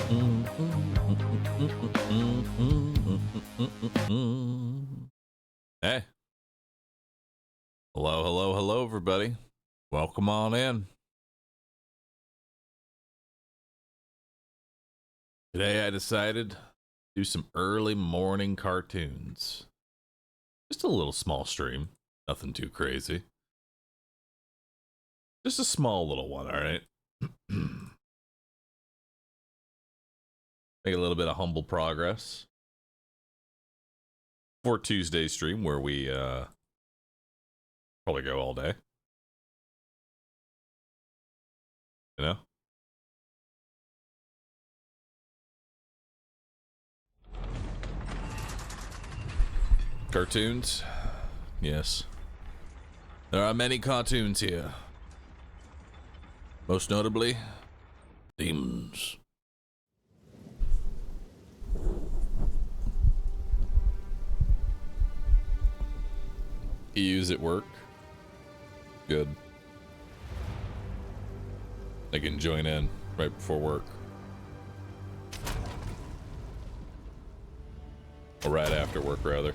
Hey. Hello, hello, hello, everybody. Welcome on in. Today I decided to do some early morning cartoons. Just a little small stream. Nothing too crazy. Just a small little one, alright? Make a little bit of humble progress. For Tuesday stream where we probably go all day. You know? Cartoons? Yes. There are many cartoons here. Most notably, demons. EU's at work. Good. I can join in right before work. Or right after work, rather.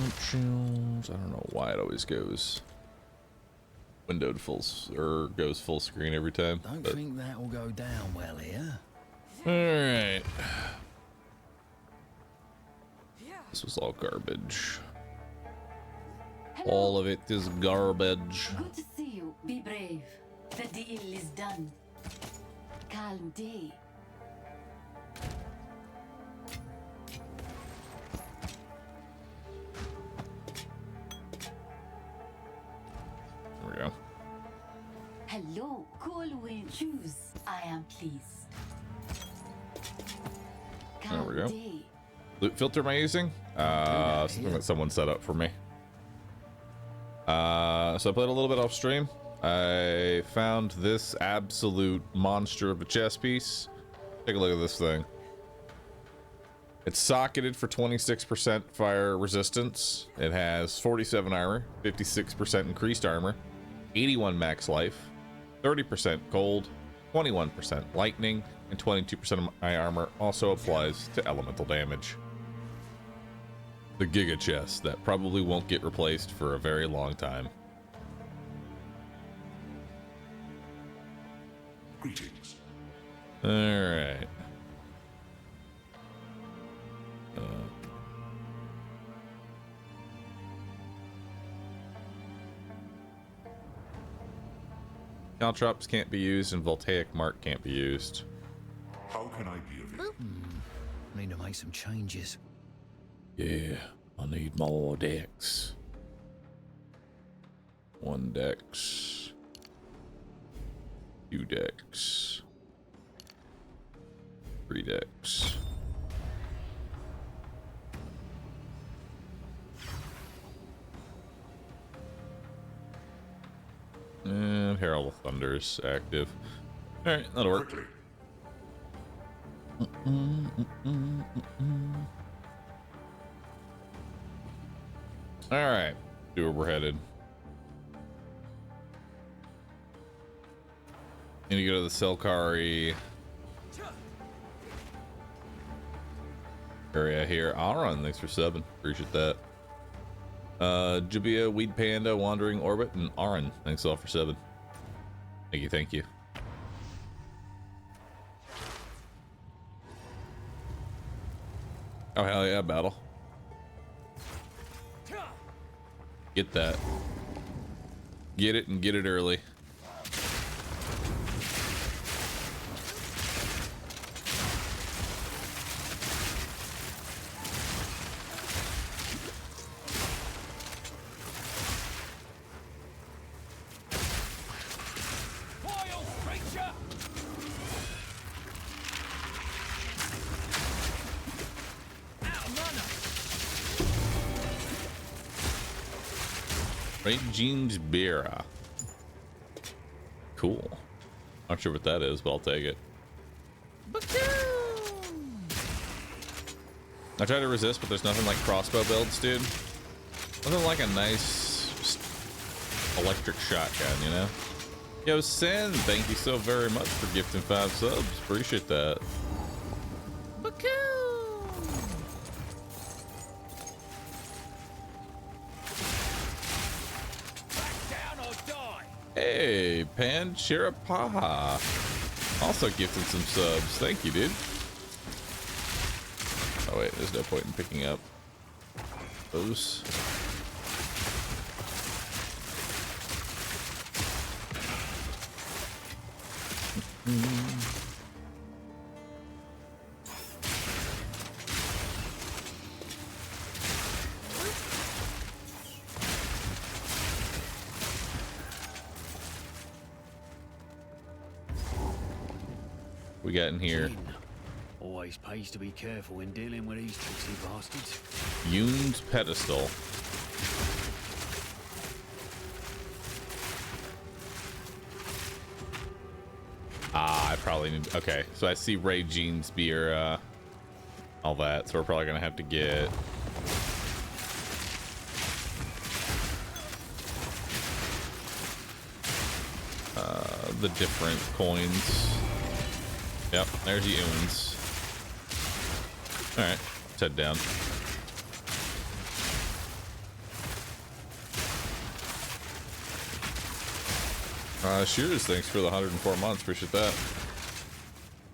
Options. I don't know why it always goes windowed or goes full screen every time. Don't think that will go down well here. All right. This was all garbage. Hello. All of it is garbage. Good to see you. Be brave. The deal is done. Calm day. There we go. Hello, cool wind shoes. I am pleased. There we go. Day. Loot filter am I using? Something that someone set up for me. So I played a little bit off stream. I found this absolute monster of a chess piece. Take a look at this thing. It's socketed for 26% fire resistance. It has 47 armor, 56% increased armor, 81 max life, 30% cold, 21% lightning, and 22% of my armor also applies to elemental damage. The Giga Chest that probably won't get replaced for a very long time. Greetings. All right. Caltrops can't be used and Voltaic Mark can't be used. How can I be of you? Need to make some changes. Yeah, I need more decks. 1 dex. 2 decks. 3 decks. And Herald of Thunder's active. Alright, that'll work. Quickly. Alright, see where we're headed. Need to go to the Selkari area here. Aaron, thanks for subbing. Appreciate that. Jabia, Weed Panda, Wandering Orbit, and Aaron, thanks all for subbing. Thank you, thank you. Oh, hell yeah, battle. Get that. Get it and get it early. St. Jean's Beer. Cool. Not sure what that is, but I'll take it. I try to resist, but there's nothing like crossbow builds, dude. Nothing like a nice electric shotgun, you know? Yo, Sin, thank you so very much for gifting 5 subs. Appreciate that. Hey, Panchirapaha. Also gifted some subs. Thank you, dude. Oh wait, there's no point in picking up those. We got in here. Always pays to be careful when dealing with these tricksy bastards. Yoon's pedestal. Ah, I probably need. Okay, so I see Ray Jean's beer, all that. So we're probably gonna have to get. The different coins. Yep, there's the Yoons. Alright, let's head down. Shears, thanks for the 104 months. Appreciate that.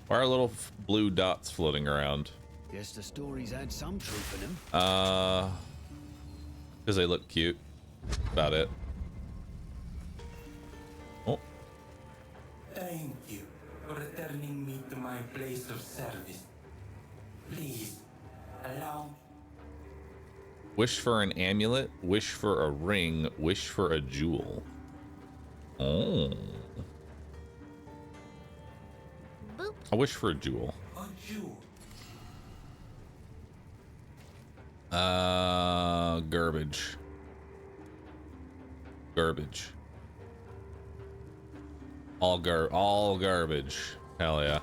Why are little blue dots floating around? Guess the stories had some truth in them. Because they look cute. About it. Oh. Thank you for returning me to my place of service. Please, allow me. Wish for an amulet, wish for a ring, wish for a jewel. Oh. Boop. I wish for a jewel. A jewel. Garbage. Garbage. All garbage. Hell yeah.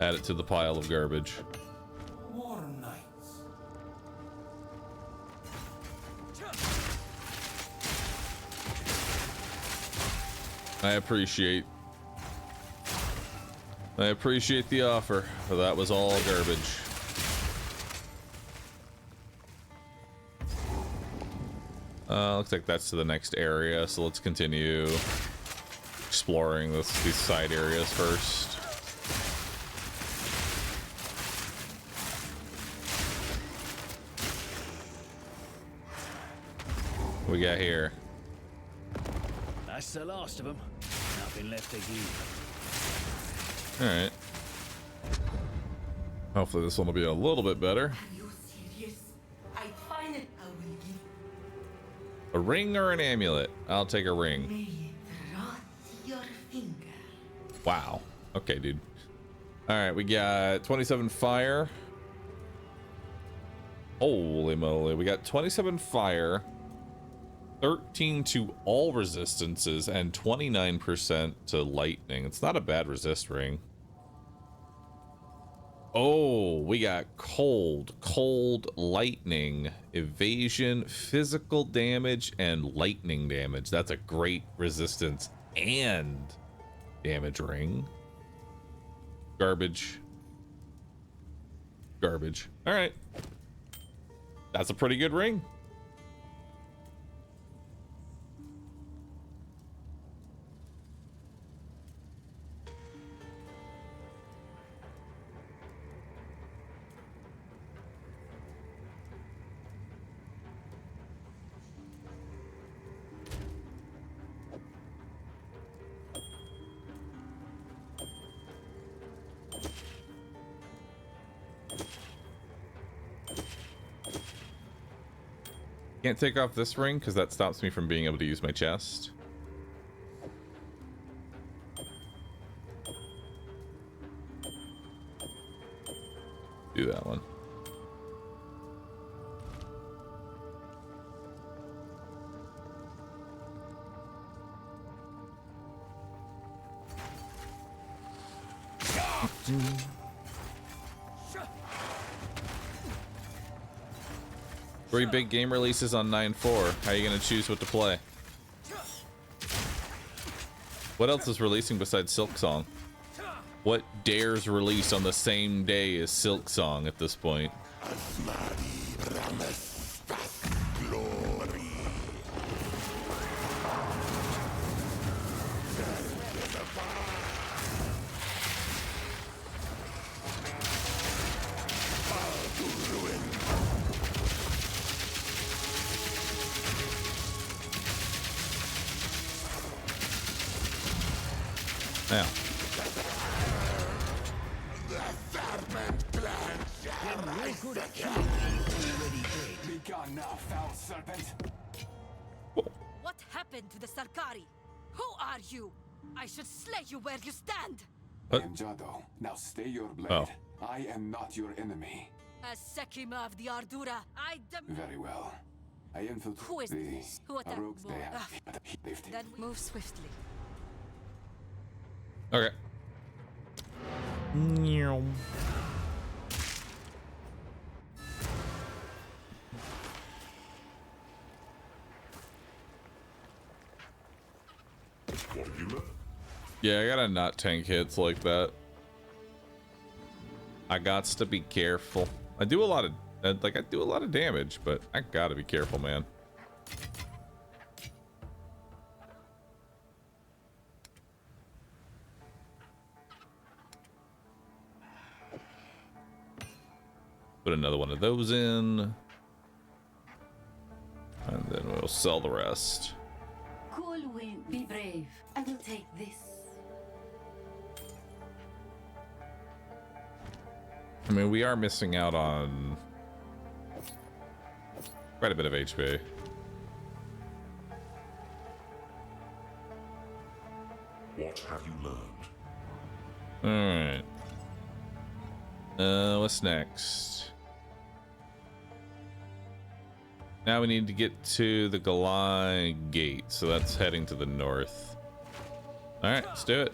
Add it to the pile of garbage. War Knights. I appreciate the offer, but that was all garbage. Looks like that's to the next area, so let's continue exploring these side areas first. What we got here? That's the last of them. Nothing left to give. All right. Hopefully this one will be a little bit better. Are you serious? I find it. I will give. A ring or an amulet? I'll take a ring. May it rot your finger. Wow. Okay, dude. All right, we got 27 fire. Holy moly. We got 27 fire, 13 to all resistances, and 29% to lightning. It's not a bad resist ring. Oh, we got cold, lightning, evasion, physical damage, and lightning damage. That's a great resistance and damage ring. Garbage. Garbage. All right. That's a pretty good ring. Can't take off this ring because that stops me from being able to use my chest. Do that one. 3 big game releases on 9/4. How are you gonna choose what to play? What else is releasing besides Silk Song? What dares release on the same day as Silk Song at this point? Now. Be gone now, foul serpent. What happened to the Sarkari? Who are you? I should slay you where you stand. I am Jado. Now stay your blade. Oh. I am not your enemy. As Sekima of the Ardura, I Very well. I infiltrated Who is the this? Who attacked? rogues they have. Ah. But he lived. Then move swiftly. Okay. Yeah, I gotta not tank hits like that. I gots to be careful. I do a lot of I do a lot of damage, but I gotta be careful, man. Put another one of those in. And then we'll sell the rest. Cool wind, be brave. I will take this. I mean, we are missing out on quite a bit of HP. What have you learned? Alright. What's next? Now we need to get to the Galai Gate, so that's heading to the north. Alright, let's do it.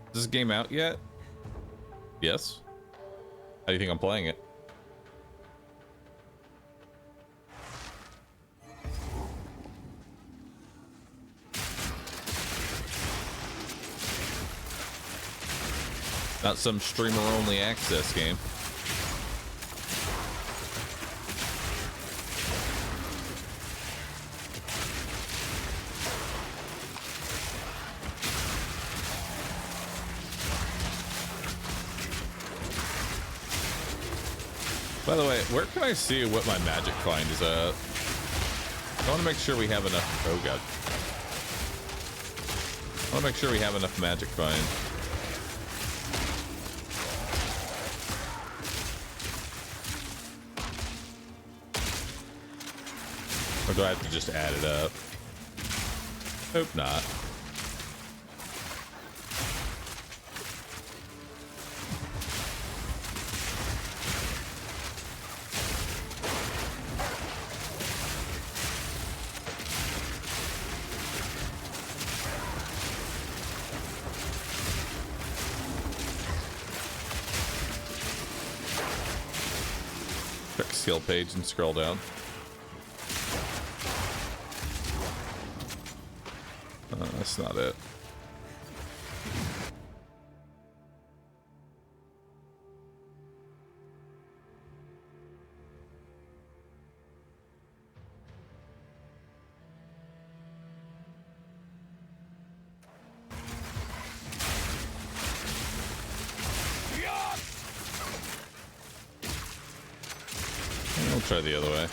Is this game out yet? Yes. How do you think I'm playing it? Not some streamer-only access game. By the way, where can I see what my magic find is at? I want to make sure we have enough. Oh god. I want to make sure we have enough magic find. Or do I have to just add it up? Hope not. Check skill page and scroll down. That's not it. I'll try the other way.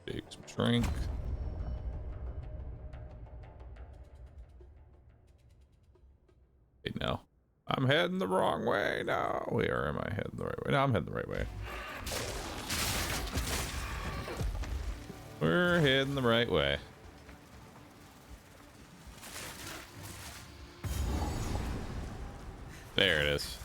Take some drink. Wait, no. I'm heading the wrong way. No, where am I heading the right way? No, I'm heading the right way. We're heading the right way. There it is.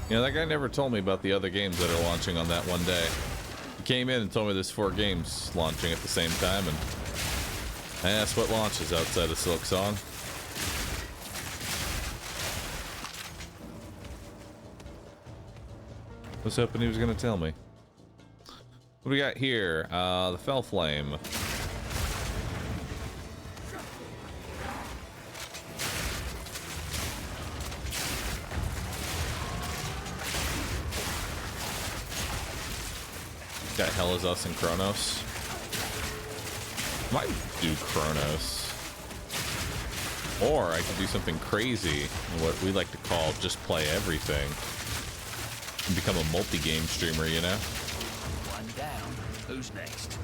You know, that guy never told me about the other games that are launching on that one day. He came in and told me there's 4 games launching at the same time, and I asked what launches outside of Silk Song. I was hoping he was going to tell me. What do we got here? The Fell Flame. Got Hell Is Us and Chronos. Might do Chronos. Or I could do something crazy, what we like to call just play everything. And become a multi-game streamer, you know? One down. Who's next?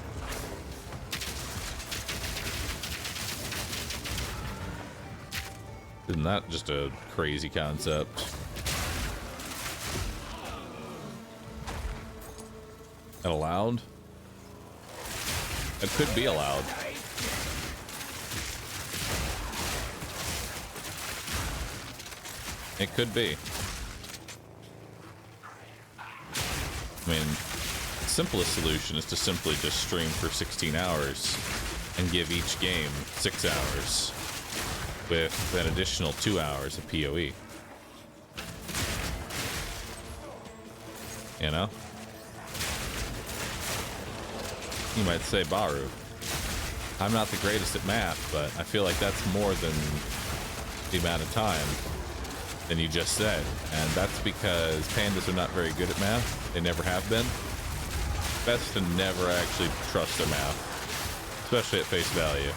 Isn't that just a crazy concept? That allowed? It could be allowed. It could be. I mean, the simplest solution is to simply just stream for 16 hours and give each game 6 hours with an additional 2 hours of PoE. You know? You might say, Bahroo, I'm not the greatest at math, but I feel like that's more than the amount of time than you just said. And that's because pandas are not very good at math. They never have been. Best to never actually trust their math, especially at face value.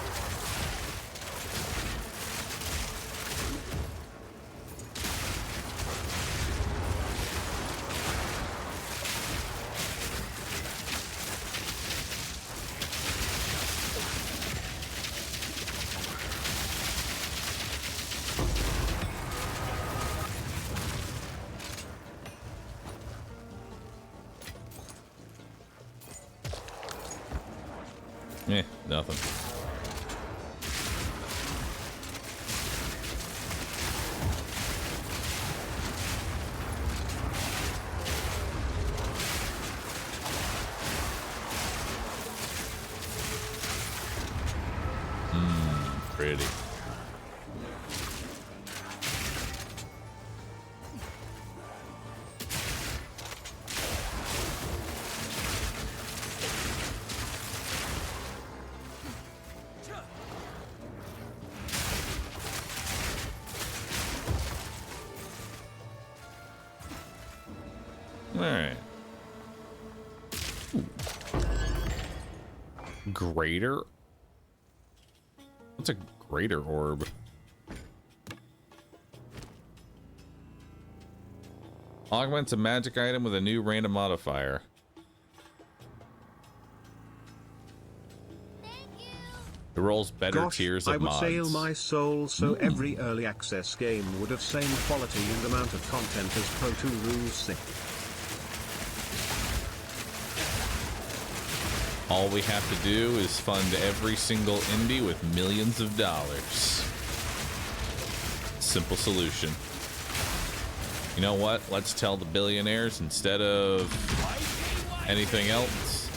Nothing. Pretty. Alright. Greater? What's a greater orb? Augments a magic item with a new random modifier. It rolls better tiers of mods. I would sell my soul so every early access game would have same quality and amount of content as Pro 2 Rules 6. All we have to do is fund every single indie with millions of dollars. Simple solution. You know what? Let's tell the billionaires instead of anything else,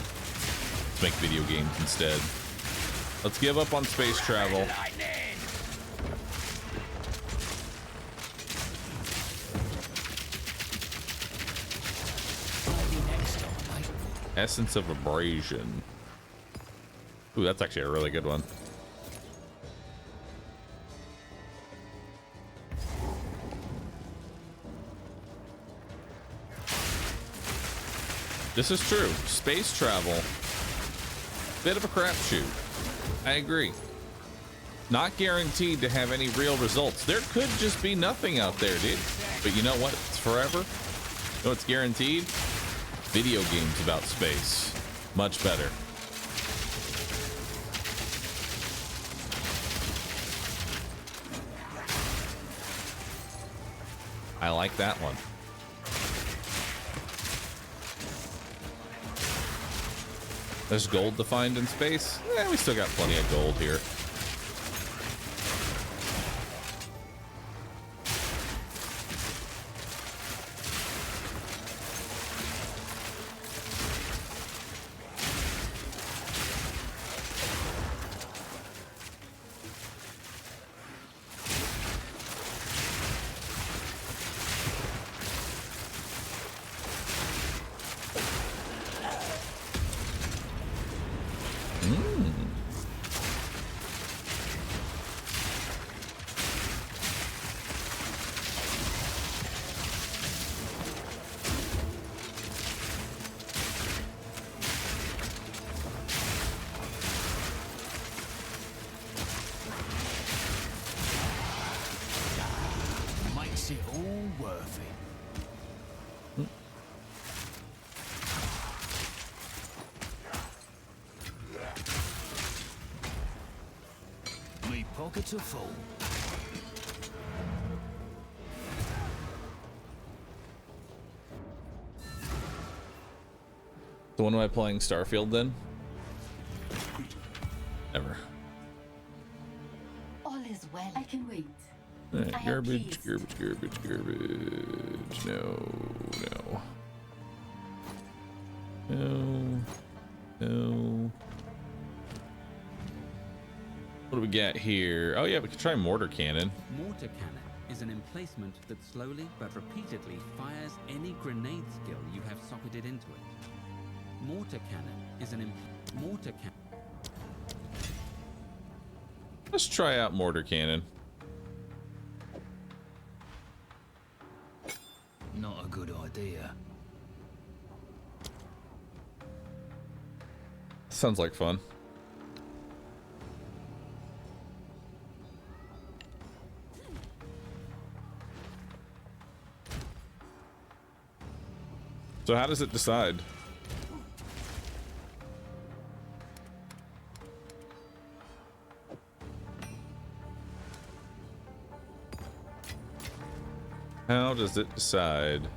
let's make video games instead. Let's give up on space travel. Essence of Abrasion. Ooh, that's actually a really good one. This is true. Space travel, bit of a crapshoot. I agree. Not guaranteed to have any real results. There could just be nothing out there, dude. But you know what? It's forever. You know what's guaranteed? Video games about space. Much better. I like that one. There's gold to find in space. We still got plenty of gold here. Makes it all worth it. Me pockets are full. So when am I playing Starfield then? Never. All is well. I can wait. Alright, I have garbage, keys. garbage, garbage, garbage. No, no. No. No. What do we got here? Oh yeah, we could try mortar cannon. Mortar cannon is an emplacement that slowly but repeatedly fires any grenade skill you have socketed into it. Mortar cannon is an mortar cannon. Let's try out mortar cannon. Not a good idea. Sounds like fun. So how does it decide? How does it decide?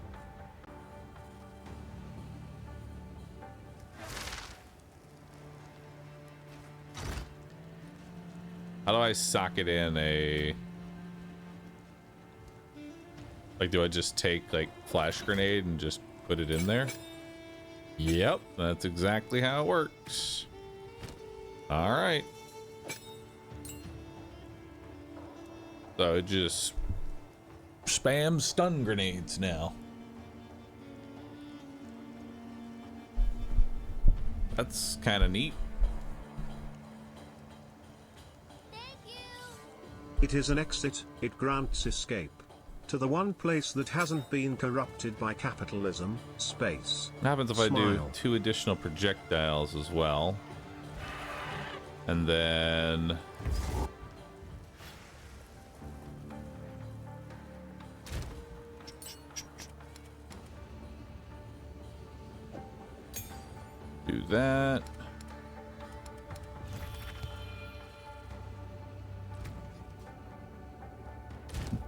How do I socket in a... Like, do I just take, like, flash grenade and just put it in there? Yep, that's exactly how it works. All right. So it just spams stun grenades now. That's kind of neat. It is an exit, it grants escape. To the one place that hasn't been corrupted by capitalism, space. What happens if I do Smile. 2 additional projectiles as well? And then... do that.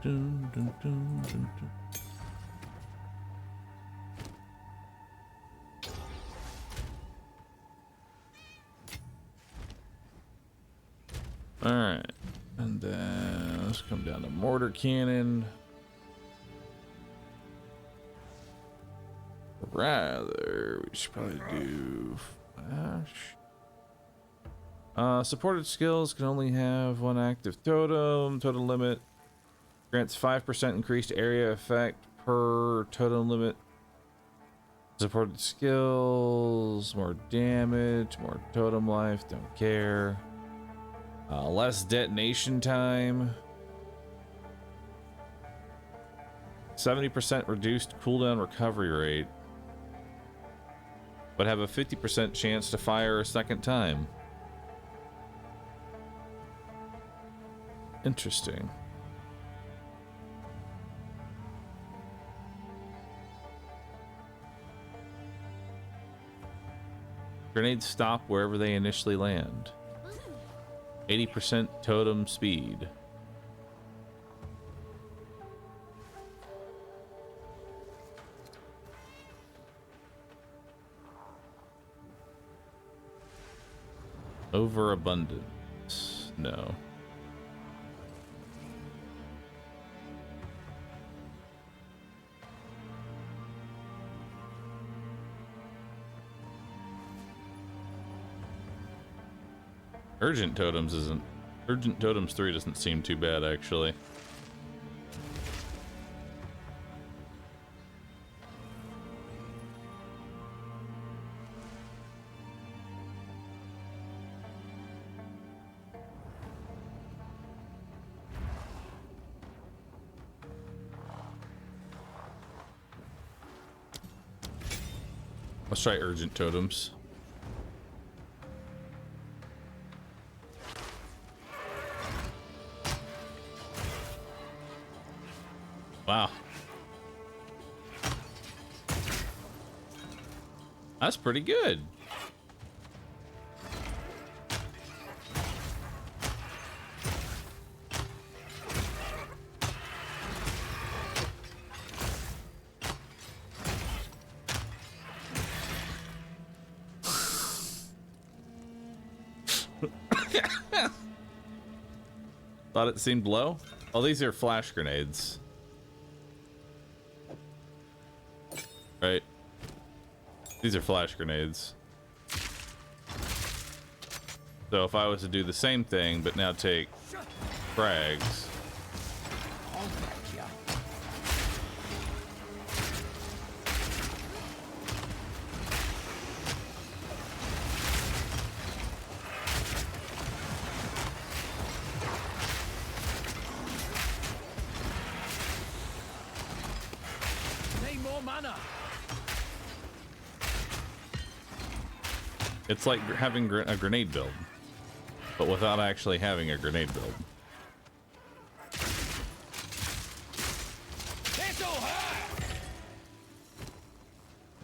Dun, dun, dun, dun, dun. All right, and then let's come down to mortar cannon. Rather, we should probably do flash. Supported skills can only have 1 active totem. Totem limit grants 5% increased area effect per totem limit. Supported skills, more damage, more totem life, don't care. Less detonation time. 70% reduced cooldown recovery rate. But have a 50% chance to fire a second time. Interesting. Grenades stop wherever they initially land. 80% totem speed. Overabundance. No. Urgent Totems isn't... Urgent Totems 3 doesn't seem too bad, actually. Let's try Urgent Totems. Wow. That's pretty good. Thought it seemed low. Oh, these are flash grenades. Right. These are flash grenades. So if I was to do the same thing, but now take frags. It's like having a grenade build, but without actually having a grenade build.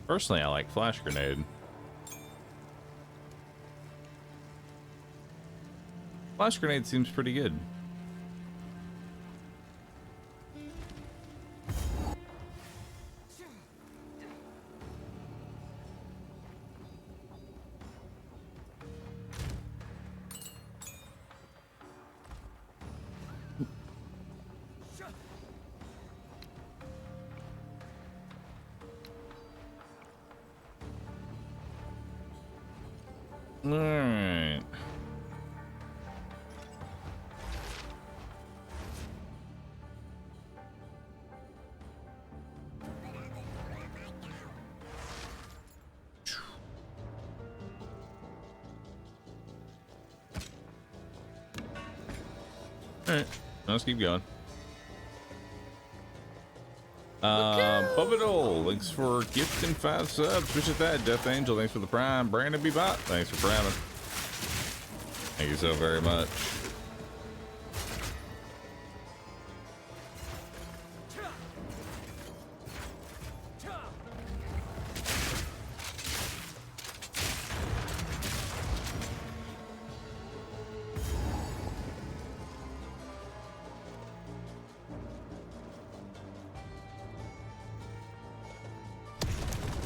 Personally, I like flash grenade. Flash grenade seems pretty good. Alright. Alright, let's keep going. Bubadol, thanks for gifting 5 subs. Appreciate that. Death Angel, thanks for the prime. Brandon Bebop, thanks for priming. Thank you so very much.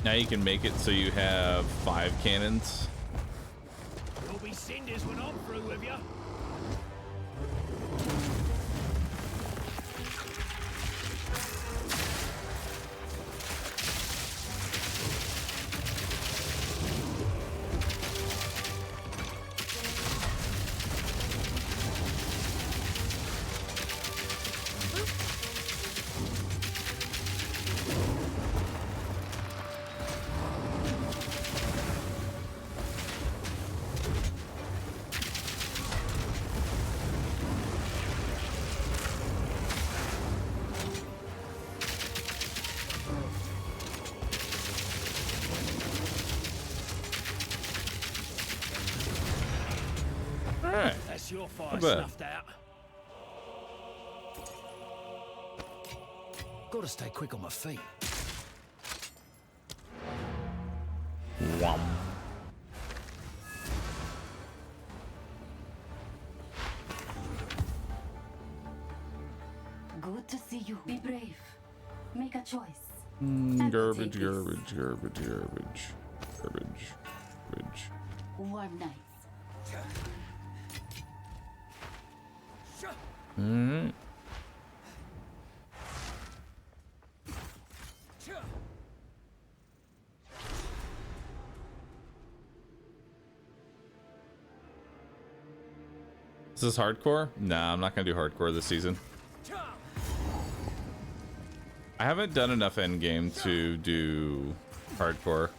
Now you can make it so you have 5 cannons. You'll be cinders when I'm through with you. Your fire snuffed out. Gotta stay quick on my feet. Wham. Good to see you. Be brave. Make a choice. Garbage, garbage, garbage, garbage, garbage, garbage. Warm nights. Alright. Is this hardcore? Nah, I'm not gonna do hardcore this season. I haven't done enough endgame to do hardcore.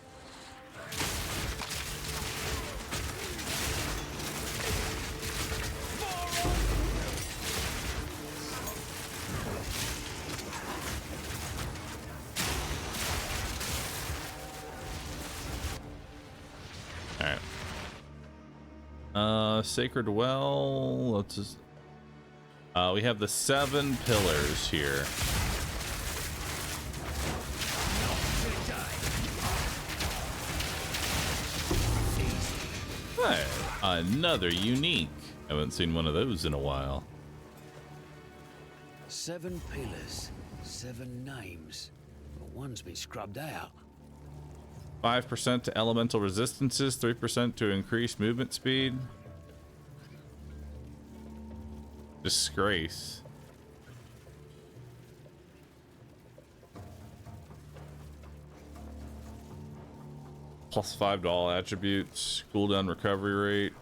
Sacred Well. Let's just. We have the 7 pillars here. Hey, another unique. Haven't seen one of those in a while. 7 pillars, 7 names. But one's been scrubbed out. 5% to elemental resistances, 3% to increase movement speed. Disgrace. +5 to all attributes. Cooldown recovery rate.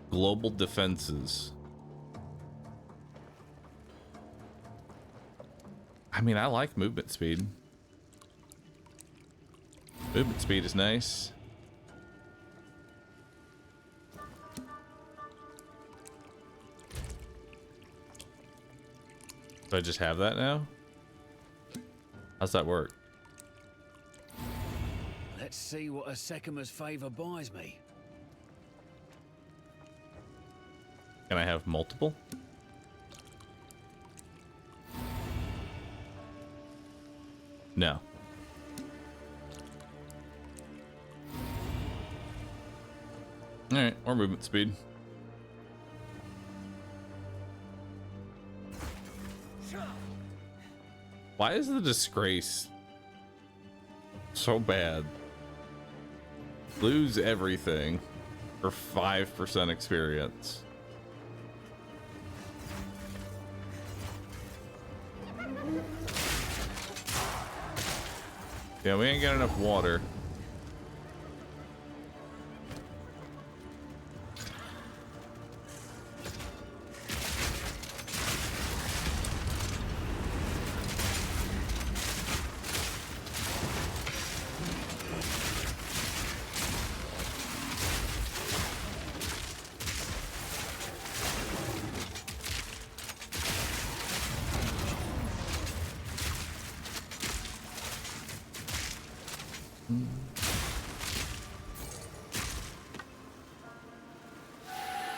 Global defenses. I mean, I like movement speed. Movement speed is nice. Do I just have that now? How's that work? Let's see what a Sekima's favor buys me. Can I have multiple? No. Alright, or movement speed. Why is the disgrace so bad? Lose everything for 5% experience. Yeah, we ain't got enough water.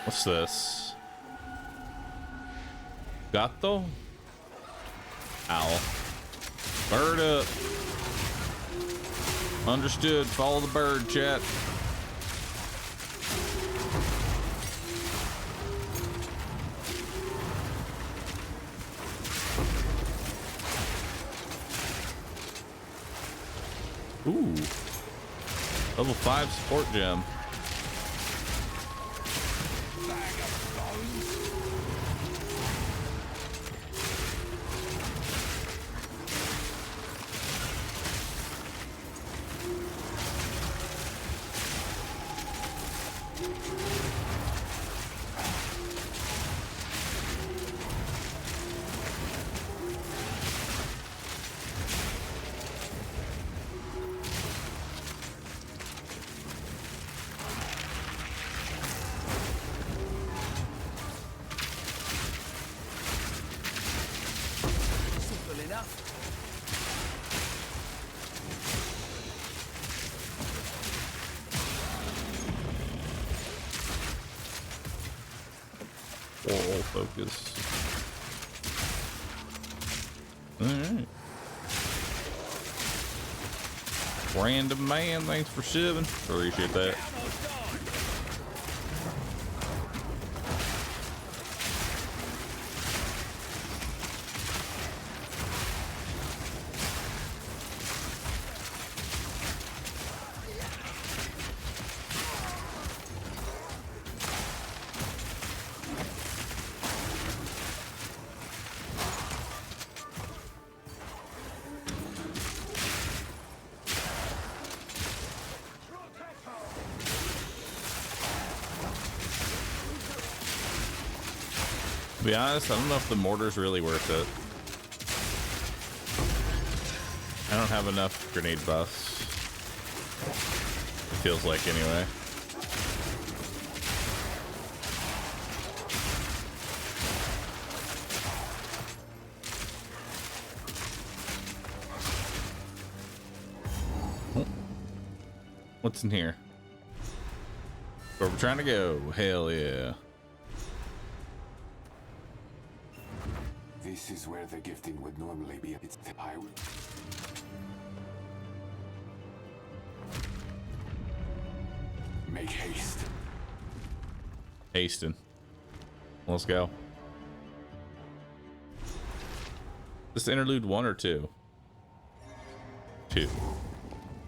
What's this? Gato? Owl. Bird up. Understood. Follow the bird, chat. Ooh. Level 5 support gem. Oral focus. Alright. Random man, thanks for shiving. Appreciate that. To be honest, I don't know if the mortar's really worth it. I don't have enough grenade buffs. It feels like anyway. Oh. What's in here? Where we're trying to go. Hell yeah. This is where the gifting would normally be. It's the highway. Make haste. Hasting. Let's go. This interlude 1 or 2? 2.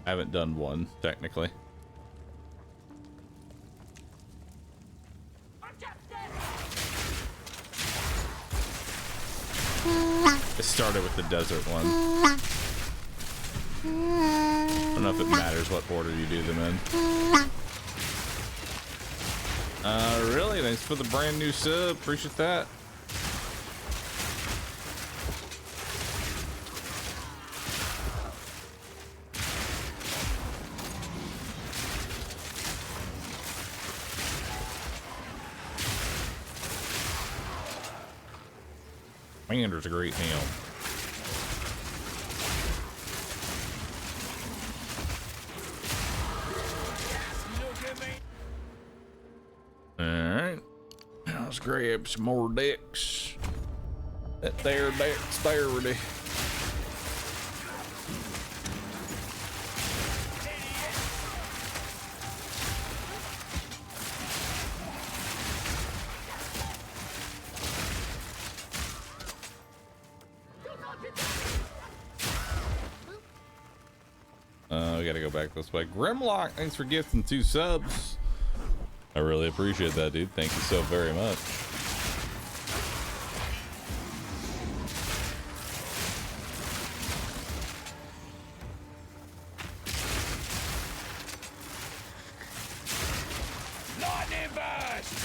I haven't done 1, technically. It started with the desert one. I don't know if it matters what order you do them in. Really? Thanks for the brand new sub. Appreciate that. Commander's a great meal. Alright. Let's grab some more decks. That there dexterity. We gotta go back this way. Grimlock, thanks for gifting 2 subs. I really appreciate that, dude. Thank you so very much. Lightning burst!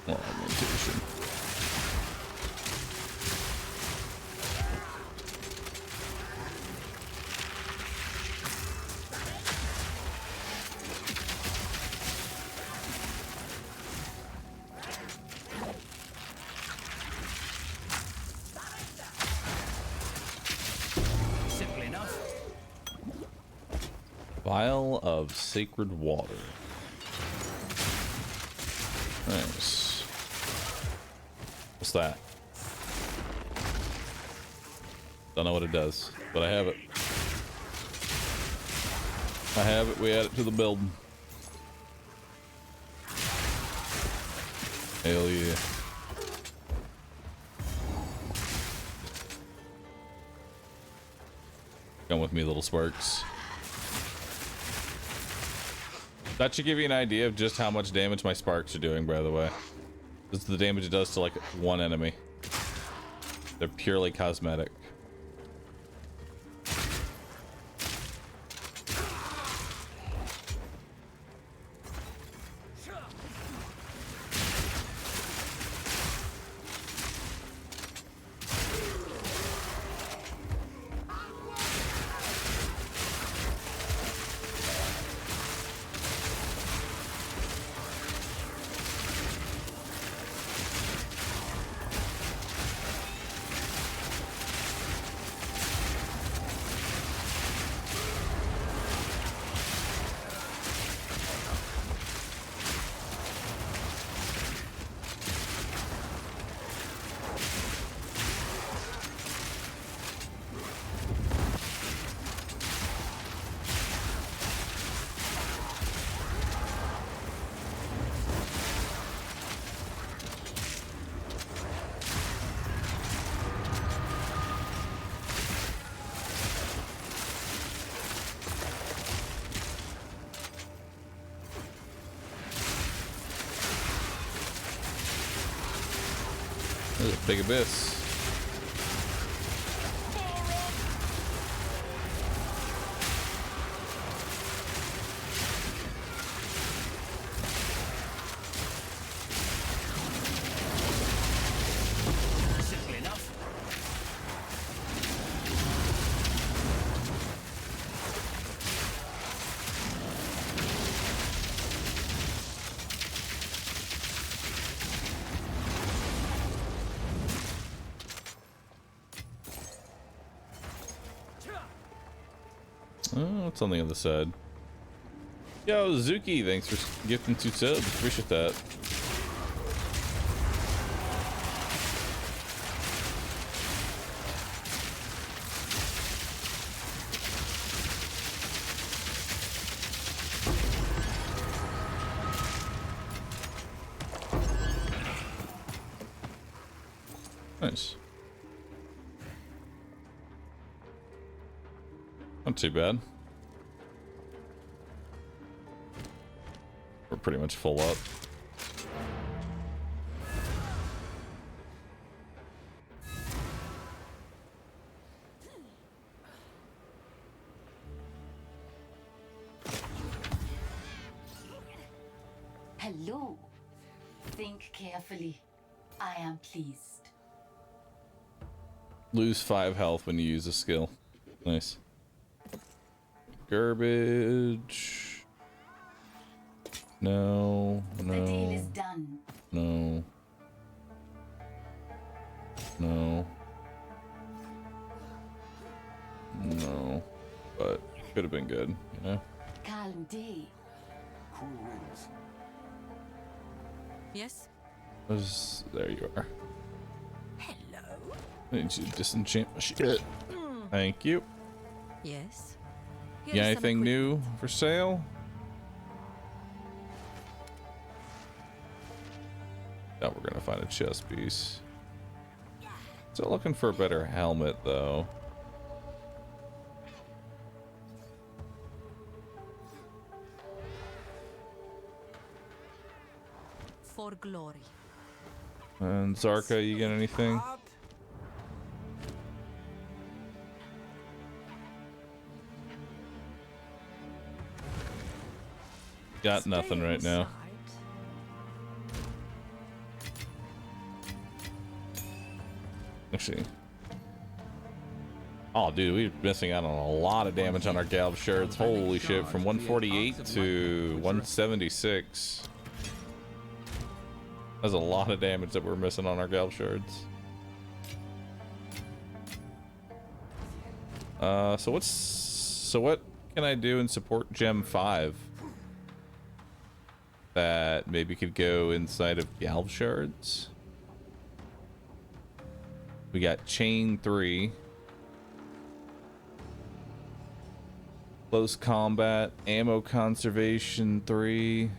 Augmentation. Simple enough. Vial of sacred water. Nice. What's that? Don't know what it does, but I have it. I have it. We add it to the building. Hell yeah. Come with me, little sparks. That should give you an idea of just how much damage my sparks are doing, by the way. This is the damage it does to like one enemy. They're purely cosmetic. There's a big abyss. Oh, what's on the other side? Yo, Zuki, thanks for gifting 2 subs. Appreciate that. Nice. Not too bad. We're pretty much full up. Hello. Think carefully. I am pleased. Lose 5 health when you use a skill. Nice. Garbage. No, The deal is no, done. no, no, no. But could have been good, you know? Calm day. Cool winds. Yes? There you are. Hello? I need you to disenchant my shit. Thank you. Yes? You got anything new for sale? Now we're gonna find a chest piece. Still looking for a better helmet though. For glory. And Zarka, you get anything? Got nothing right now. Actually. Oh, dude, we're missing out on a lot of damage on our Galv shards. Holy shit, from 148 to 176. That's a lot of damage that we're missing on our Galv shards. So what can I do in support Gem 5 that maybe could go inside of Galv shards? We got Chain 3. Close Combat, Ammo Conservation 3.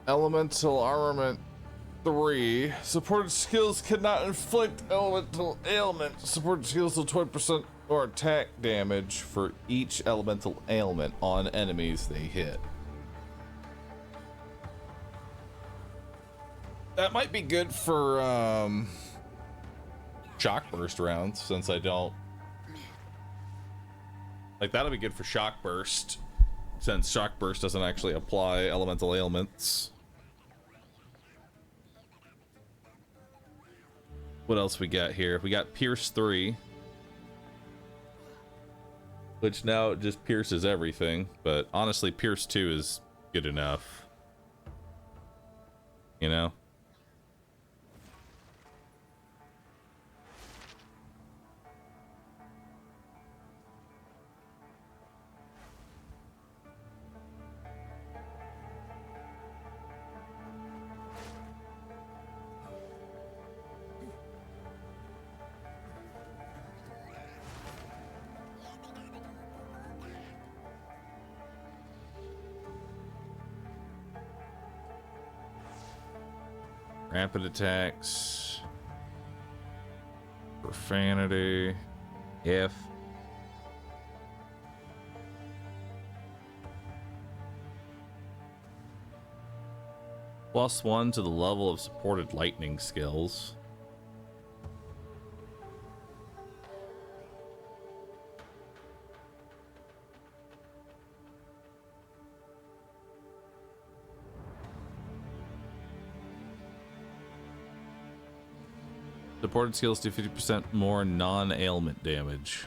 Elemental Armament 3. Supported skills cannot inflict elemental ailment. Supported skills do 20% or attack damage for each elemental ailment on enemies they hit. That might be good for shock burst rounds, since I don't like that'll be good for shock burst, since shock burst doesn't actually apply elemental ailments. What else we got here? We got Pierce 3, which now just pierces everything, but honestly Pierce 2 is good enough, you know? Rapid attacks, profanity, F. +1 to the level of supported lightning skills. Supported skills do 50% more non-ailment damage.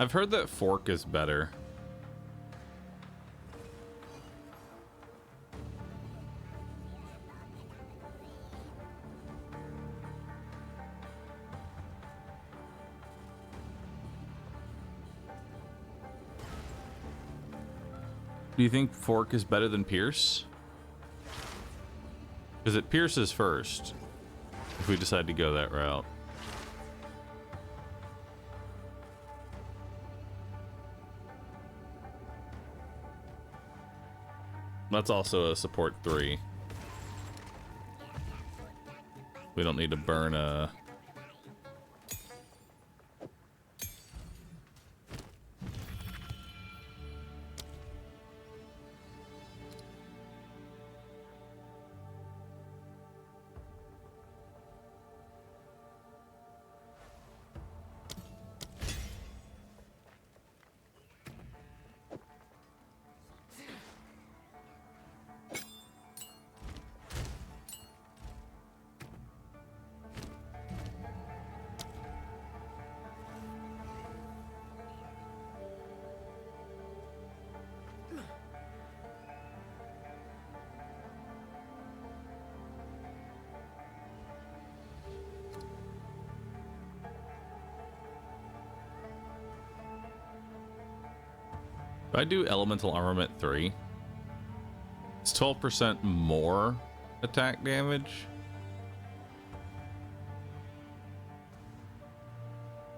I've heard that fork is better. Do you think fork is better than pierce? Because it pierces first, if we decide to go that route. That's also a support 3. We don't need to burn a... If I do elemental armament 3, it's 12% more attack damage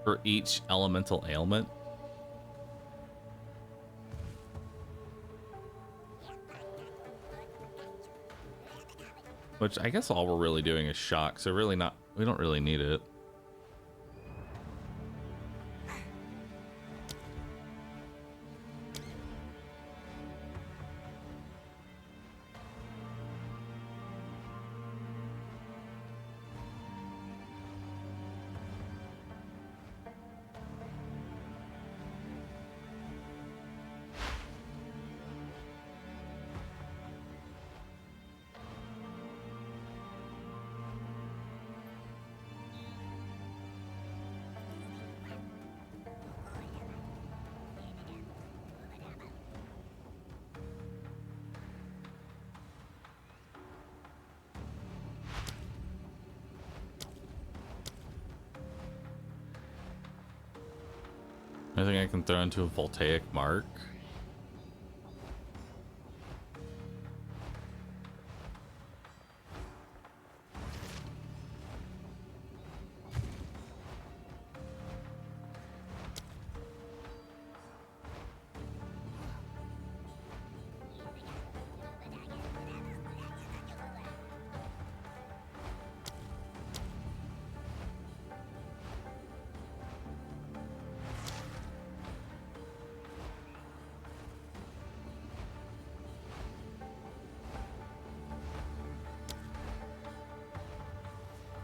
for each elemental ailment. Which I guess all we're really doing is shock, so really not, we don't really need it. I think I can throw into a voltaic mark.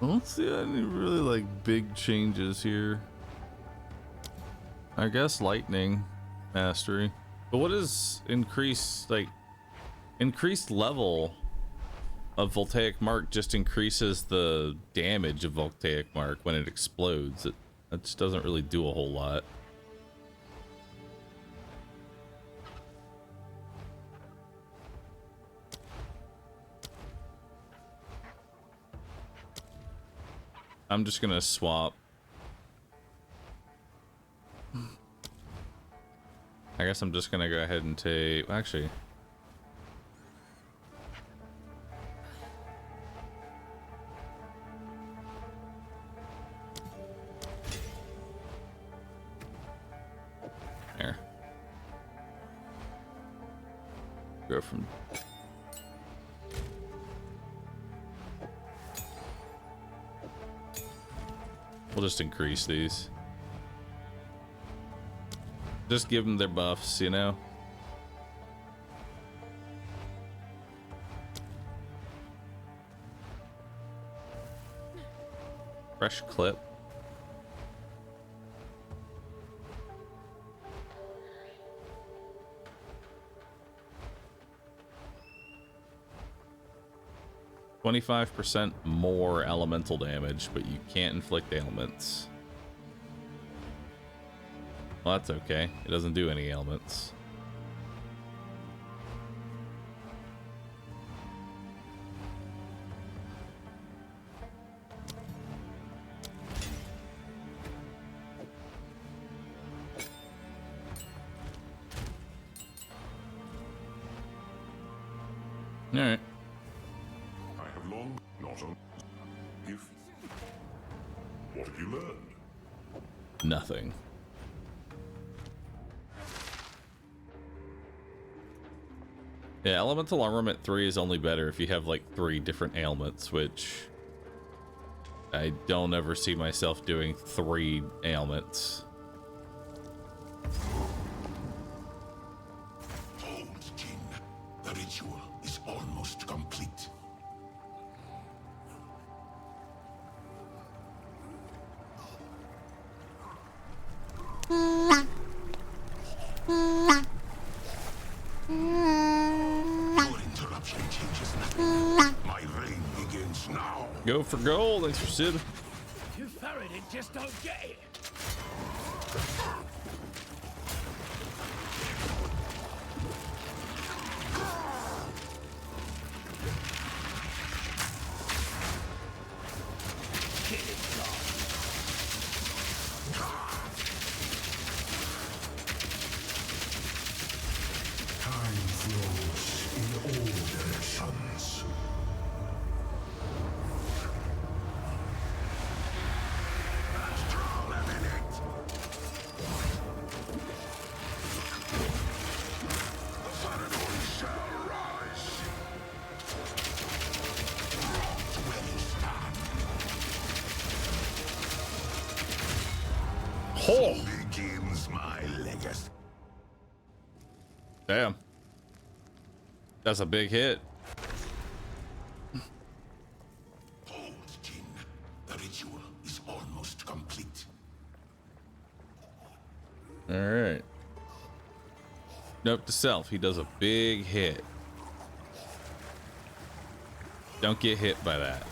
I don't see any really like big changes here. I guess lightning mastery. But what is increased, like increased level of voltaic mark just increases the damage of voltaic mark when it explodes. That just doesn't really do a whole lot. I'm just gonna swap. I guess I'm just gonna go ahead and take, actually. There. Go from we'll just increase these. Just give them their buffs, you know? Fresh clip. %25 more elemental damage, but you can't inflict ailments. Well, that's okay. It doesn't do any ailments. All right. I have long not on. If what have you learned? Nothing. Yeah, elemental armament 3 is only better if you have like 3 different ailments, which I don't ever see myself doing 3 ailments. Hold, Jin. The ritual is almost complete. Your interruption changes nothing. My reign begins now. Go for gold, thanks for Sid. You ferreted just don't get it. Time flows in all directions. Astral emanate. The Bahroo shall rise. Well stand. Oh, Begins my legacy. damn. That's a big hit. Hold, Jin. The ritual is almost complete. All right. Note to self, he does a big hit. Don't get hit by that.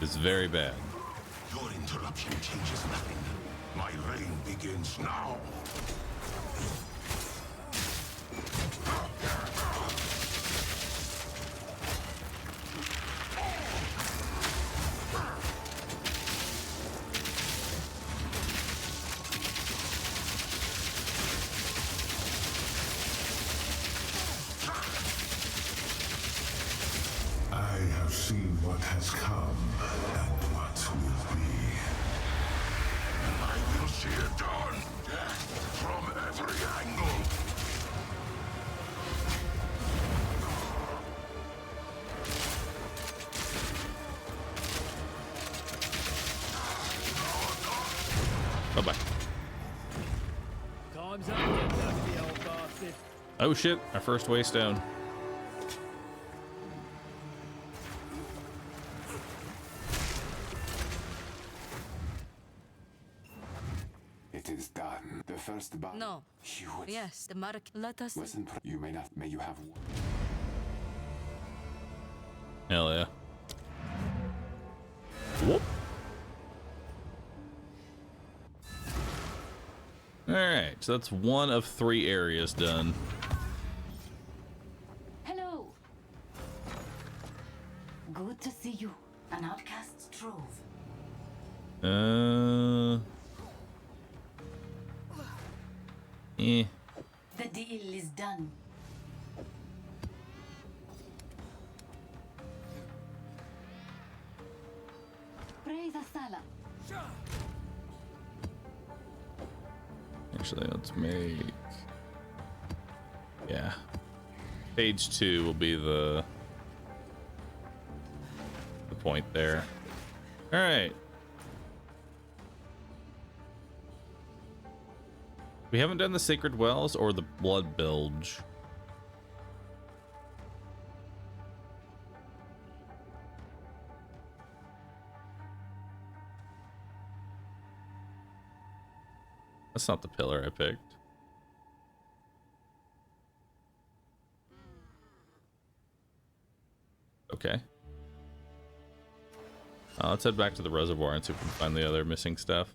It's very bad. Your interruption changes nothing. My reign begins now. I have seen what has come and what will be. I will see it done. Death from every angle. Bye-bye. Time's up again, the old bastard. Oh shit, our first way stone. It is done. The first bar. No. You would. Yes, the mark. Let us. Listen, you may not. May you have. Hell yeah. Whoop. Alright, so that's one of 3 areas done. Hello. Good to see you. An outcast's trove. The deal is done. Praise Asala. Actually, let's make... Yeah. Page 2 will be the point there. Alright. We haven't done the Sacred Wells or the Blood Bilge. That's not the pillar I picked. Okay. Let's head back to the reservoir and see if we can find the other missing stuff.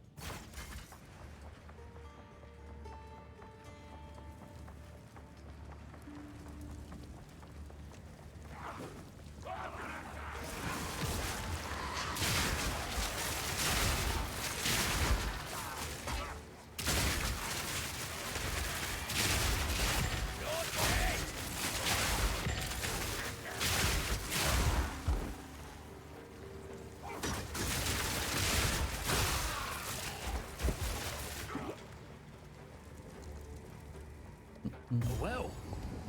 A well.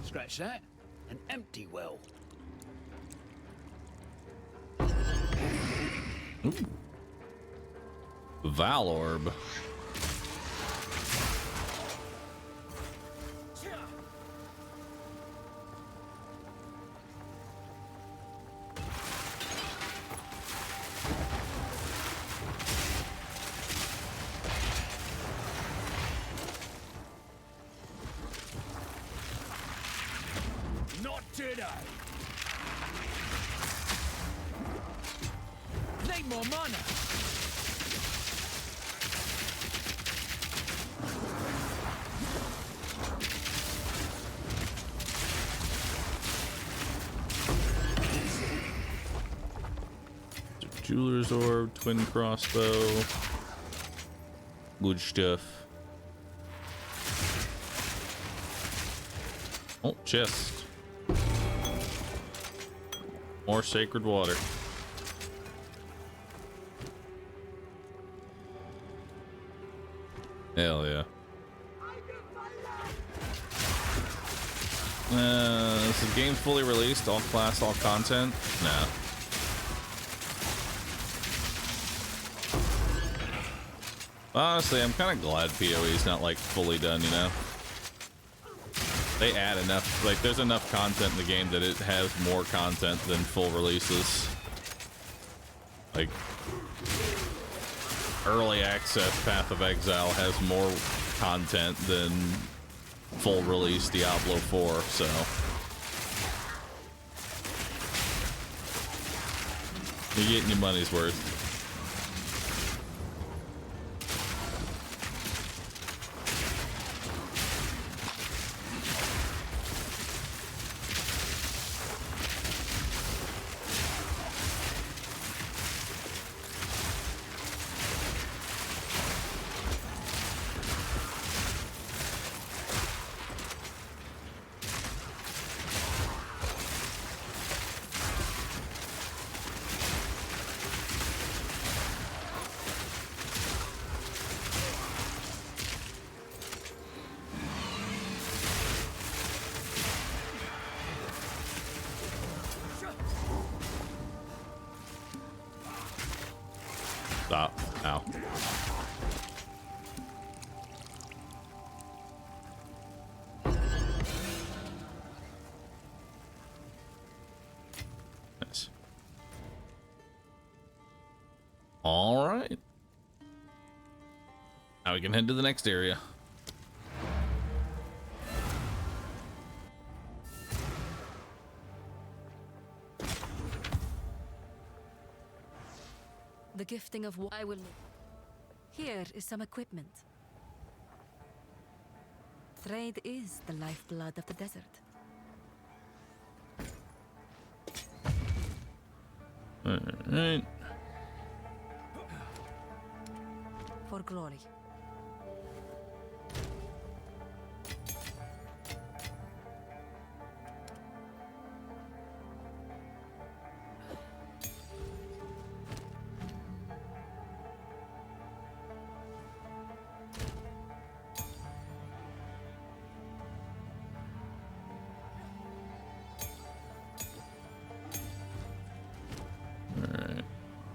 Scratch that. An empty well. Ooh. Valorb. Not today. Need more mana. Jeweler's Orb, Twin Crossbow. Good stuff. Oh, chest. More sacred water. Hell yeah. This is game fully released, all class, all content? No. Honestly, I'm kind of glad PoE is not like fully done, you know? They add enough, like there's enough content in the game that it has more content than full releases. Like, early access Path of Exile has more content than full release Diablo 4, so. You're getting your money's worth. Stop. Ow. Nice. All right. Now we can head to the next area. The gifting of I will. Here is some equipment. Trade is the lifeblood of the desert. All right. For glory.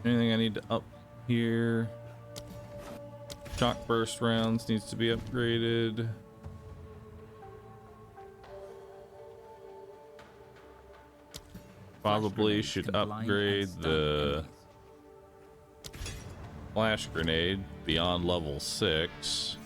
Anything I need to up here? Shock burst rounds needs to be upgraded. Probably should upgrade the flash grenade beyond level 6.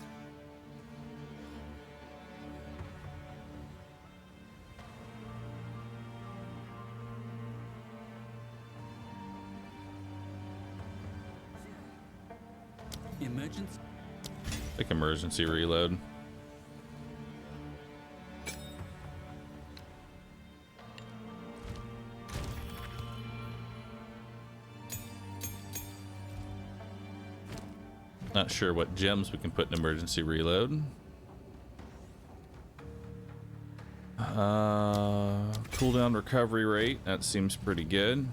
Emergency. Like emergency reload. Not sure what gems we can put in emergency reload. Cooldown recovery rate, that seems pretty good.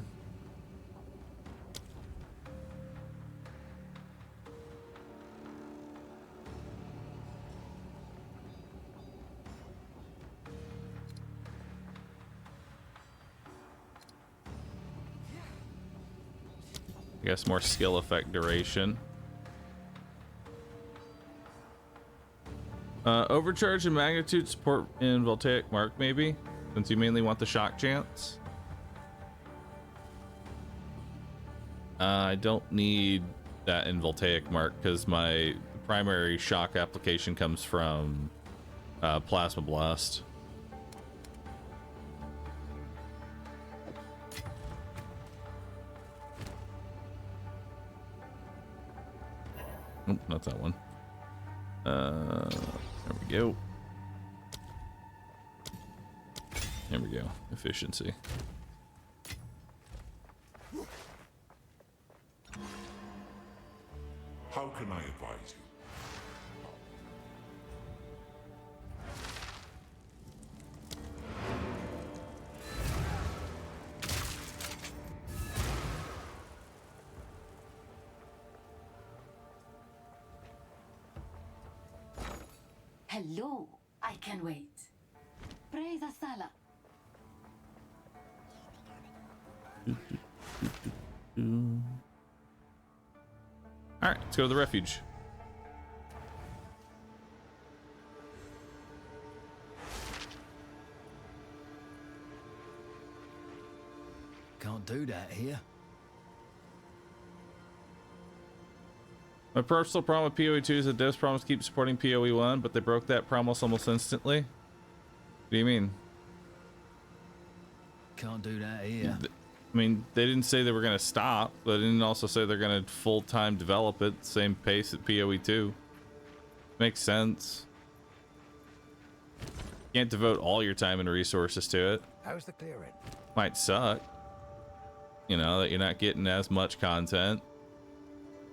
guess more skill effect duration. Overcharge and magnitude support in Voltaic Mark, maybe, since you mainly want the shock chance. I don't need that in Voltaic Mark because my primary shock application comes from Plasma Blast. Oh, not that one. There we go. There we go. Efficiency. How can I advise you? Hello, I can wait. Praise the Sala. All right, let's go to the refuge. Can't do that here. My personal problem with PoE2 is that devs promised to keep supporting PoE1, but they broke that promise almost instantly. What do you mean? Can't do that here. I mean, they didn't say they were going to stop, but they didn't also say they're going to full-time develop it, same pace at PoE2. Makes sense. You can't devote all your time and resources to it. How's the clearing? Might suck. You know, that you're not getting as much content.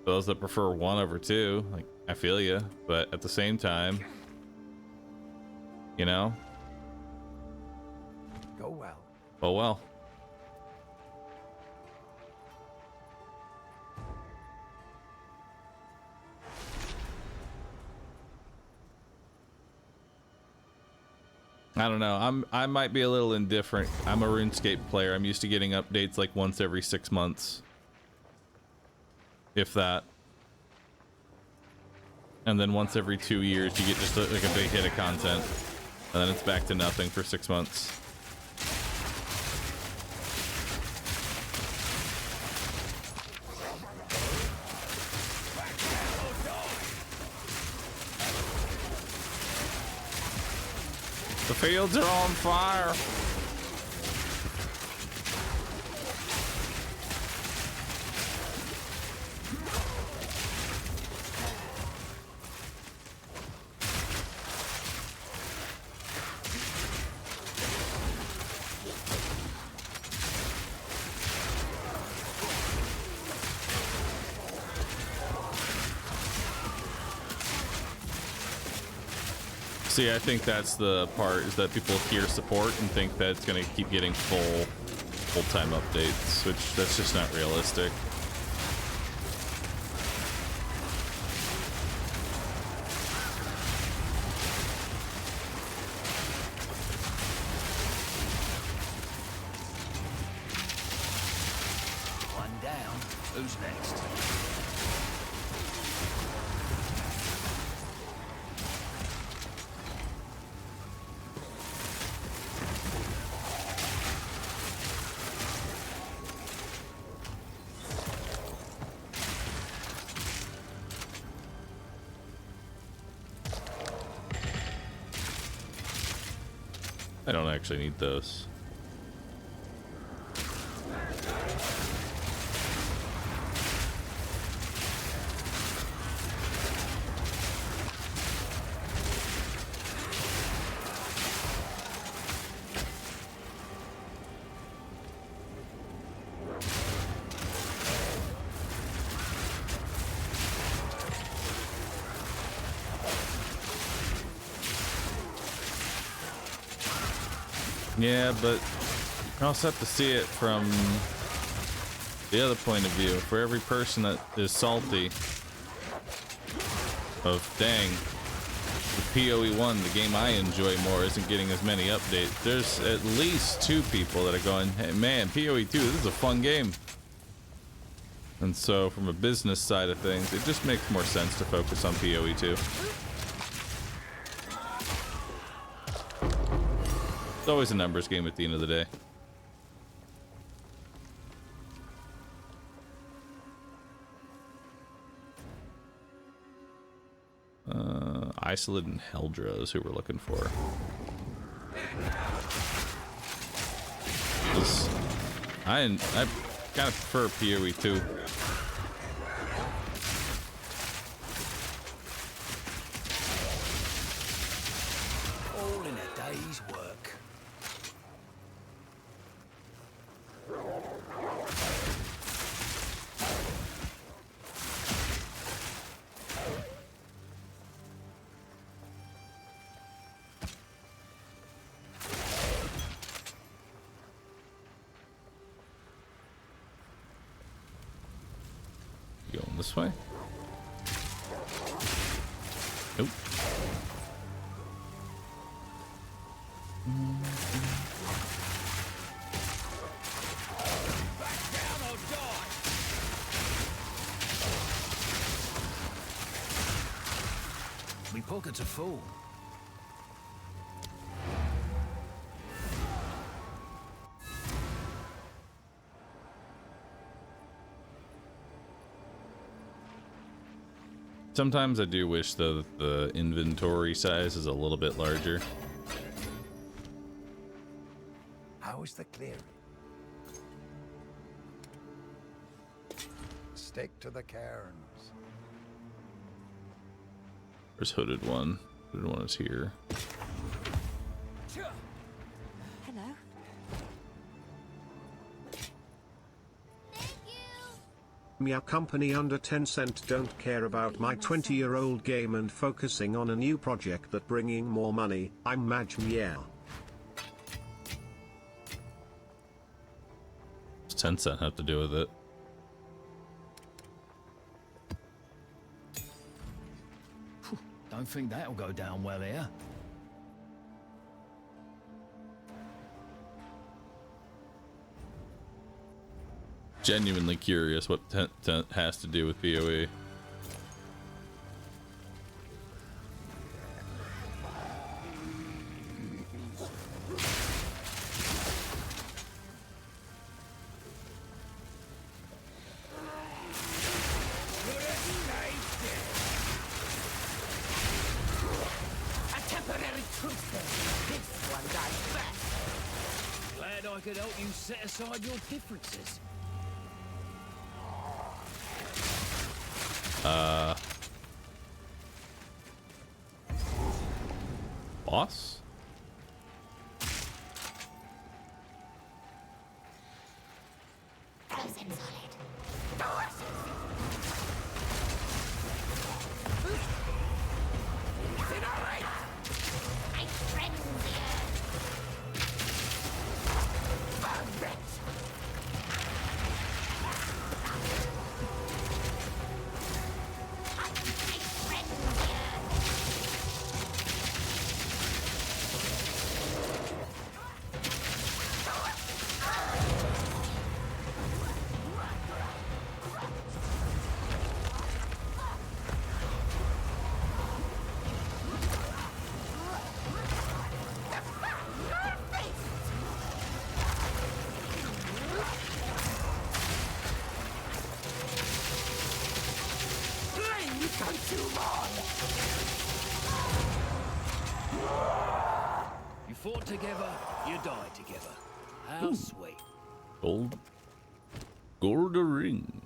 Those that prefer 1 over 2, like, I feel you, but at the same time, you know? Go well. Oh well. I don't know. I might be a little indifferent. I'm a RuneScape player. I'm used to getting updates like once every 6 months. If that. And then once every 2 years you get just like a big hit of content. And then it's back to nothing for 6 months. The fields are on fire. See, I think that's the part, is that people hear support and think that it's going to keep getting full-time updates, which that's just not realistic. One down. Who's next? I don't actually need those. Yeah, but you also have to see it from the other point of view. For every person that is salty of, dang, the PoE1, the game I enjoy more, isn't getting as many updates, there's at least 2 people that are going, hey man, PoE2, this is a fun game. And so from a business side of things, it just makes more sense to focus on PoE 2. It's always a numbers game at the end of the day. Isolate and Heldra is who we're looking for. I kind of prefer PoE 2. All in a day's work. Going this way? Nope. Me pockets are full. Sometimes I do wish though that the inventory size is a little bit larger. How is the clearing? Stick to the cairns. There's hooded one. Hooded one is here. Hello. Meow company under 10 cent don't care about my 20-year-old game and focusing on a new project that bringing more money. I'm Maj Meow. What's 10 cent have to do with it? Don't think that'll go down well here. Genuinely curious what 10 cent has to do with PoE. Glad I could help you set aside your differences. Boss? Frozen solid. Is it all right? My friends here. Burn it. You fought together, you died together. How sweet. Gold. Gold ring.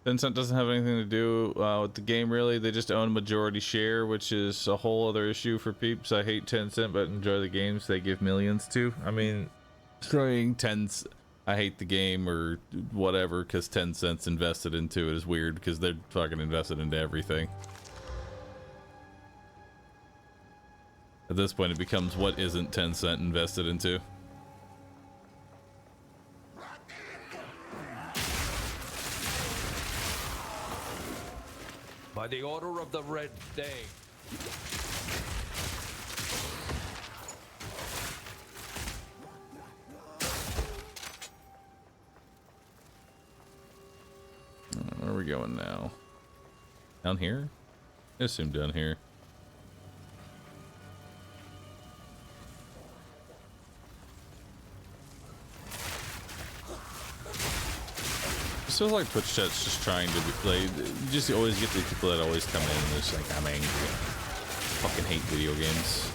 Tencent doesn't have anything to do with the game, really. They just own majority share, which is a whole other issue for peeps. I hate Tencent, but enjoy the games they give millions to. I mean, saying I hate the game or whatever because 10 cents invested into it is weird because they're fucking invested into everything. At this point, it becomes what isn't 10 cent invested into. By the order of the Red Day. we going now? Down here? I assume down here. It feels like Twitch chat's just trying to be, like, you just always get the people that always come in and they're just like, I'm angry. I fucking hate video games.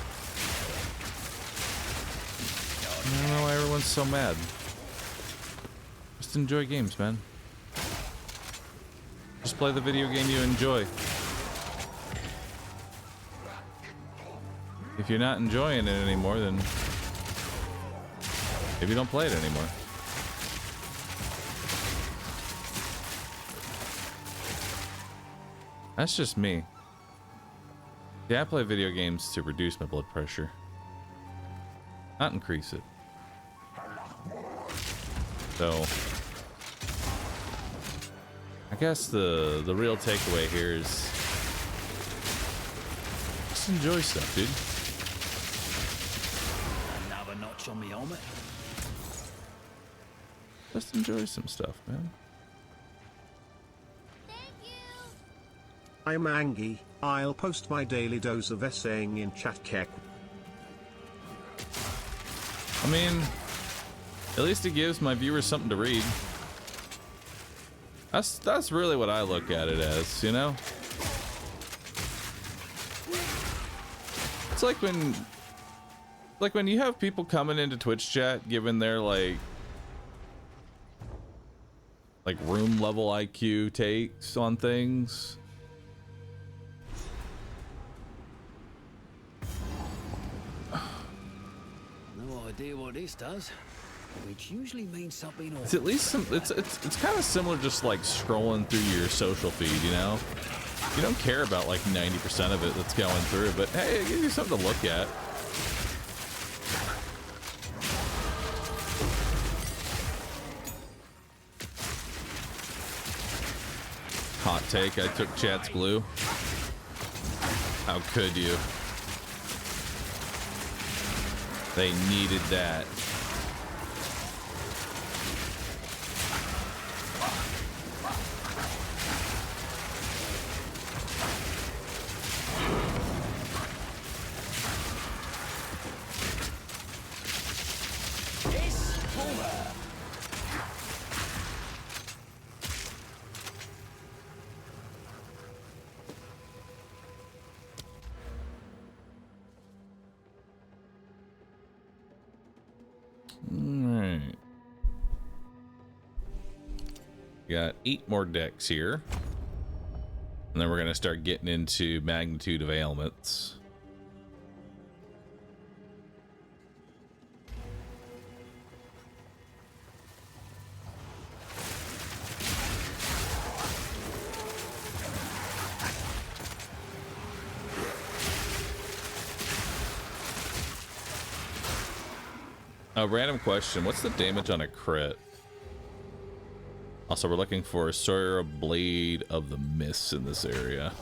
I don't know why everyone's so mad. Just enjoy games, man. Just play the video game you enjoy. If you're not enjoying it anymore, then maybe don't play it anymore. That's just me. Yeah, I play video games to reduce my blood pressure, not increase it. So I guess the real takeaway here is just enjoy stuff, dude. Another notch on me helmet. Just enjoy some stuff, man. I'm Angie. I'll post my daily dose of essaying in chat kek. I mean, at least it gives my viewers something to read. That's really what I look at it as, you know? It's like when you have people coming into Twitch chat giving their like room level IQ takes on things. No idea what this does, which usually means something awful. It's at least some, it's kind of similar, just like scrolling through your social feed, you know? You don't care about like 90% of it that's going through, but hey, it gives you something to look at. Hot take, I took chat's glue. How could you? They needed that. Alright. Got 8 more decks here. And then we're going to start getting into magnitude of ailments. A random question. What's the damage on a crit? Also, we're looking for a Sawyer Blade of the Mists in this area.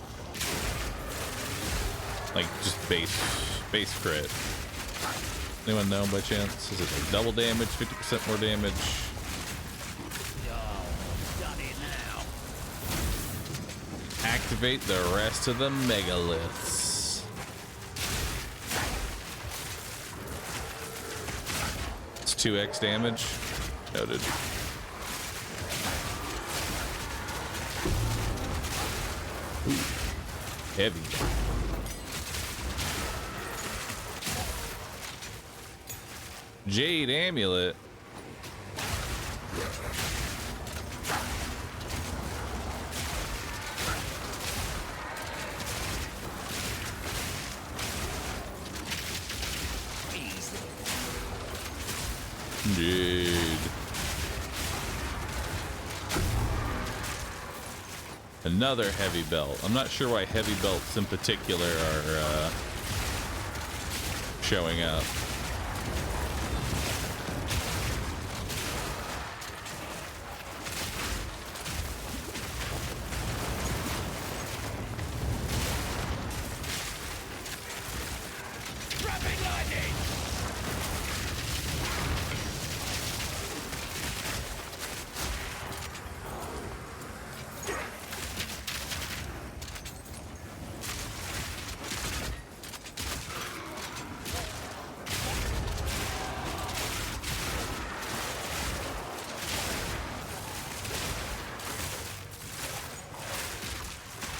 Like, just base crit. Anyone know by chance? Is it like double damage, 50% more damage? Done it now. Activate the rest of the megaliths. It's 2x damage. Noted. Ooh, heavy. Jade Amulet. Jade. Another heavy belt. I'm not sure why heavy belts in particular are showing up.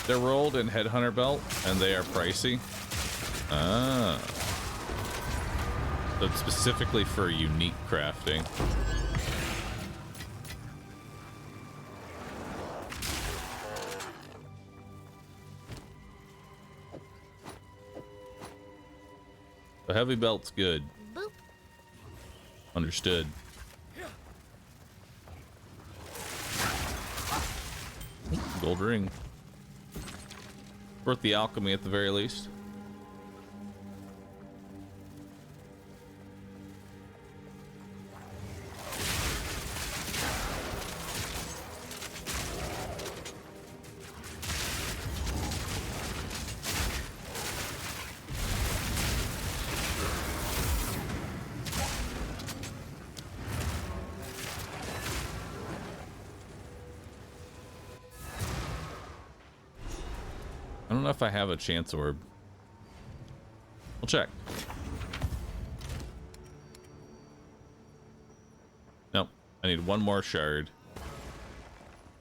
They're rolled in Headhunter belt, and they are pricey. Ah. So it's specifically for unique crafting. The heavy belt's good. Boop. Understood. Gold ring. Worth the alchemy at the very least. I don't know if I have a chance orb. We'll check. Nope. I need one more shard.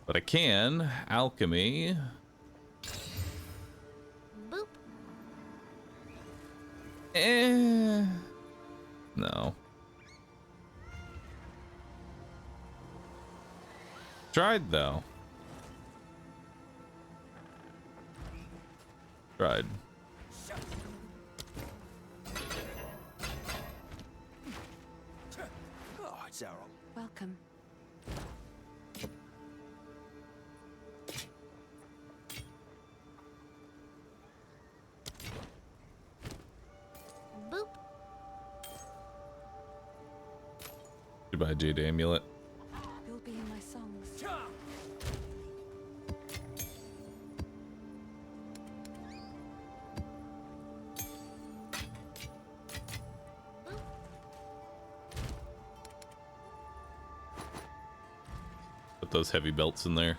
But I can alchemy. Boop. No. Tried though. Tried. Oh, it's Errol. Welcome. Boop. Goodbye, Jade Amulet. You'll be in my songs. Put those heavy belts in there.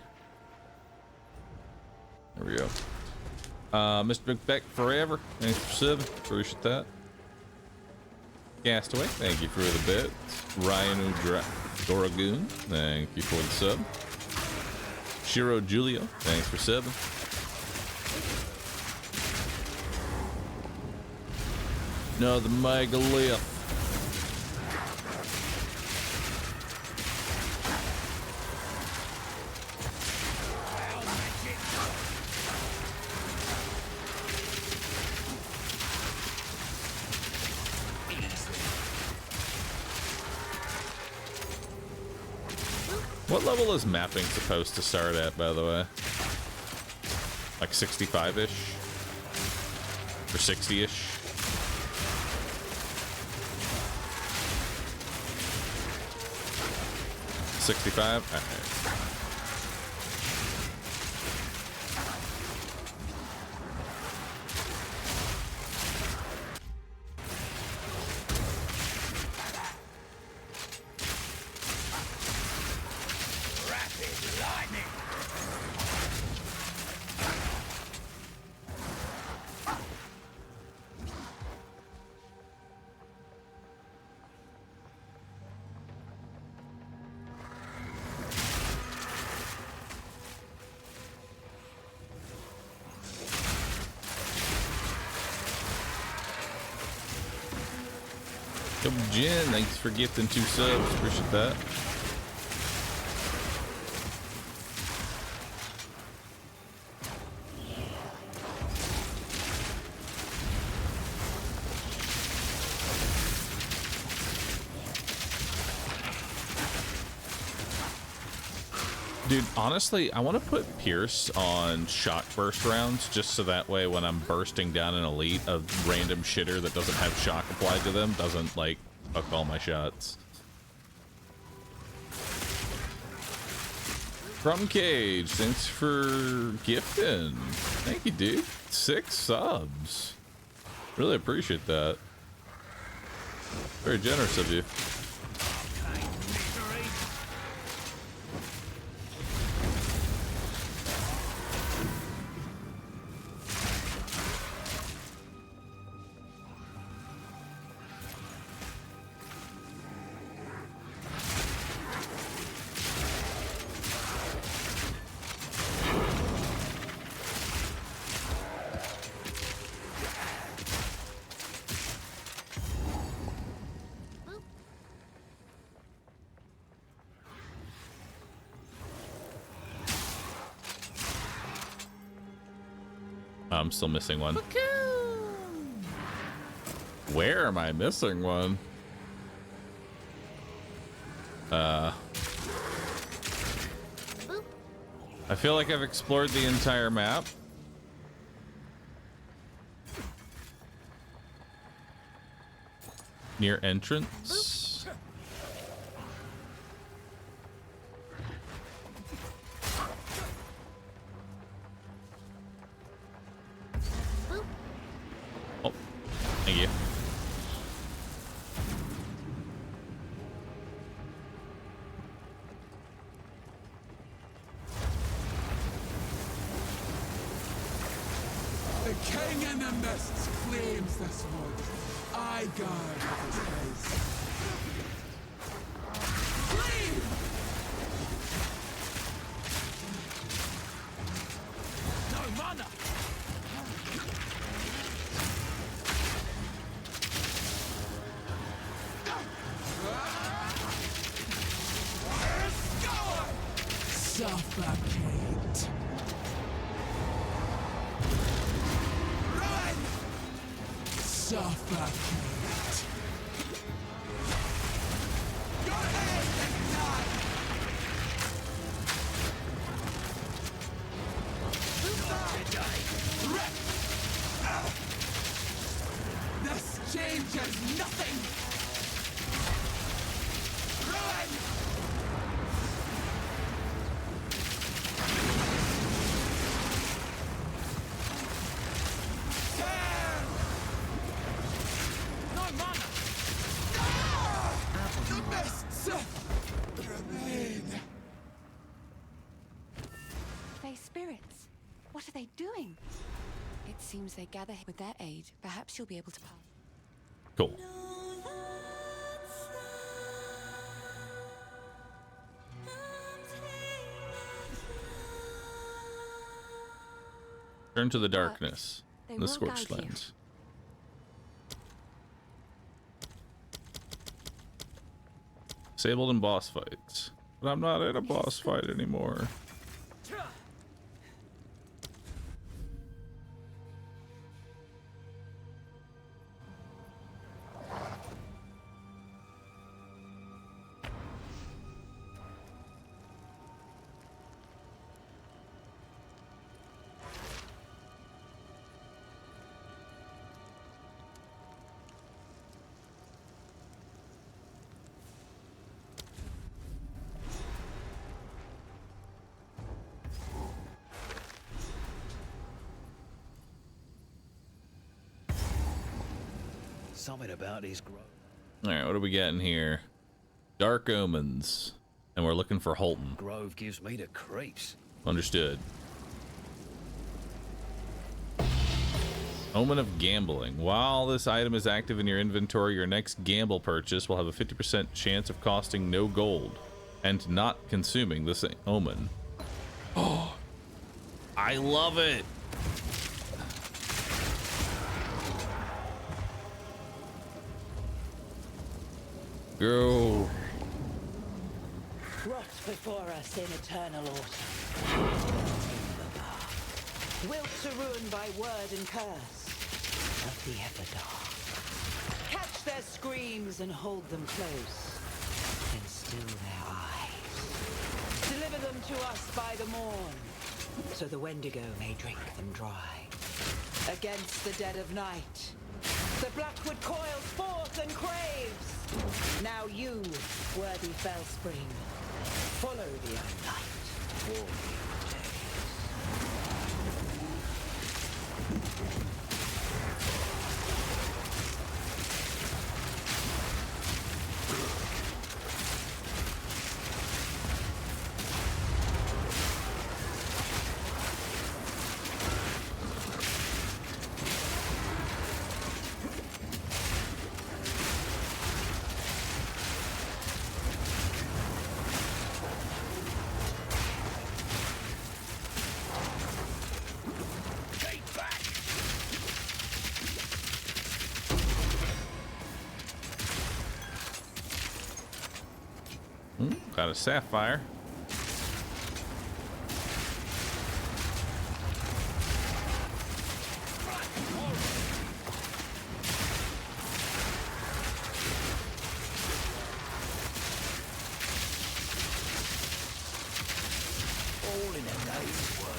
There we go. Mr. McBeck forever. Thanks for subbing. Appreciate that. Castaway, thank you for the bit. Ryan Doragoon, thank you for the sub. Shiro Julio, thanks for subbing. No, the megalith. What level is mapping supposed to start at, by the way? Like 65-ish? Or 60-ish? $65? Alright. Jen, thanks for gifting 2 subs. Appreciate that. Dude, honestly, I want to put Pierce on shock burst rounds just so that way when I'm bursting down an elite, a random shitter that doesn't have shock applied to them doesn't, like, fuck all my shots. From Cage, thanks for gifting. Thank you, dude. 6 subs. Really appreciate that. Very generous of you. I'm still missing one. Where am I missing one? I feel like I've explored the entire map. Near entrance. Oh, thank you. The king in the mists claims this wood. I guard his place. Flee! No mana! Suffocate! Run! Suffocate! Your head is not! Rip! This changes nothing! Run! No mana! The mists remain. They spirits. What are they doing? It seems they gather with their aid. Perhaps you'll be able to pass. Cool. Turn to the darkness. They The will scorched guide you. lands. Disabled in boss fights. But I'm not in a boss fight anymore. Something about his grove. Alright, what are we getting here? Dark Omens. And we're looking for Holton. Grove gives me the creeps. Understood. Omen of Gambling. While this item is active in your inventory, your next gamble purchase will have a 50% chance of costing no gold and not consuming this omen. Oh, I love it. Go. Rot before us in eternal autumn. Wilt to ruin by word and curse of the Everdark. Catch their screams and hold them close, and still their eyes. Deliver them to us by the morn, so the Wendigo may drink them dry. Against the dead of night, the Blackwood coils forth and craves. Now you, worthy Fellspring, follow the unlight. Warm your days. Got a sapphire. day's work.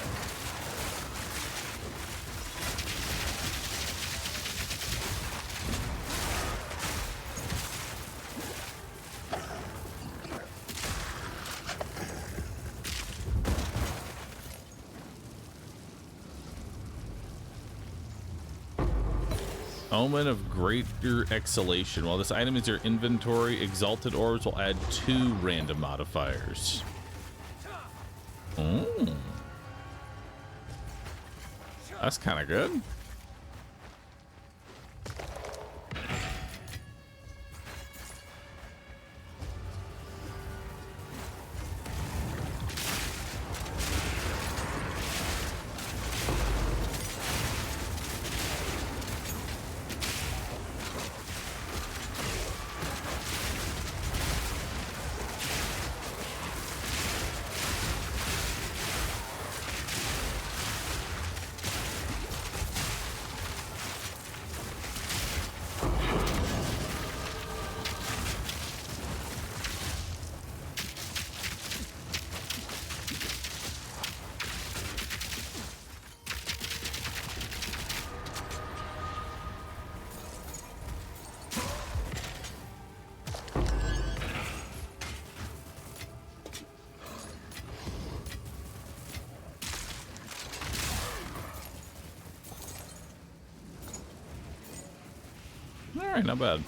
Omen of greater exhalation. While this item is your inventory, exalted orbs will add 2 random modifiers. That's kind of good. All right, not bad.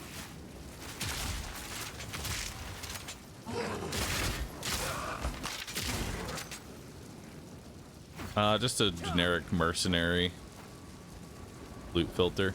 Just a generic mercenary loot filter.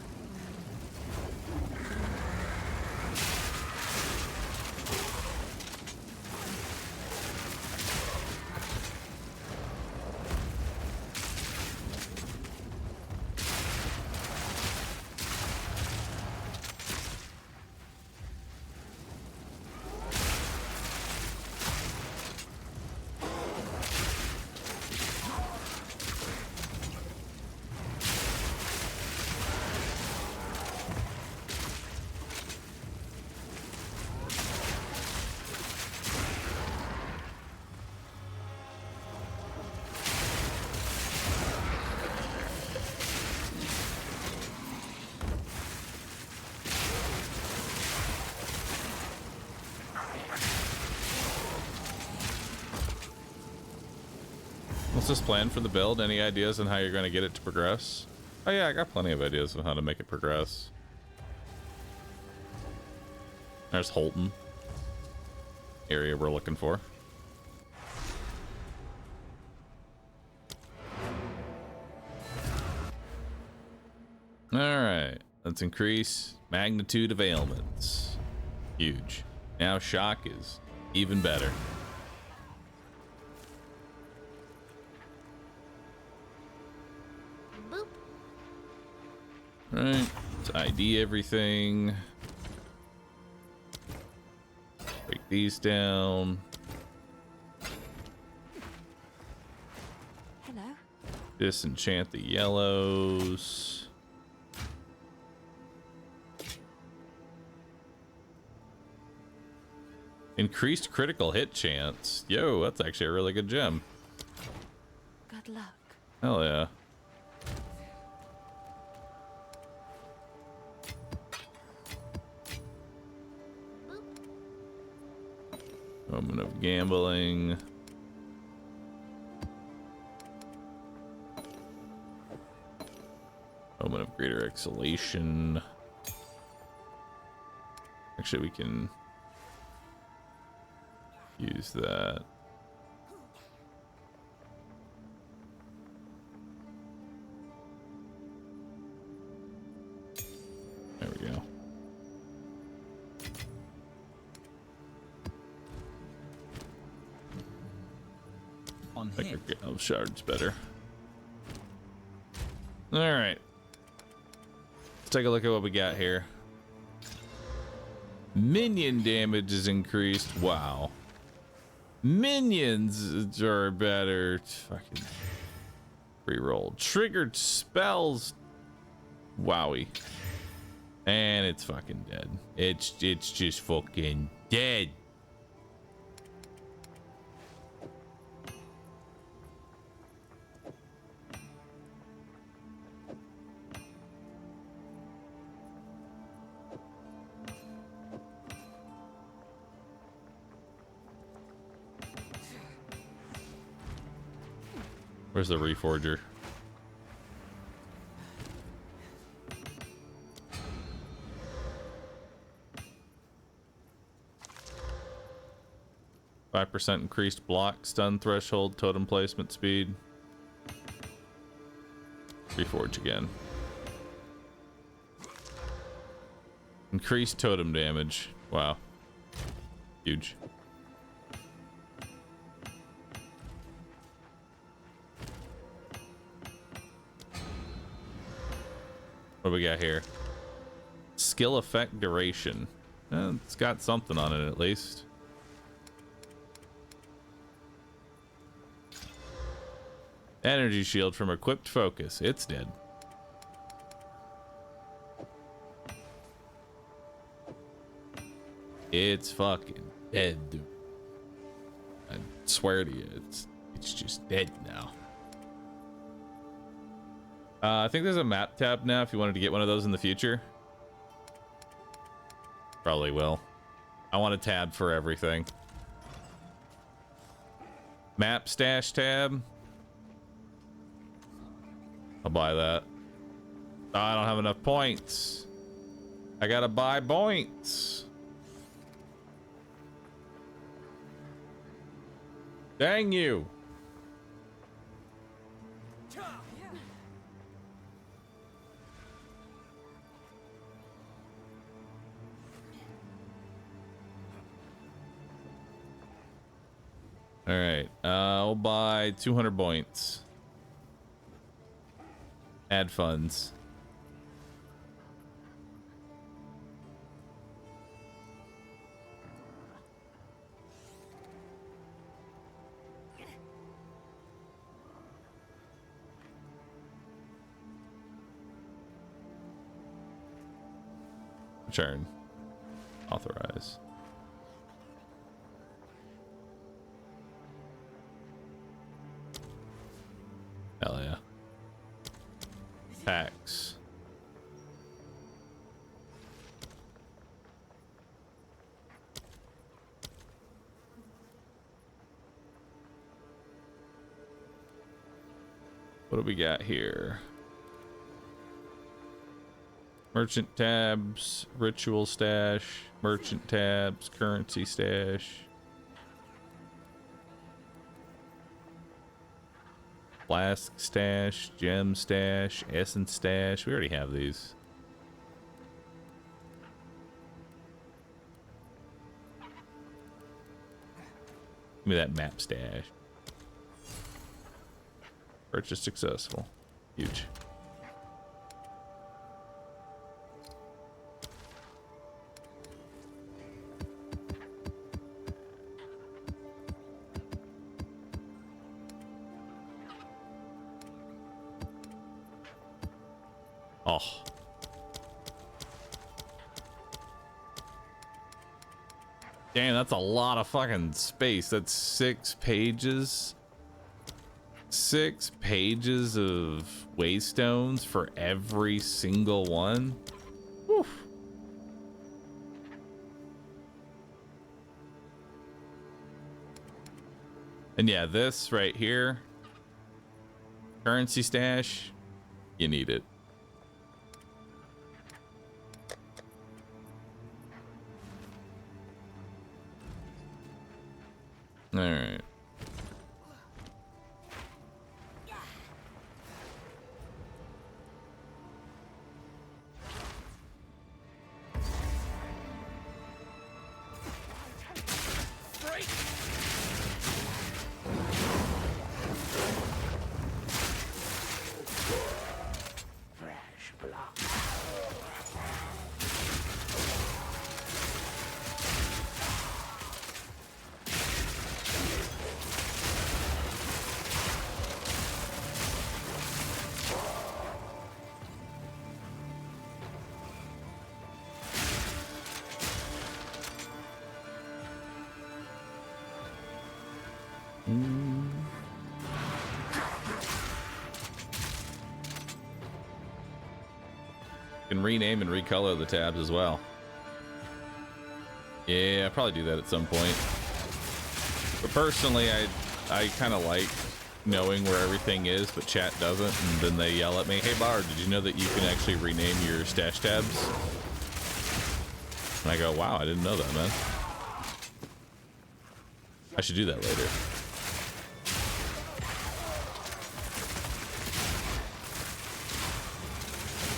What's this plan for the build? Any ideas on how you're going to get it to progress? Oh yeah, I got plenty of ideas on how to make it progress. There's Holton. Area we're looking for. Alright, let's increase magnitude of ailments. Huge. Now shock is even better. Right, let's ID everything. Break these down. Hello. Disenchant the yellows. Increased critical hit chance. Yo, that's actually a really good gem. Good luck. Hell yeah. Moment of gambling. Moment of greater exhalation. Actually, we can use that. There we go. On I think our shard's better. All right. Let's take a look at what we got here. Minion damage is increased. Wow. Minions are better. Fucking reroll. Triggered spells. Wowie. And it's fucking dead. It's just fucking dead. Where's the reforger? 5% increased block stun threshold, totem placement speed. Reforge again. Increased totem damage. Wow. Huge. What do we got here? Skill effect duration. It's got something on it at least. Energy shield from equipped focus. It's dead. It's fucking dead, dude. I swear to you, it's just dead now. I think there's a map tab now if you wanted to get one of those in the future. Probably will. I want a tab for everything. Map stash tab. I'll buy that. Oh, I don't have enough points. I gotta buy points. Dang you. All right, I'll buy 200 points. Add funds. Return. Authorize. Hell yeah. Tax. What do we got here? Merchant tabs, ritual stash, merchant tabs, currency stash. Flask stash, gem stash, essence stash. We already have these. Give me that map stash. Purchase successful. Huge. Oh. Damn, that's a lot of fucking space. That's 6 pages. 6 pages of waystones for every single one. Woof. And yeah, this right here, currency stash, you need it. All right. Can rename and recolor the tabs as well. Yeah, I'll probably do that at some point. But personally, I kind of like knowing where everything is, but chat doesn't, and then they yell at me, "Hey Bar, did you know that you can actually rename your stash tabs?" And I go, "Wow, I didn't know that, man. I should do that later."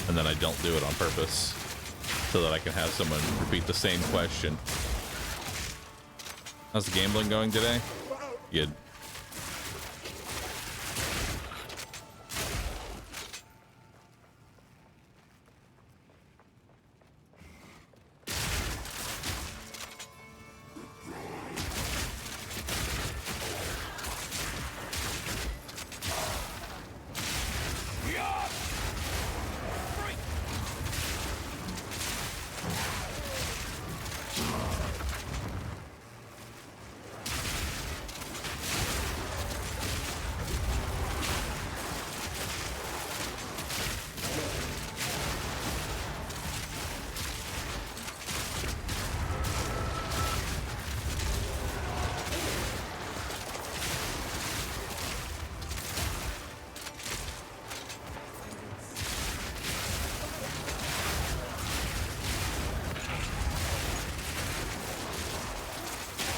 And then I don't do it on purpose, so that I can have someone repeat the same question. How's the gambling going today? Good.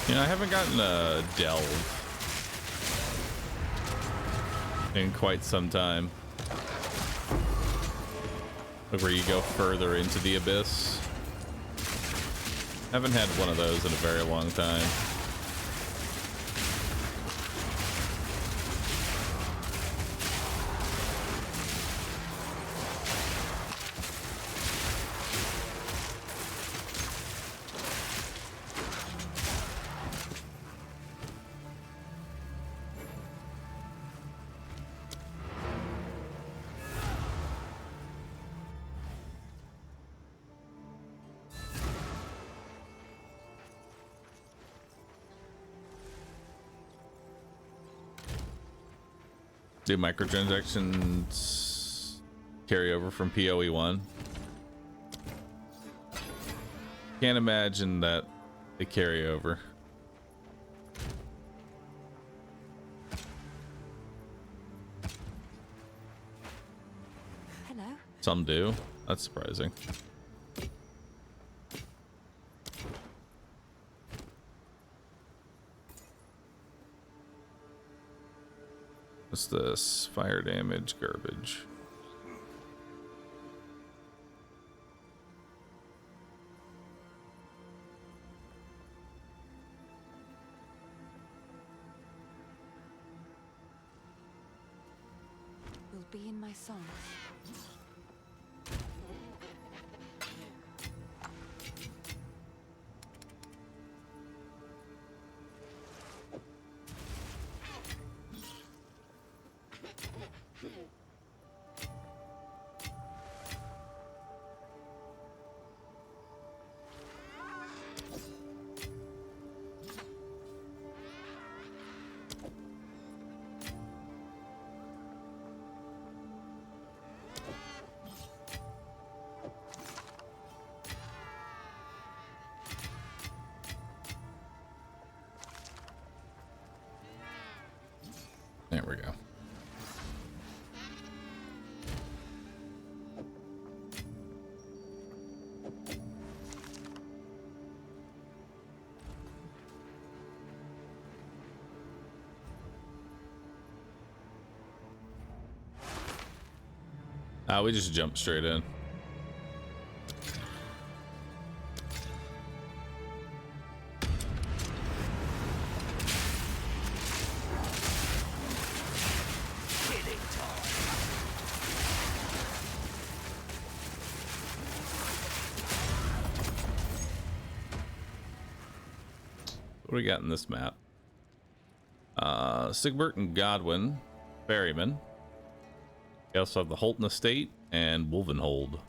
You know, I haven't gotten a delve in quite some time. Like where you go further into the abyss. Haven't had one of those in a very long time. Do microtransactions carry over from PoE1? Can't imagine that they carry over. Hello. Some do. That's surprising. What's this? Fire damage, garbage. Will be in my songs. There we go. We just jumped straight in. What do we got in this map? Sigbert and Godwin, Ferryman. We also have the Holton Estate and Wolvenhold.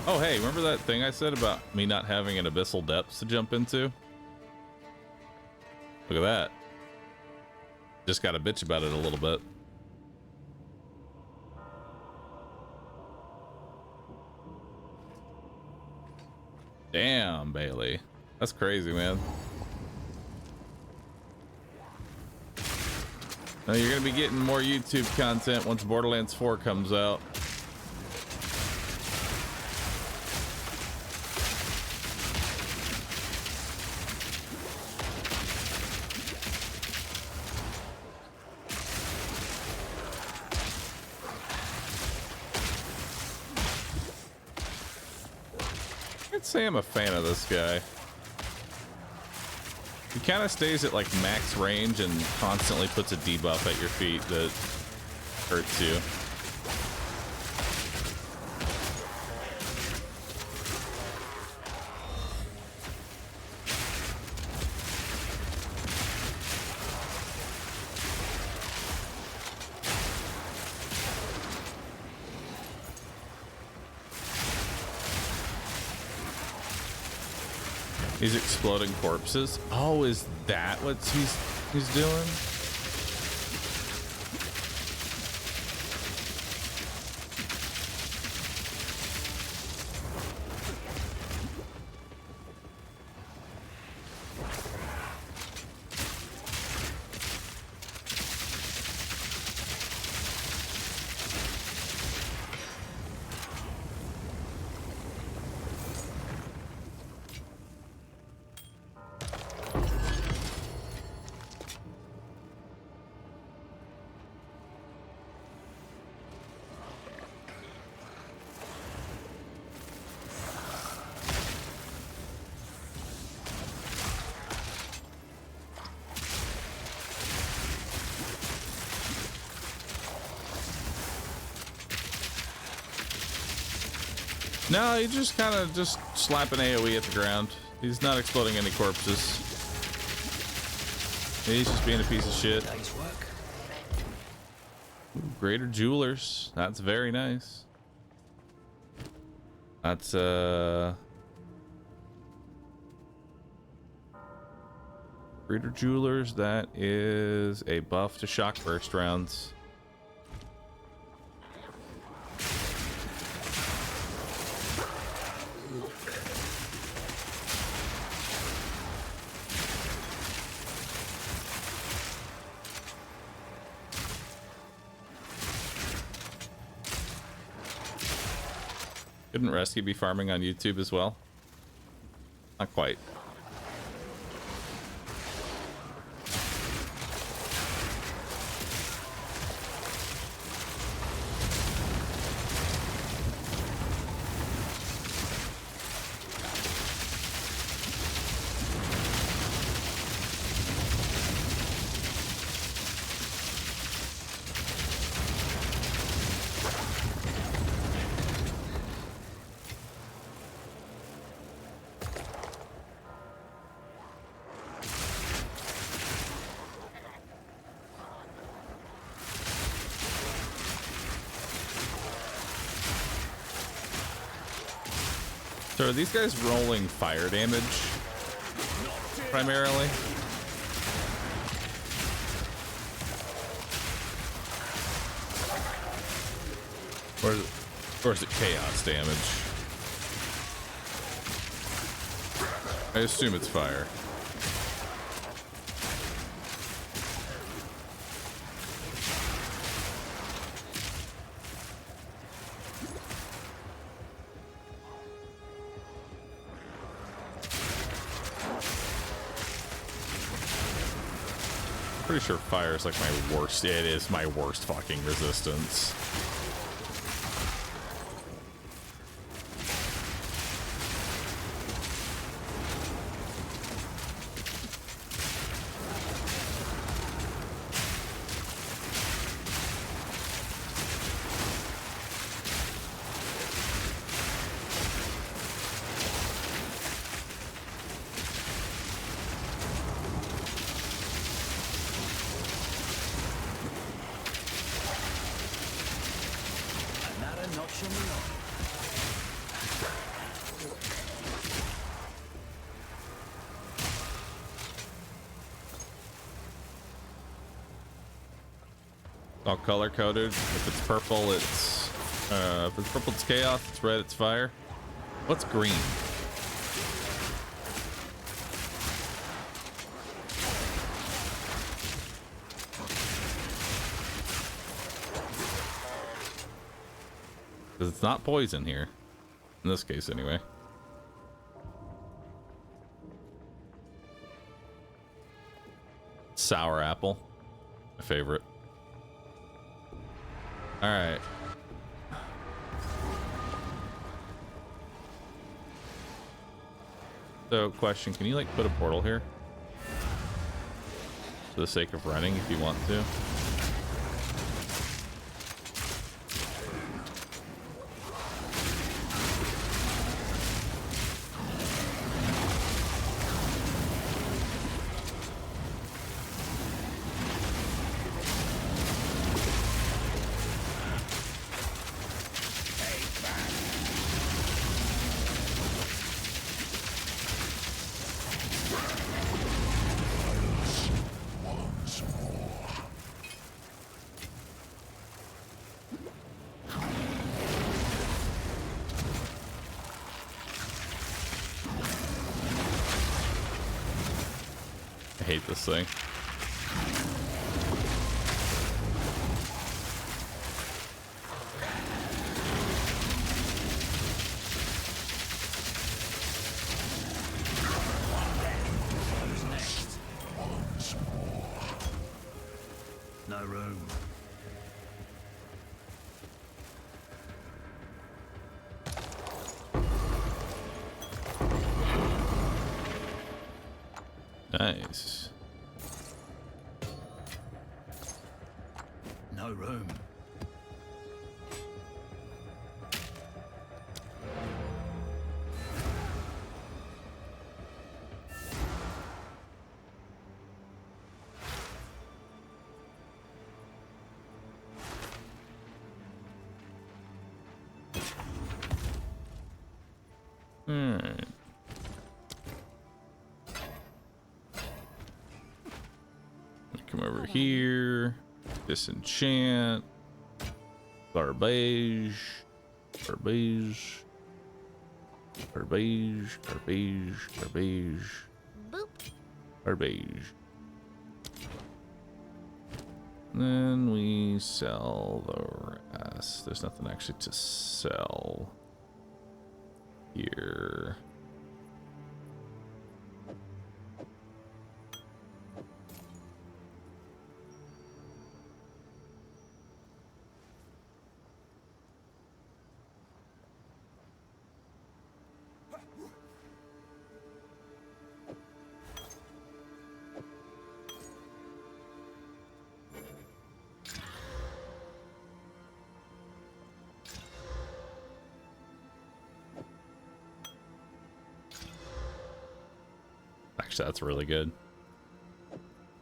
Oh, hey, remember that thing I said about me not having an abyssal depths to jump into? Look at that. Just got to bitch about it a little bit. Damn, Bailey. That's crazy, man. Now you're gonna be getting more YouTube content once Borderlands 4 comes out. I'd say I'm a fan of this guy. He kind of stays at like max range and constantly puts a debuff at your feet that hurts you. He's exploding corpses. Oh, is that what he's doing? No, he just kind of just slapping AoE at the ground. He's not exploding any corpses. He's just being a piece of shit. Ooh, greater jewelers. That's very nice. That's greater jewelers. That is a buff to shock burst rounds. Couldn't Rescue be farming on YouTube as well? Not quite. So are these guys rolling fire damage primarily? Or is it chaos damage? I assume it's fire. Pretty sure fire is like my worst. It is my worst fucking resistance. All color coded. If it's purple, it's chaos. If it's red, it's fire. What's green? Because it's not poison here. In this case, anyway. Sour apple. My favorite. Alright. So, question, can you, like, put a portal here? For the sake of running, if you want to. I hate this thing. No room. Nice. No room. Alright. Come over here. Disenchant. Garbage. Garbage. Garbage. Garbage. Garbage. Boop. Garbage. Then we sell the rest. There's nothing actually to sell here. Actually, that's really good.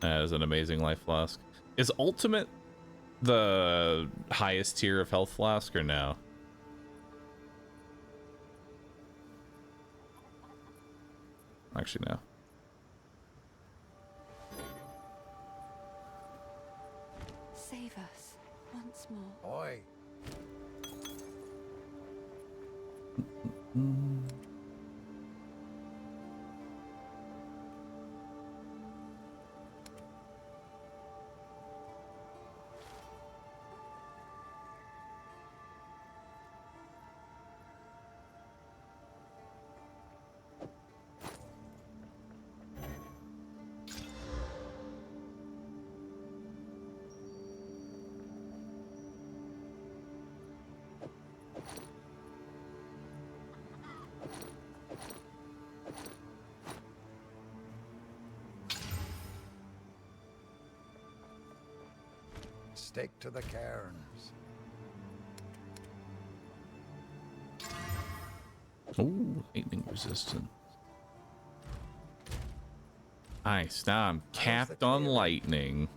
That is an amazing life flask. Is ultimate the highest tier of health flask or no? Actually, no. Save us once more. Oi. Stick to the cairns. Ooh, lightning resistant. Nice. Now I'm capped on lightning.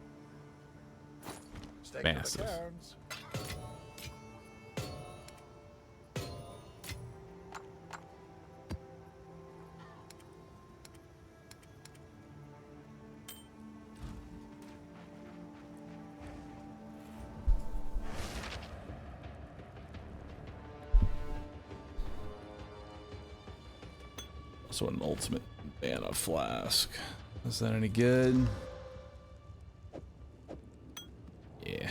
Stick Massive. to the cairns. Also an ultimate mana flask. Is that any good? Yeah.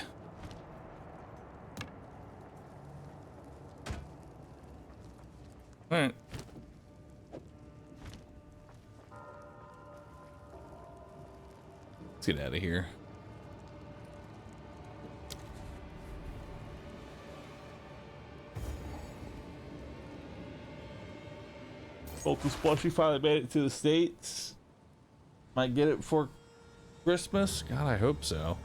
All right. Let's get out of here. Hope the Splushy finally made it to the States. Might get it before Christmas. God, I hope so.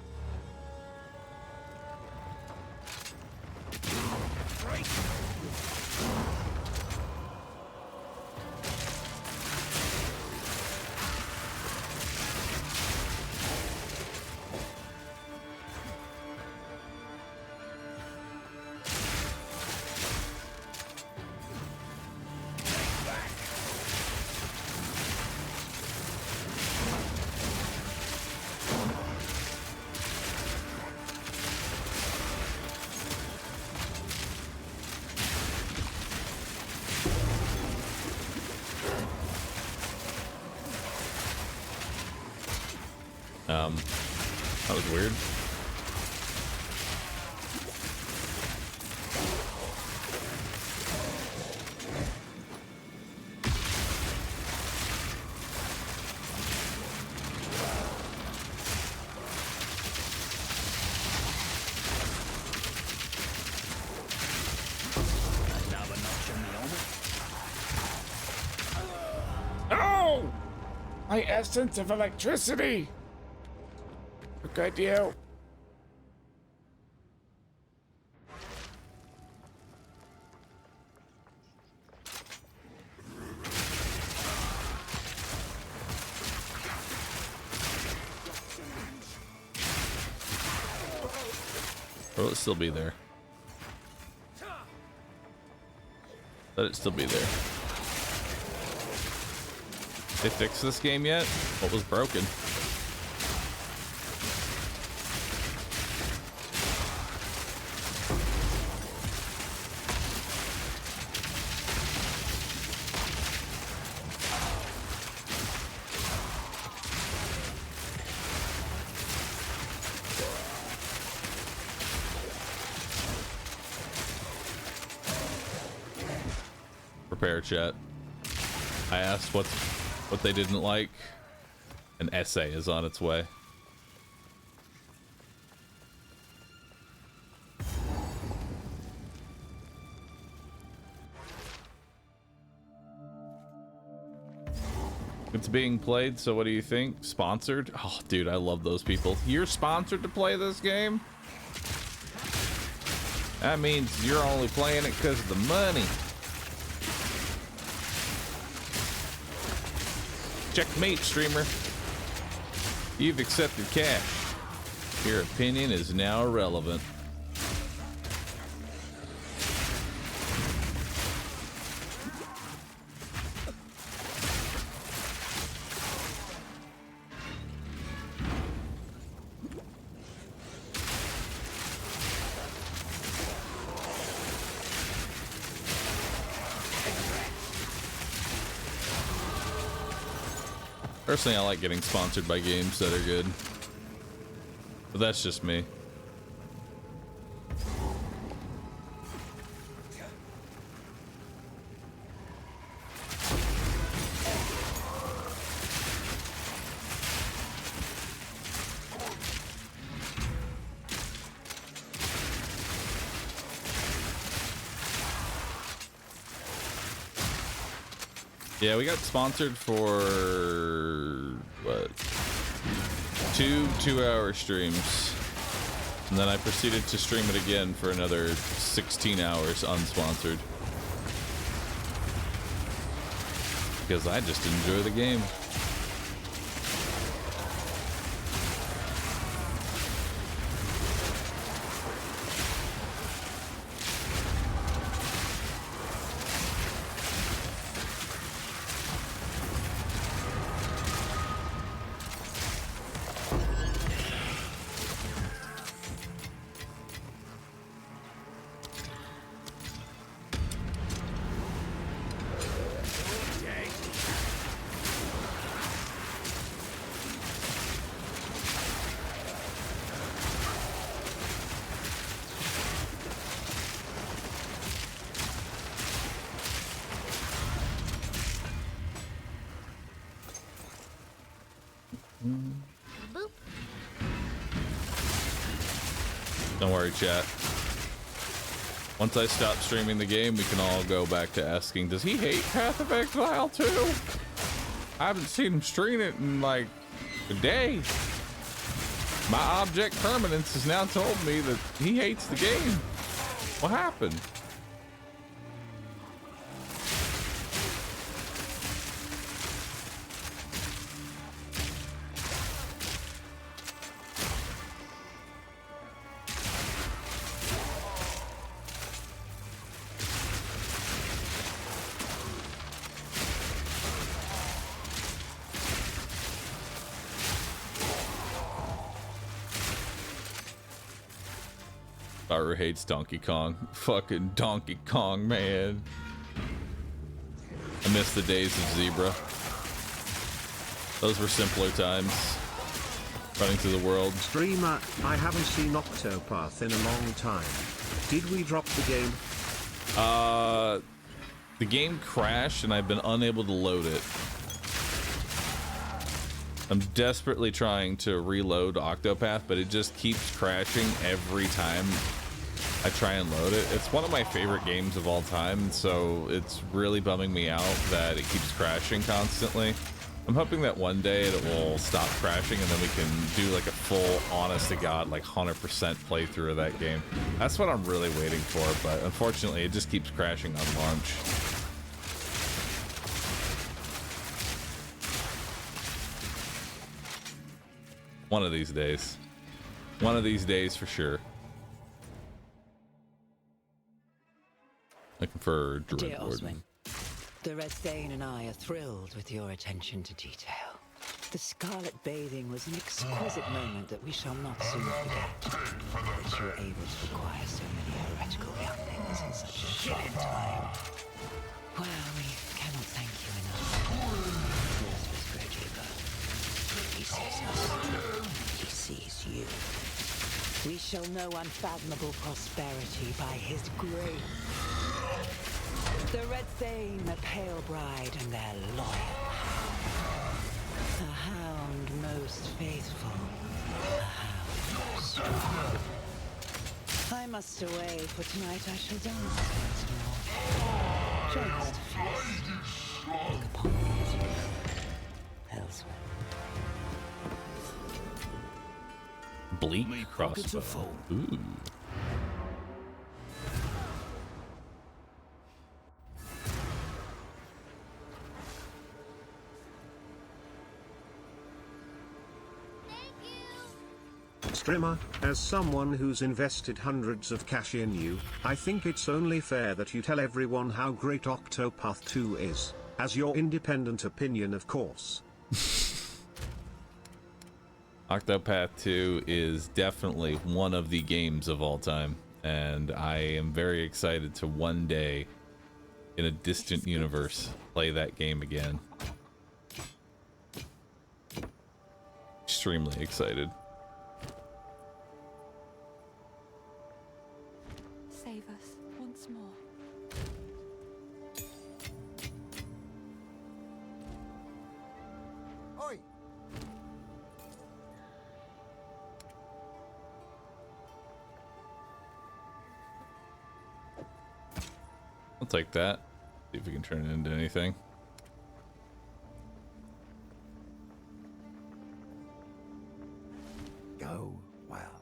That was weird. Oh! My essence of electricity! Look at you. Or will it still be there? Let it still be there. They fixed this game yet? What was broken? Prepare chat. I asked what they didn't like. An essay is on its way. It's being played, so what do you think? Sponsored? Oh, dude, I love those people. You're sponsored to play this game? That means you're only playing it because of the money. Checkmate, streamer. You've accepted cash. Your opinion is now irrelevant. Personally, I like getting sponsored by games that are good. But that's just me. Yeah, we got sponsored for what? Two-hour streams. And then I proceeded to stream it again for another 16 hours unsponsored. Because I just enjoy the game. Boop. Don't worry, chat. Once I stop streaming the game, we can all go back to asking, does he hate Path of Exile too? I haven't seen him stream it in like a day. My object permanence has now told me that he hates the game. What happened? Bahroo hates Donkey Kong. Fucking Donkey Kong, man. I miss the days of Zebra. Those were simpler times. Running through the world. Streamer, I haven't seen Octopath in a long time. Did we drop the game? The game crashed and I've been unable to load it. I'm desperately trying to reload Octopath, but it just keeps crashing every time I try and load it. It's one of my favorite games of all time, so it's really bumming me out that it keeps crashing constantly. I'm hoping that one day it will stop crashing and then we can do like a full, honest to God, like 100% playthrough of that game. That's what I'm really waiting for, but unfortunately it just keeps crashing on launch. One of these days. One of these days for sure. Looking for Dear Dread Oswin, Warden. the Red Stain and I are thrilled with your attention to detail. The scarlet bathing was an exquisite moment that we shall not soon forget. That you were able to acquire so many heretical younglings in such a short time. Well, we cannot thank you enough. He sees us. He sees you. We shall know unfathomable prosperity by his grace. The Red Thane, the Pale Bride, and their loyal hound. A hound most faithful. A hound most strong. I must away, for tonight I shall dance once more. Join us to feast. Look upon us elsewhere. Bleak crossbow. Ooh. Streamer, as someone who's invested hundreds of cash in you, I think it's only fair that you tell everyone how great Octopath 2 is, as your independent opinion, of course. Octopath 2 is definitely one of the games of all time, and I am very excited to one day, in a distant universe, play that game again. Extremely excited. Save us once more. Oi! I'll take that. See if we can turn it into anything. Go well.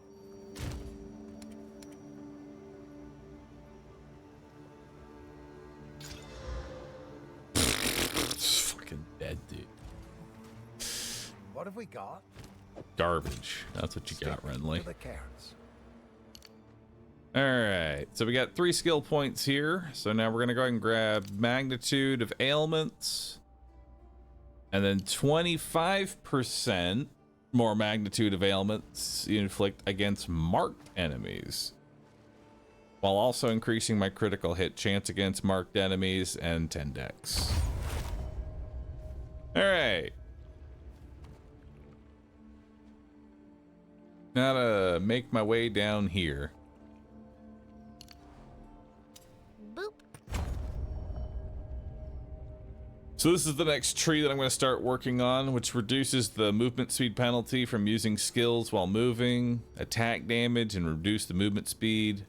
It's fucking dead, dude. What have we got? Garbage. That's what you got, Renly. To the cairns. Alright, so we got 3 skill points here. So now we're going to go ahead and grab Magnitude of Ailments. And then 25% more Magnitude of Ailments you inflict against marked enemies. While also increasing my critical hit chance against marked enemies and 10 dex. Alright. Now to make my way down here. So this is the next tree that I'm going to start working on, which reduces the movement speed penalty from using skills while moving, attack damage and reduce the movement speed,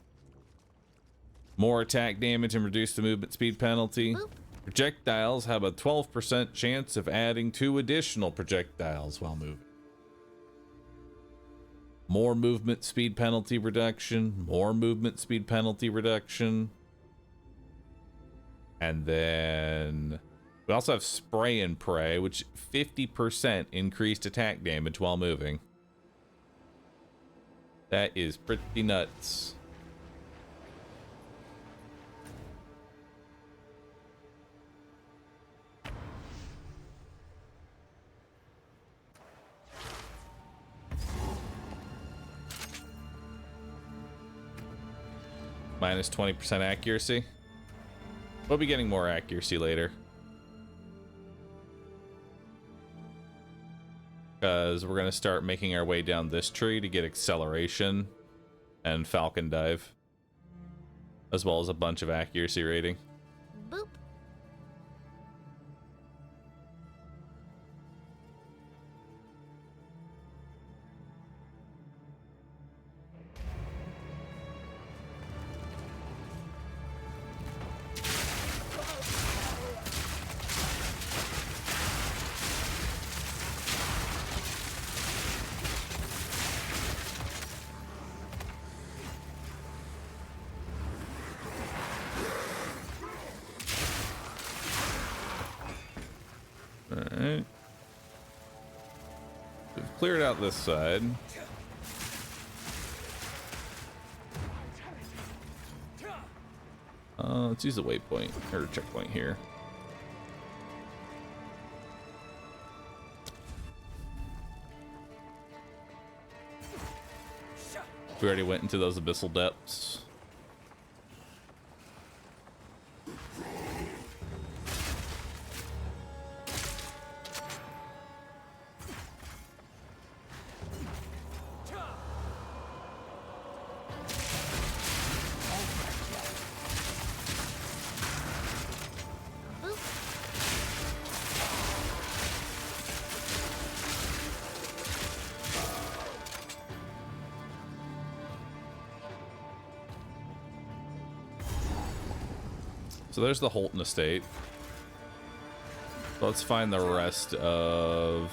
more attack damage and reduce the movement speed penalty. Boop. Projectiles have a 12% chance of adding 2 additional projectiles while moving. More movement speed penalty reduction, more movement speed penalty reduction. And then we also have spray and pray, which 50% increased attack damage while moving. That is pretty nuts. Minus 20% accuracy. We'll be getting more accuracy later, because we're going to start making our way down this tree to get acceleration and falcon dive, as well as a bunch of accuracy rating. Boop. Alright. We've cleared out this side. Let's use the waypoint, or checkpoint here. We already went into those abyssal depths. So there's the Holton estate. So let's find the rest of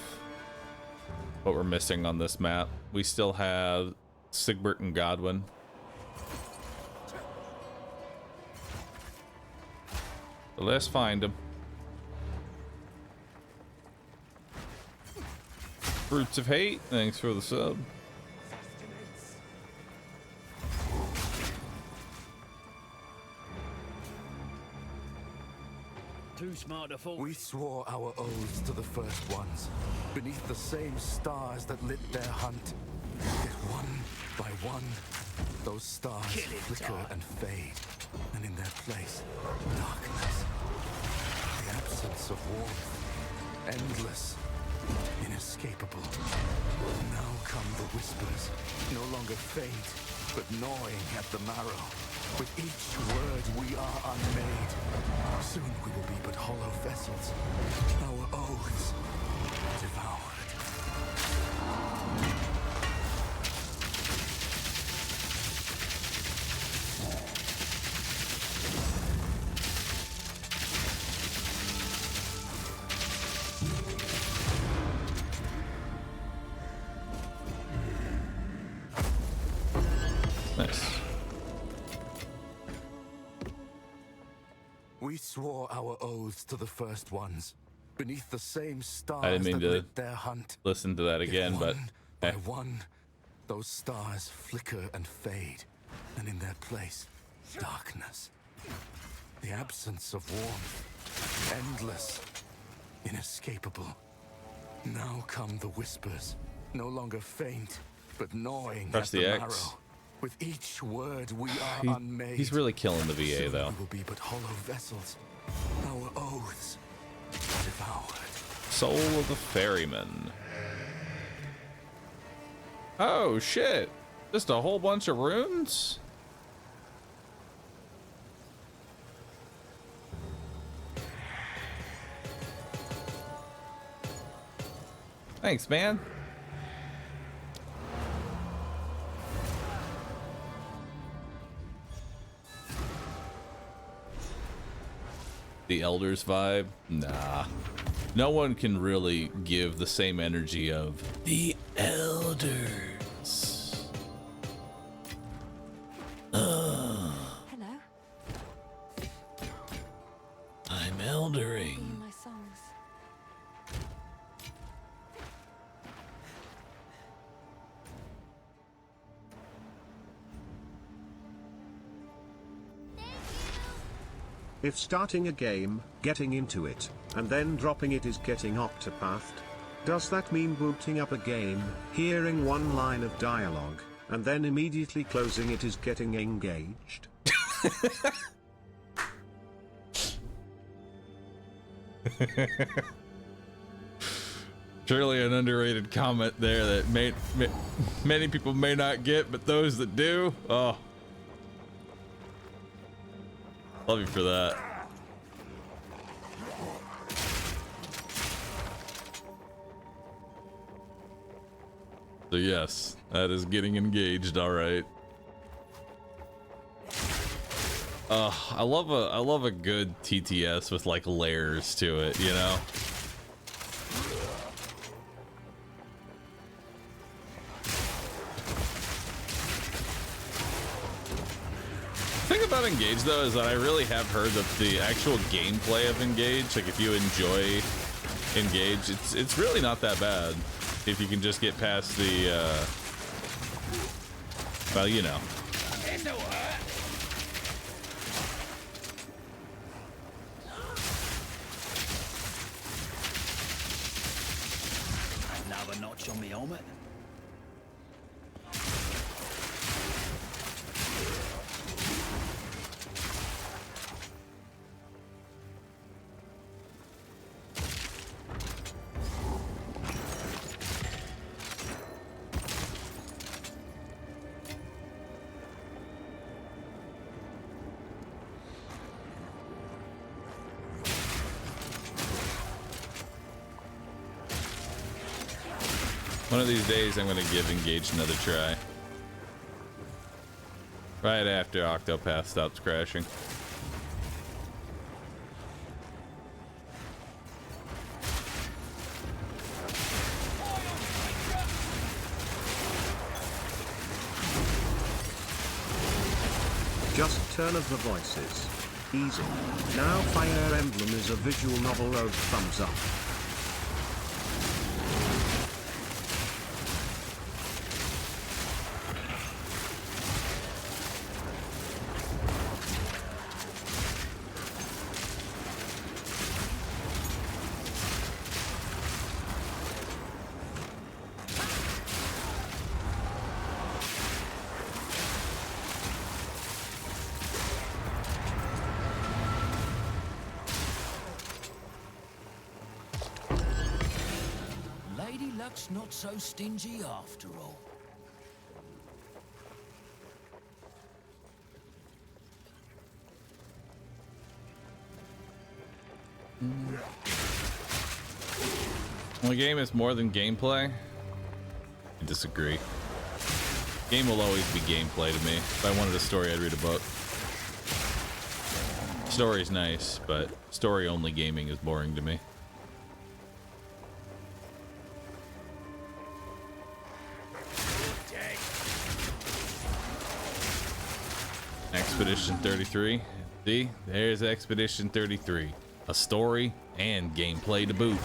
what we're missing on this map. We still have Sigbert and Godwin. So let's find them. Fruits of Hate, thanks for the sub. Too smart to fall. We swore our oaths to the first ones, beneath the same stars that lit their hunt. Yet one by one, those stars flicker and fade, and in their place, darkness. The absence of warmth, endless, inescapable. Now come the whispers, no longer faint, but gnawing at the marrow. With each word we are unmade. Soon we will be but hollow vessels, our oaths devoured. Nice. We swore our oaths to the first ones, beneath the same stars I didn't mean that to lit their hunt. listen to that again, but by one, those stars flicker and fade, and in their place, darkness. The absence of warmth, endless, inescapable. Now come the whispers, no longer faint, but gnawing Press at the the X. marrow. With each word we are unmade. He's really killing the VA Soon though. we will be but hollow vessels, our oaths devoured. Soul of the Ferryman. Oh shit! Just a whole bunch of runes? Thanks, man. The Elders vibe? Nah. No one can really give the same energy of the Elders. Hello. I'm eldering. My songs. If starting a game, getting into it, and then dropping it is getting octopathed, does that mean booting up a game, hearing one line of dialogue, and then immediately closing it is getting engaged? Surely an underrated comment there that many people may not get, but those that do, oh. Love you for that. So yes, that is getting engaged, all right. I love a good TTS with like layers to it, you know. The thing about Engage though is that I really have heard that the actual gameplay of Engage, like if you enjoy Engage, it's really not that bad if you can just get past the well, you know. Another notch on me helmet. One of these days, I'm going to give Engage another try. Right after Octopath stops crashing. Just turn of the voices. Easy. Now Fire Emblem is a visual novel. Oh, thumbs up. Lady Luck's not so stingy after all. When a game is more than gameplay, I disagree. Game will always be gameplay to me. If I wanted a story, I'd read a book. Story's nice, but story-only gaming is boring to me. Expedition 33. See, there's Expedition 33. A story and gameplay to boot.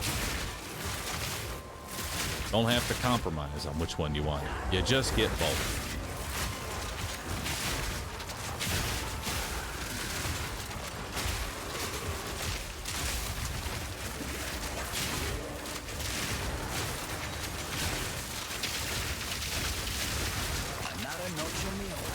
Don't have to compromise on which one you want. You just get both. Another notch on me helmet.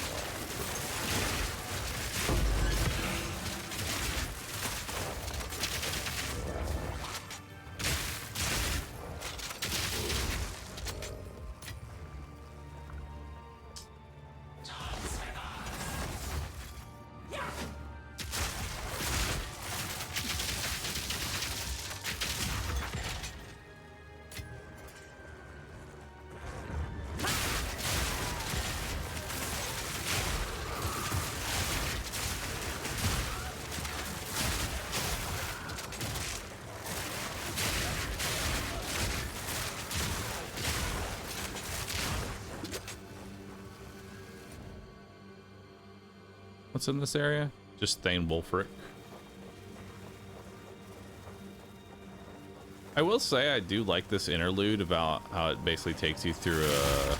What's in this area? Just Thane Wolfric. I will say I do like this interlude about how it basically takes you through a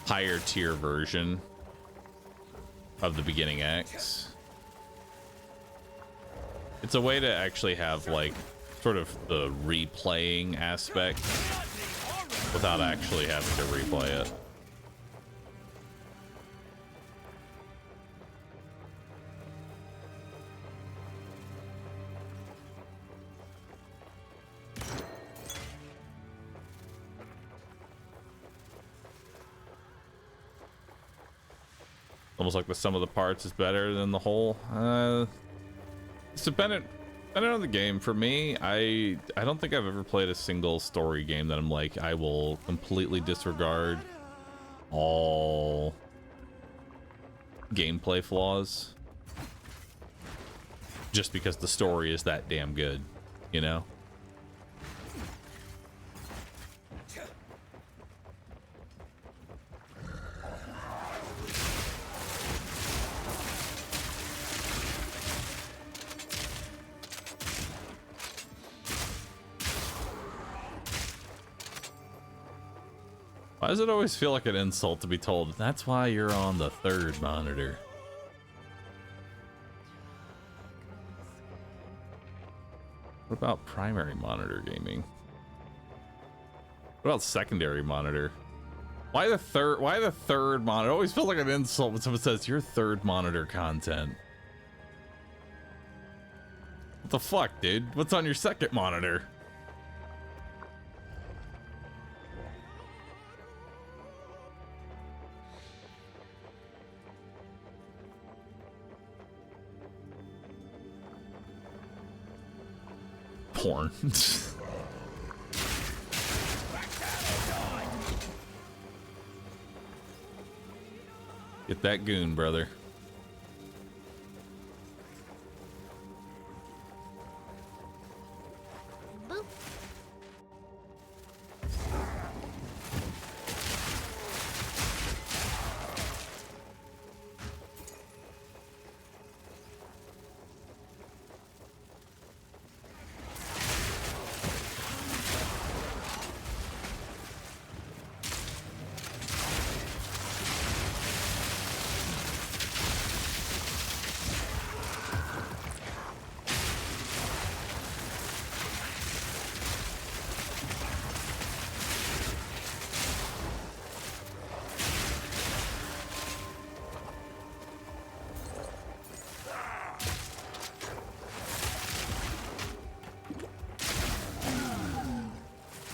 higher tier version of the beginning acts. It's a way to actually have like sort of the replaying aspect without actually having to replay it. Almost like the sum of the parts is better than the whole. It's dependent on the game. For me, I don't think I've ever played a single story game that I'm like, I will completely disregard all gameplay flaws just because the story is that damn good, you know? Why does it always feel like an insult to be told, that's why you're on the third monitor? What about primary monitor gaming? What about secondary monitor? Why the third monitor? It always feels like an insult when someone says your third monitor content. What the fuck, dude? What's on your second monitor? Porn. Get that goon, brother.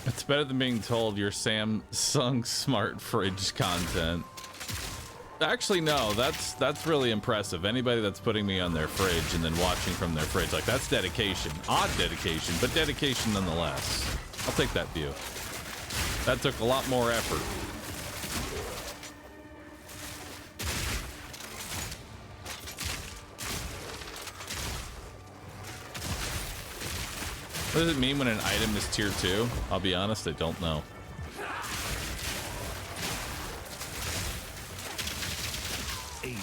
It's better than being told your Samsung smart fridge content. Actually, no, that's really impressive. Anybody that's putting me on their fridge and then watching from their fridge, like, that's dedication. Odd dedication, but dedication nonetheless. I'll take that view. That took a lot more effort. What does it mean when an item is tier 2? I'll be honest, I don't know. Easy.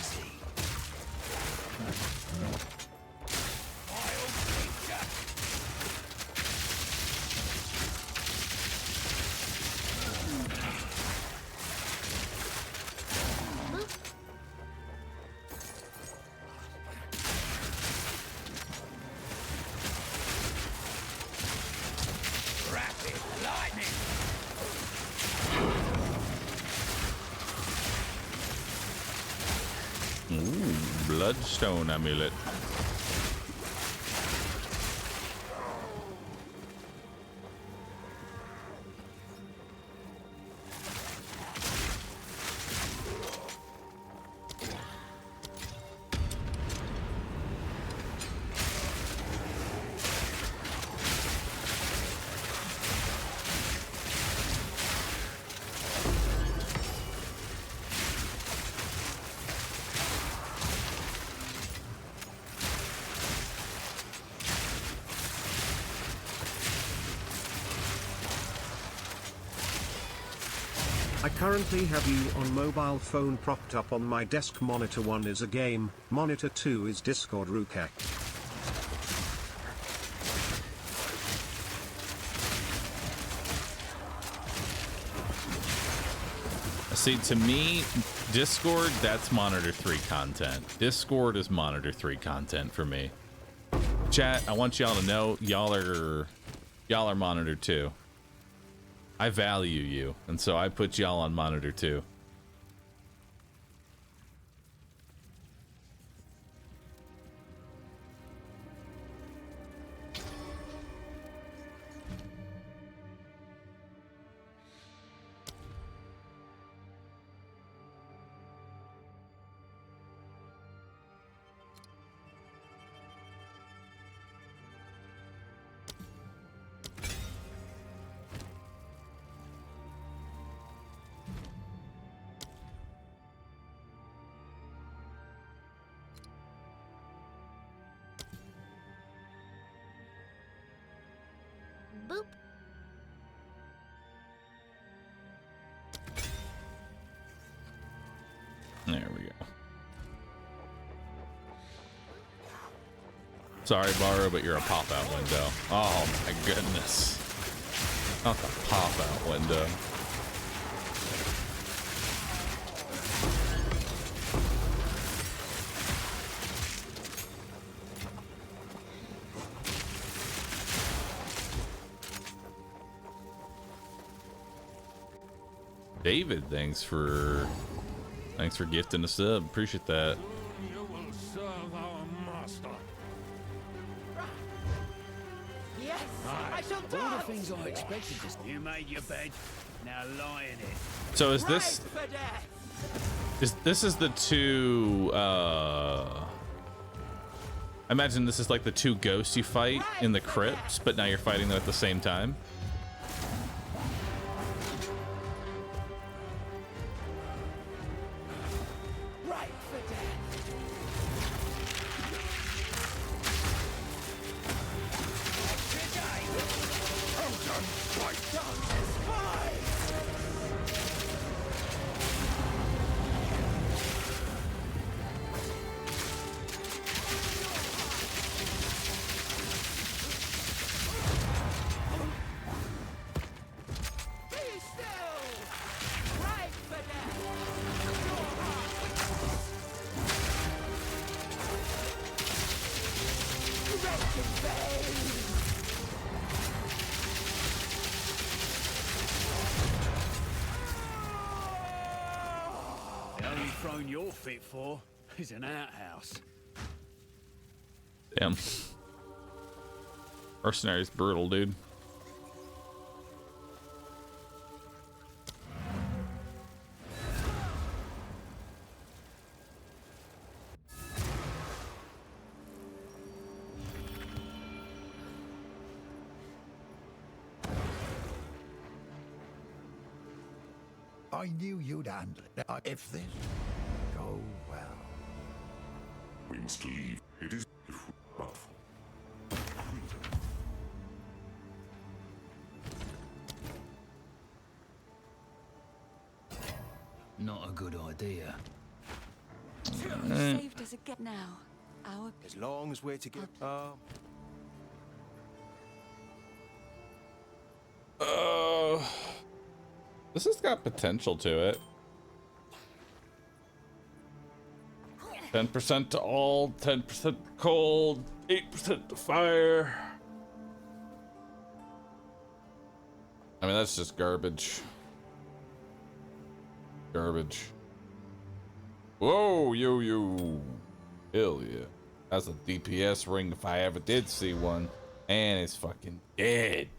Bloodstone amulet. I currently have you on mobile phone propped up on my desk. Monitor 1 is a game, monitor 2 is Discord Rukek. See, to me, Discord, that's monitor 3 content. Discord is monitor 3 content for me. Chat, I want y'all to know y'all are monitor 2. I value you, and so I put y'all on monitor 2. Boop. There we go. Sorry, Bahroo, but you're a pop-out window. Oh my goodness. Not the pop-out window. David, thanks for gifting a sub. Appreciate that. You will serve our master. Yes, I shall Of all the dance. things I expected to... You made your bed, now lie in it. So is this For death. this is the two I imagine this is like the two ghosts you fight in the crypts, but now you're fighting them at the same time. Right for death. The only throne you're fit for is an outhouse. Damn. Mercenary's brutal, dude. I knew you'd handle it. If this go well. We must leave. It is but Not a good idea. You saved us again now. Our As long as we're together. This has got potential to it. 10% to all, 10% to cold, 8% to fire. I mean, that's just garbage. Garbage. Whoa, yo. Hell yeah. That's a DPS ring if I ever did see one. And it's fucking dead.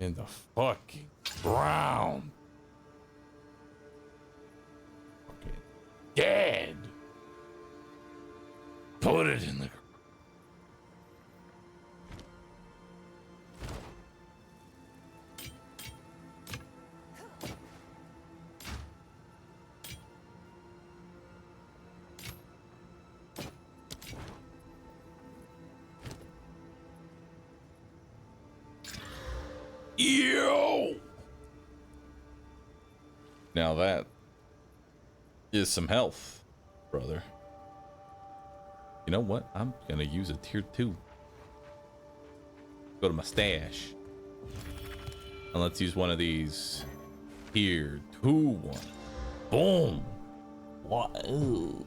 In the fucking ground. Fucking dead. Put it in the... Yo! Now that is some health, brother. You know what? I'm gonna use a tier 2. Go to my stash. And let's use one of these tier 2 ones. Boom! What? Ooh.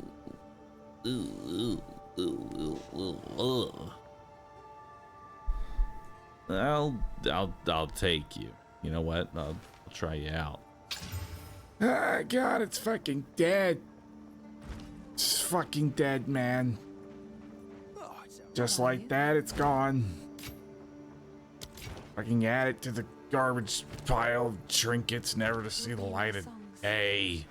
Ooh, ooh, ooh, ooh, ooh. I'll take you. You know what? I'll try you out. Ah, God, it's fucking dead. It's fucking dead, man. Just like that, it's gone. Fucking add it to the garbage pile of trinkets, never to see the light of day.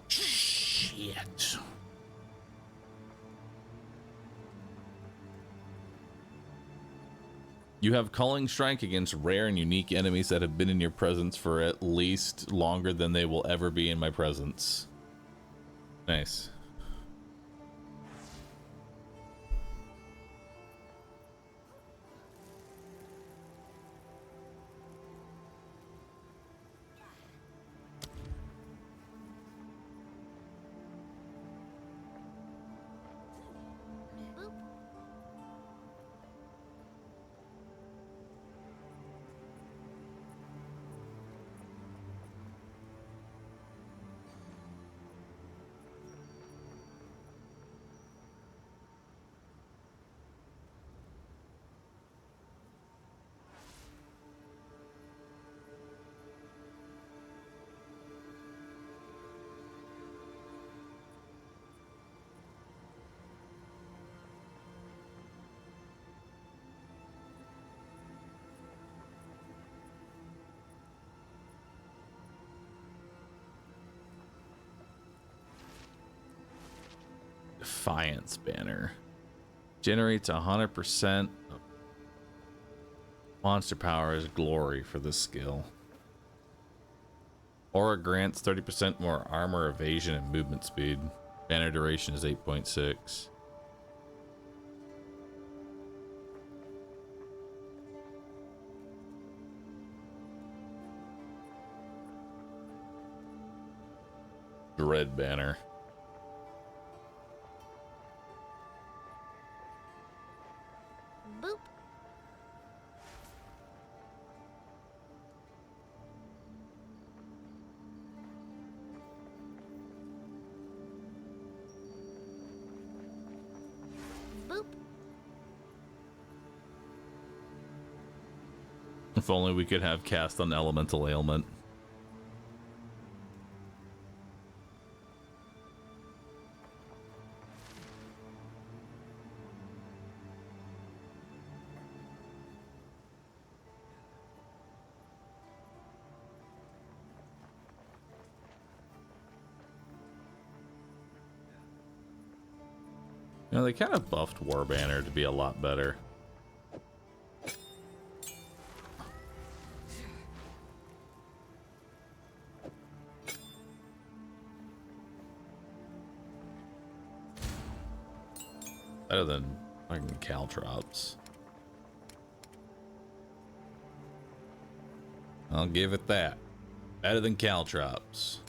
Shit. You have Calling Strike against rare and unique enemies that have been in your presence for at least longer than they will ever be in my presence. Nice. Defiance banner generates 100% of monster power as glory for this skill. Aura grants 30% more armor, evasion, and movement speed. Banner duration is 8.6. Dread banner. Boop. Boop. If only we could have cast on elemental ailment. You know, they kind of buffed War Banner to be a lot better. Better than fucking caltrops. I'll give it that. Better than caltrops.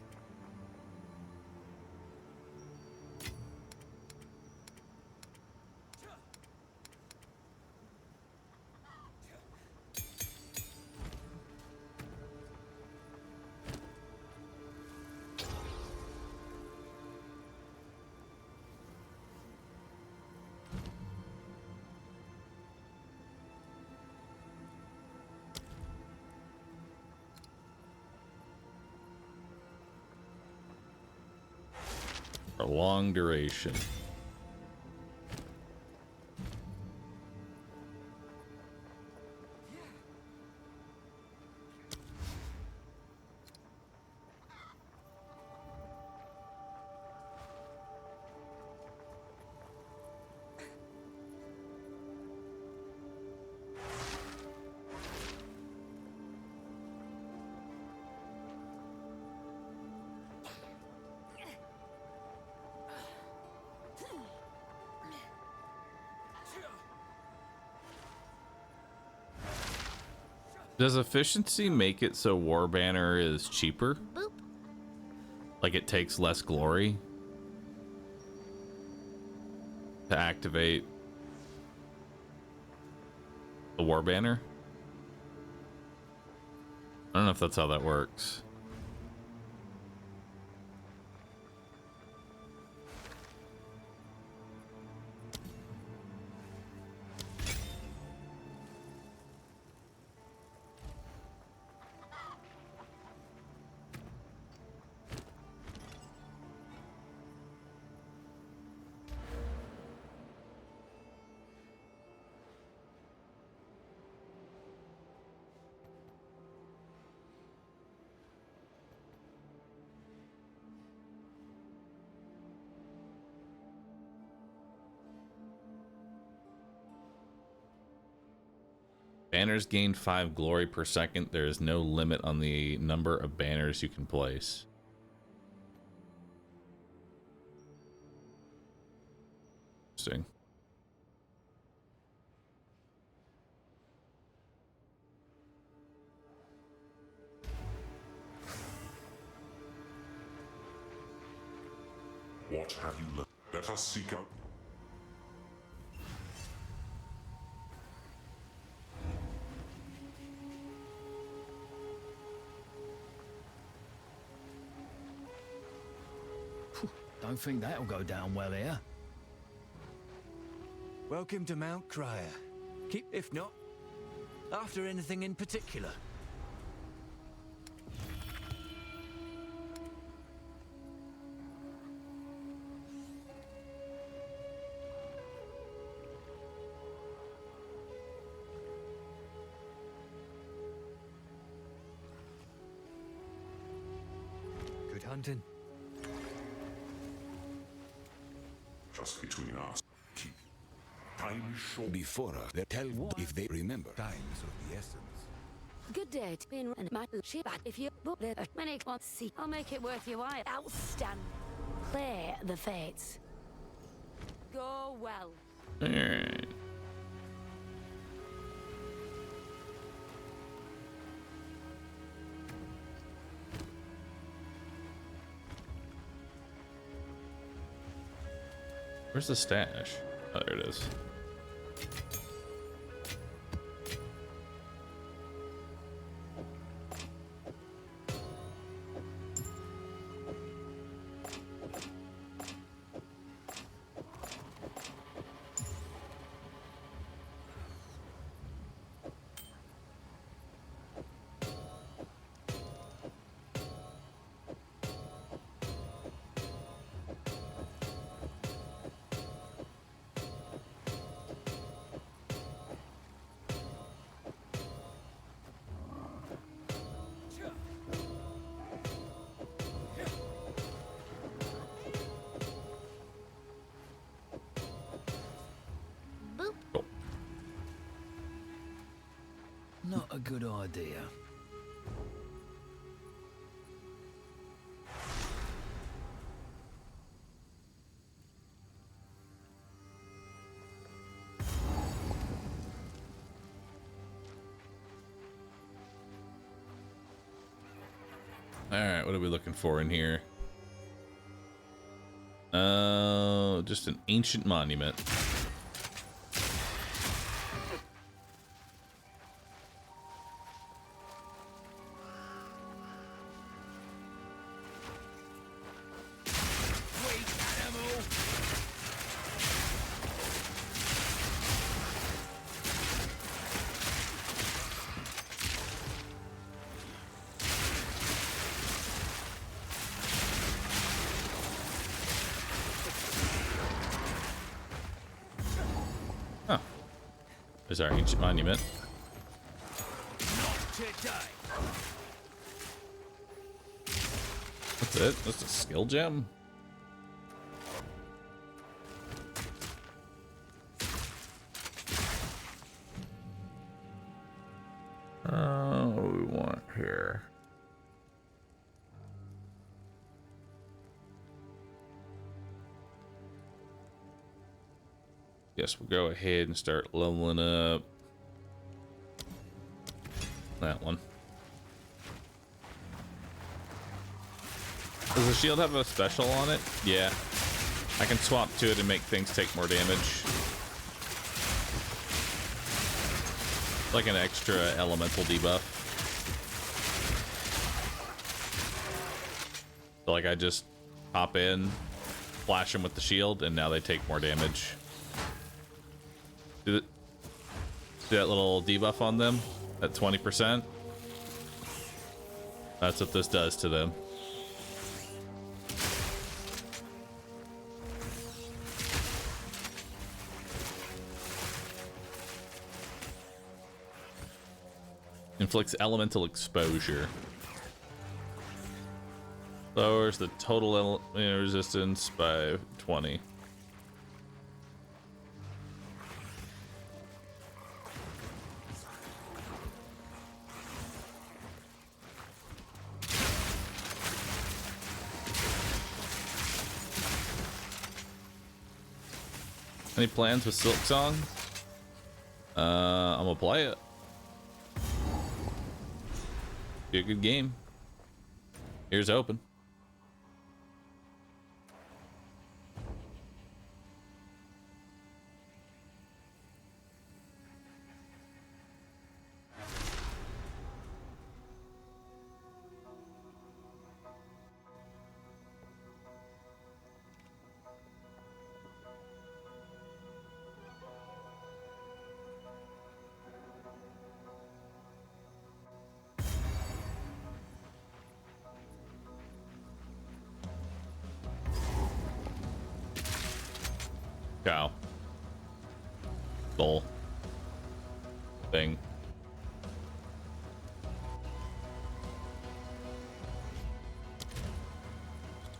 For long duration. Does efficiency make it so War Banner is cheaper? Boop. Like it takes less glory to activate the War Banner? I don't know if that's how that works. Banners gain 5 glory per second. There is no limit on the number of banners you can place. Interesting. What have you learned? Let us seek out. Don't think that'll go down well here. Welcome to Mount Crier. Keep, if not, after anything in particular. Good hunting. Just between us. Keep time short. Before they tell what if they remember. Times of the essence. Good day, Bin and Matt ship back if you book there many want to see. I'll make it worth your while. Outstanding. Play the fates. Go well. Alright. Where's the stash? Oh, there it is. Not a good idea. Alright, what are we looking for in here? Just an ancient monument. There's our ancient monument. That's it? That's a skill gem? What do we want here? Guess we'll go ahead and start leveling up. That one. Does the shield have a special on it? Yeah. I can swap to it and make things take more damage. Like an extra elemental debuff. So like I just hop in, flash them with the shield, and now they take more damage. See that little debuff on them at 20%? That's what this does to them. Inflicts elemental exposure. Lowers the total resistance by 20. Any plans with Silk Song? I'm gonna play it. Be a good game. Here's open. Cow. Bull. Thing.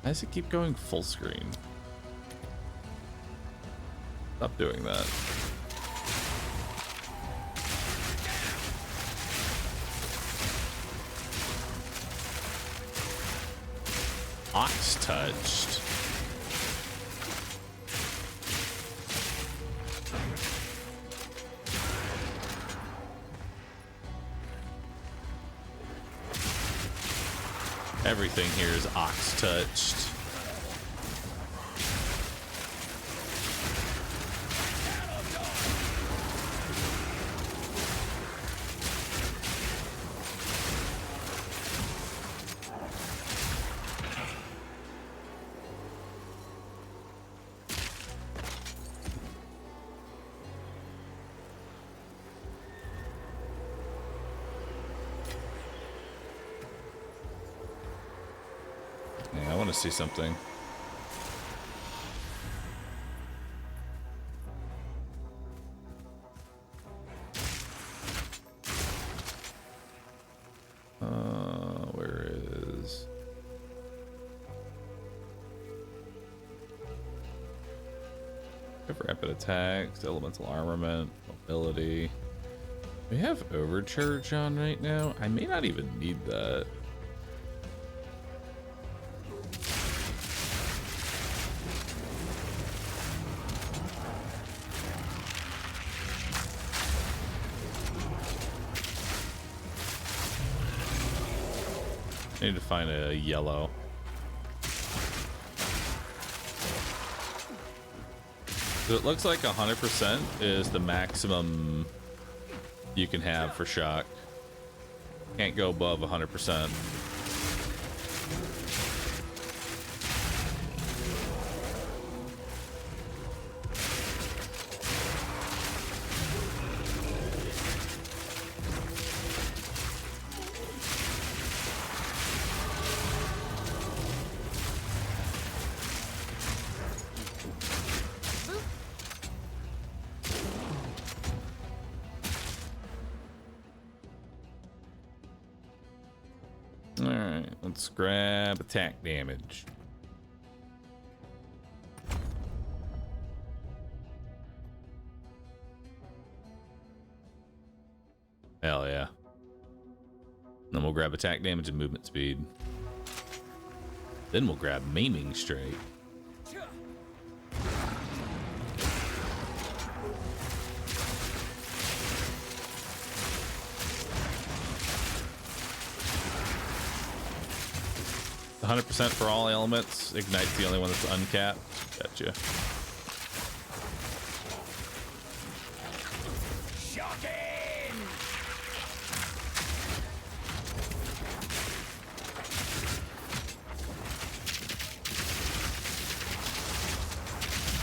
Why does it keep going full screen? Stop doing that. Ox touched. Everything here is ox touched. Yeah, I want to see something. Where is... Rapid attacks, elemental armament, mobility. We have overcharge on right now. I may not even need that. I need to find a yellow. So it looks like 100% is the maximum you can have for shock. Can't go above 100%. Let's grab attack damage. Hell yeah. Then we'll grab attack damage and movement speed. Then we'll grab maiming straight. 100% for all elements. Ignite's the only one that's uncapped. Gotcha.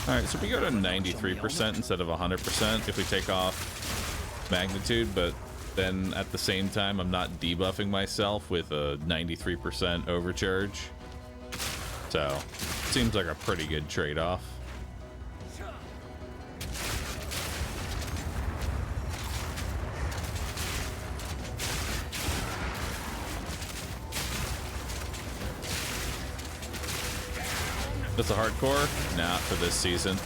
Alright, so we go to 93% instead of 100% if we take off magnitude, but then at the same time I'm not debuffing myself with a 93% overcharge. So, seems like a pretty good trade-off. That's a hardcore? Not for this season.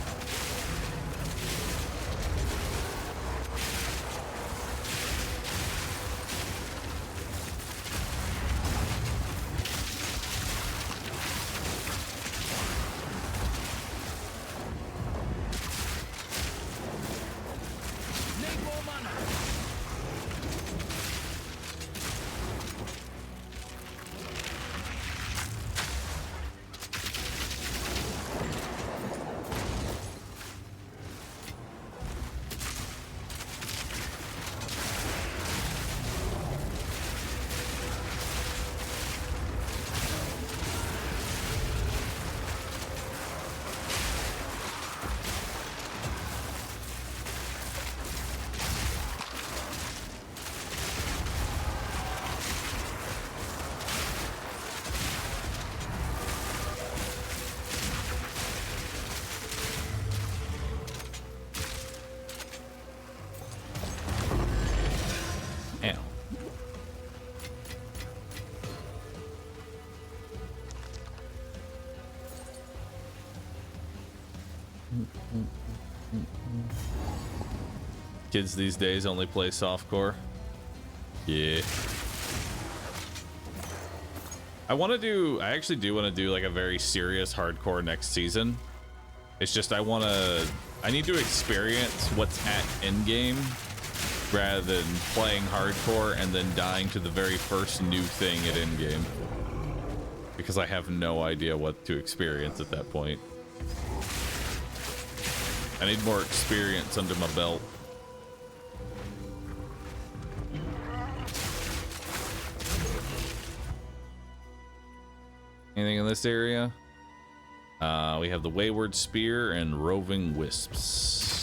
Kids these days only play softcore. Yeah. I actually do want to do like a very serious hardcore next season. It's just I need to experience what's at endgame rather than playing hardcore and then dying to the very first new thing at endgame. Because I have no idea what to experience at that point. I need more experience under my belt. Anything in this area? We have the Wayward Spear and Roving Wisps.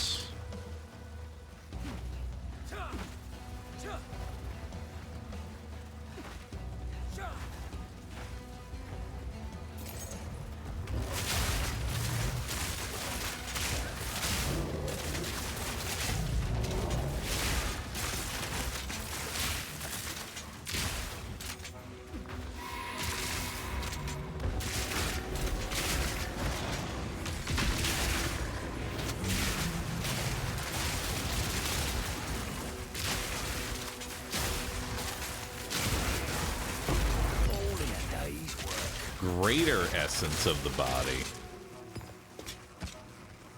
Greater essence of the body.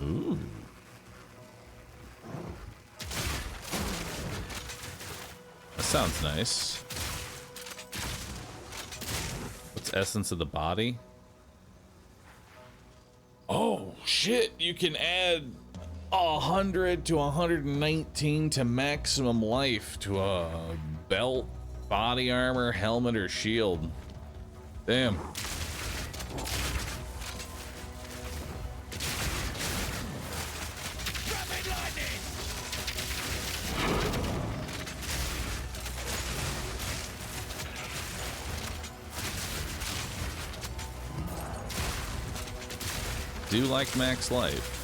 Ooh. That sounds nice. What's essence of the body? Oh shit, you can add 100 to 119 to maximum life to a belt, body armor, helmet, or shield. Damn. Do like max life.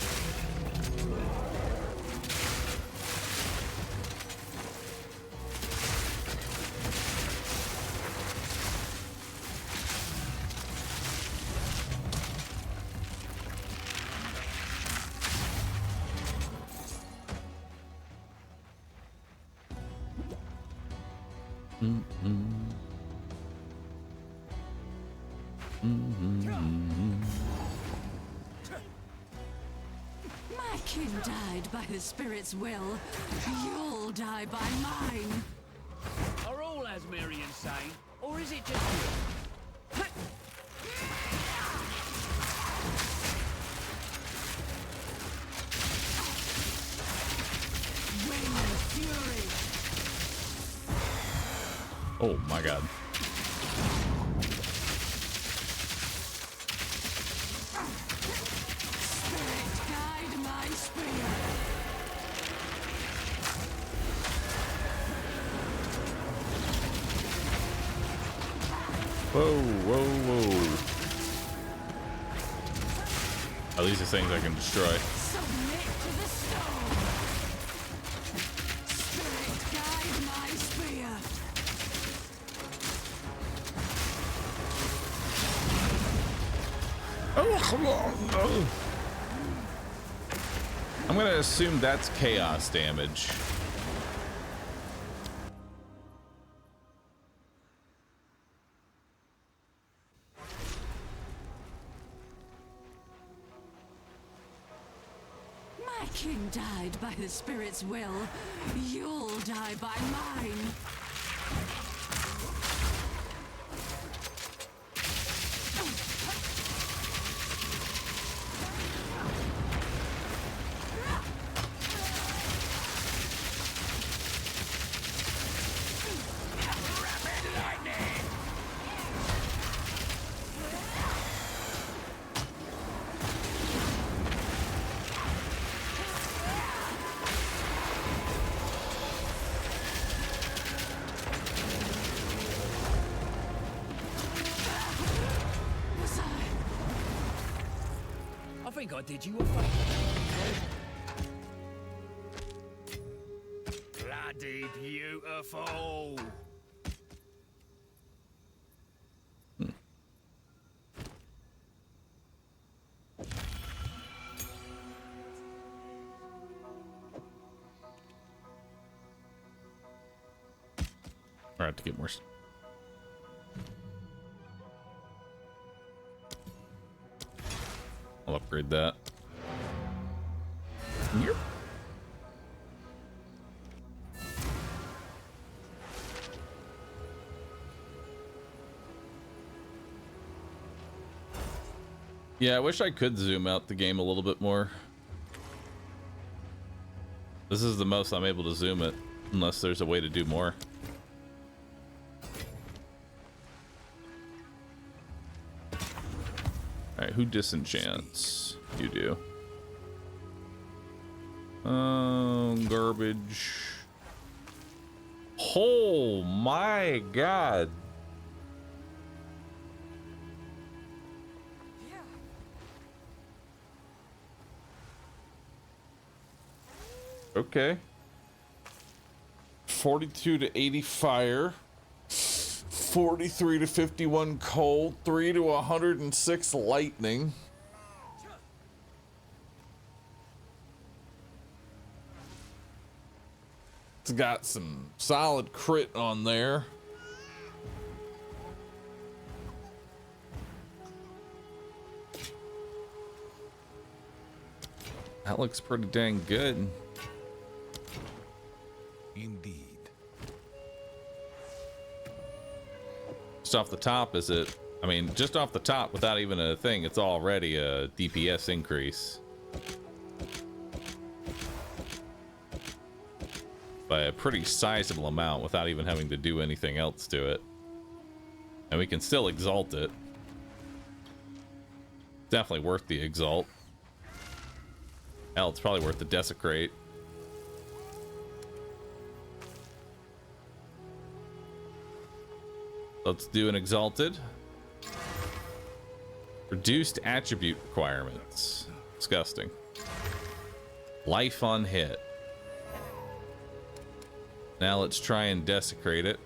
My king died by the spirit's will. You'll die by mine. Are all Asmarians sane, or is it just you? Oh my god. Guide my spear. Whoa, whoa, whoa. At least it's things I can destroy. Submit to the stone. Spirit, guide my spear. Oh, come on. Oh. I'm gonna assume that's chaos damage. My king died by the spirit's will. You'll die by mine. I think I did you a favour. Bloody beautiful. I have to get more. I'll upgrade that. Yep. Yeah, I wish I could zoom out the game a little bit more. This is the most I'm able to zoom it, unless there's a way to do more. Alright, who disenchants? You do. Garbage. Oh my god. Okay. 42 to 80 fire. 43 to 51 cold, 3 to 106 lightning. It's got some solid crit on there. That looks pretty dang good. Indeed. Just off the top, is it? I mean, just off the top, without even a thing, it's already a DPS increase by a pretty sizable amount without even having to do anything else to it. And we can still exalt it. Definitely worth the exalt. Hell, it's probably worth the desecrate. Let's do an exalted. Reduced attribute requirements. Disgusting. Life on hit. Now let's try and desecrate it.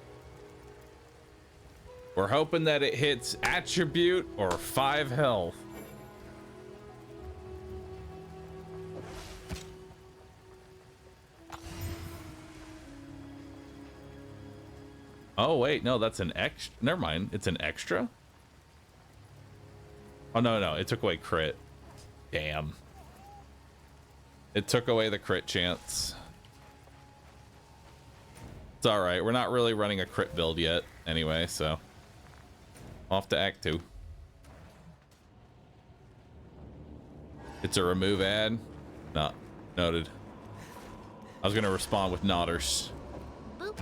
We're hoping that it hits attribute or 5 health. Oh wait, no, that's an extra. Never mind, it's an extra. Oh no, it took away crit. Damn. It took away the crit chance. It's all right. We're not really running a crit build yet, anyway. So off to Act 2. It's a remove ad. Not noted. I was gonna respond with nodders. Boop.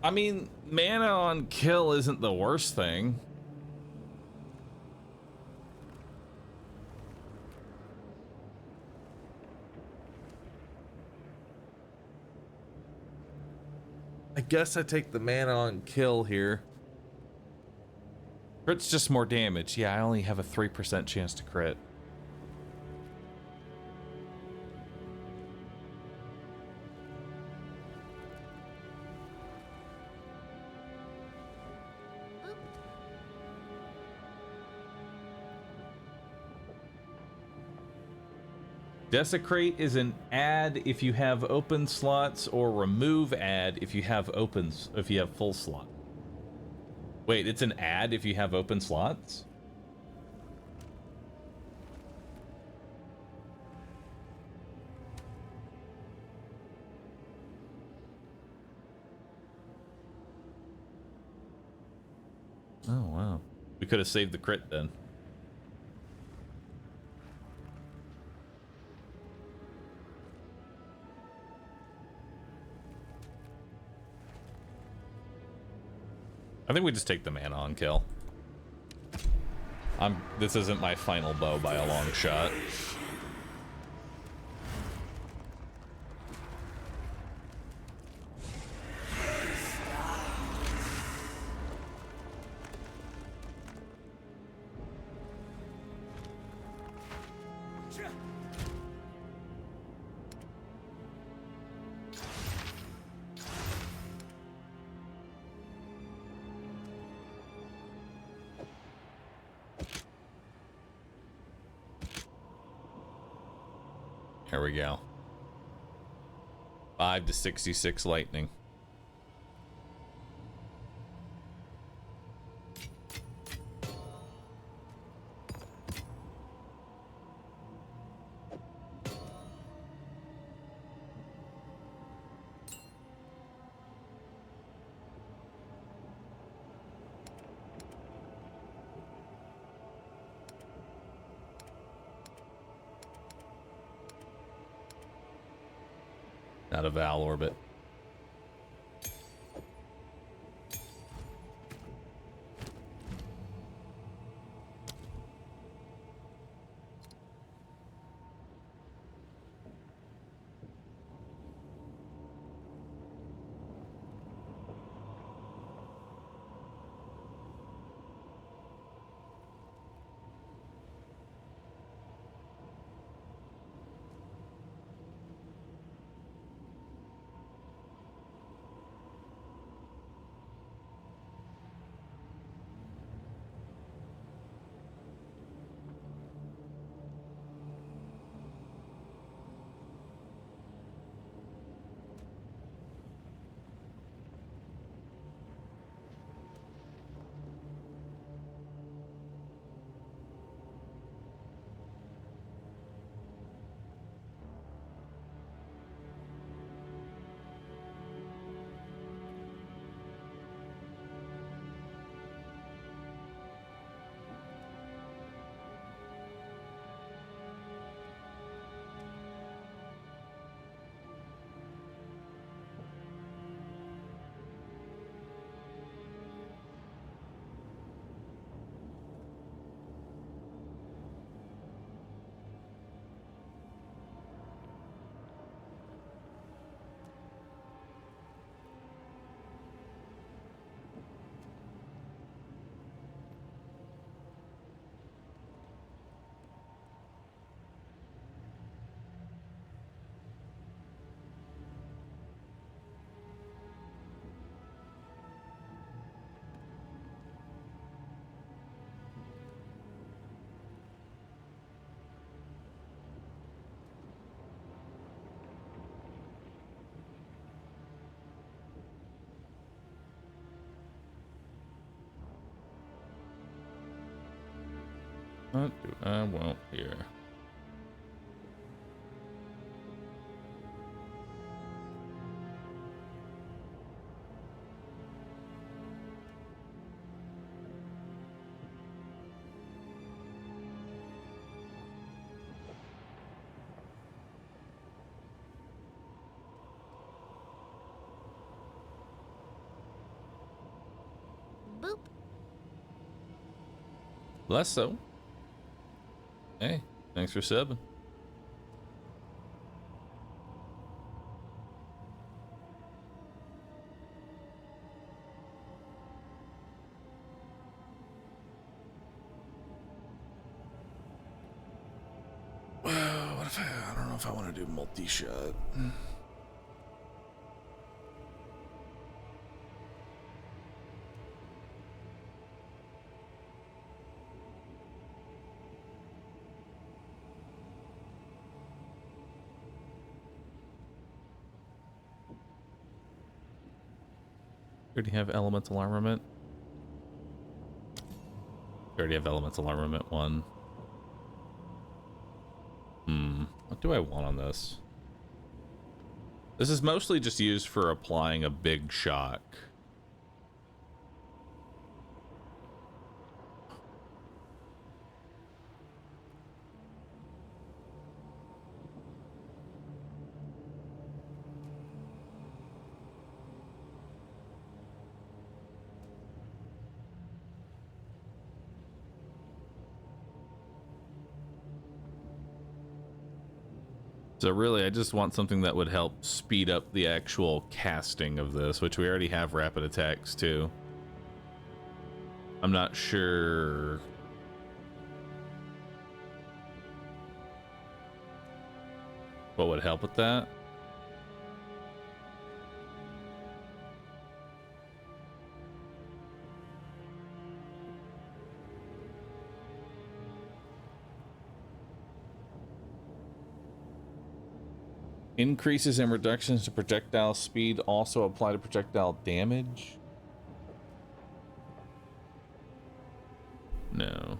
I mean, mana on kill isn't the worst thing. I guess I take the mana on kill here. Crit's just more damage. Yeah, I only have a 3% chance to crit. Desecrate is an add if you have open slots, or remove add if you have full slot. Wait, it's an add if you have open slots? Oh wow. We could have saved the crit then. I think we just take the mana on kill. This isn't my final bow by a long shot. There we go. 5 to 66 lightning. Not a Val orbit. What do I want here? Less so. Hey, thanks for subbing. What if I don't know if I want to do multi-shot. Already have elemental armament. Already have elemental armament 1. What do I want on this? This is mostly just used for applying a big shock. So really, I just want something that would help speed up the actual casting of this, which we already have rapid attacks too. I'm not sure. What would help with that? Increases and reductions to projectile speed also apply to projectile damage? No.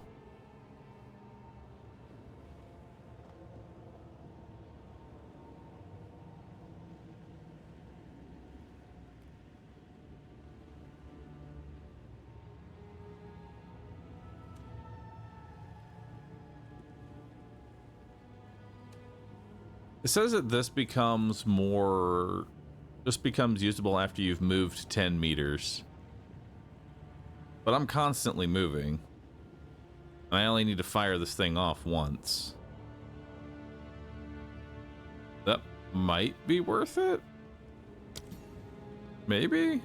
It says that this becomes usable after you've moved 10 meters. But I'm constantly moving. And I only need to fire this thing off once. That might be worth it? Maybe?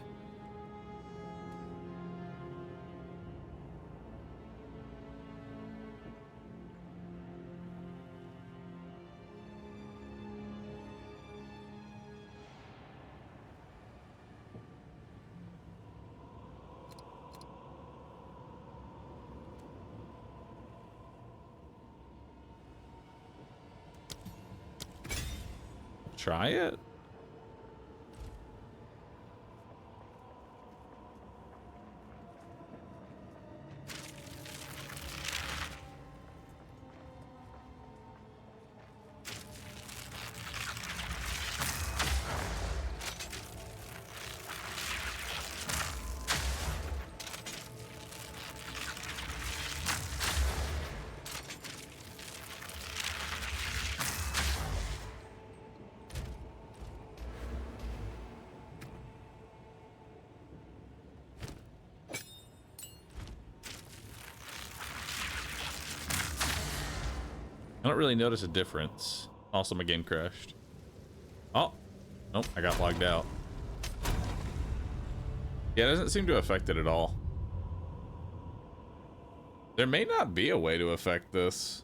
Try it. I don't really notice a difference. Also, my game crashed. Oh, nope, I got logged out. Yeah, it doesn't seem to affect it at all. There may not be a way to affect this.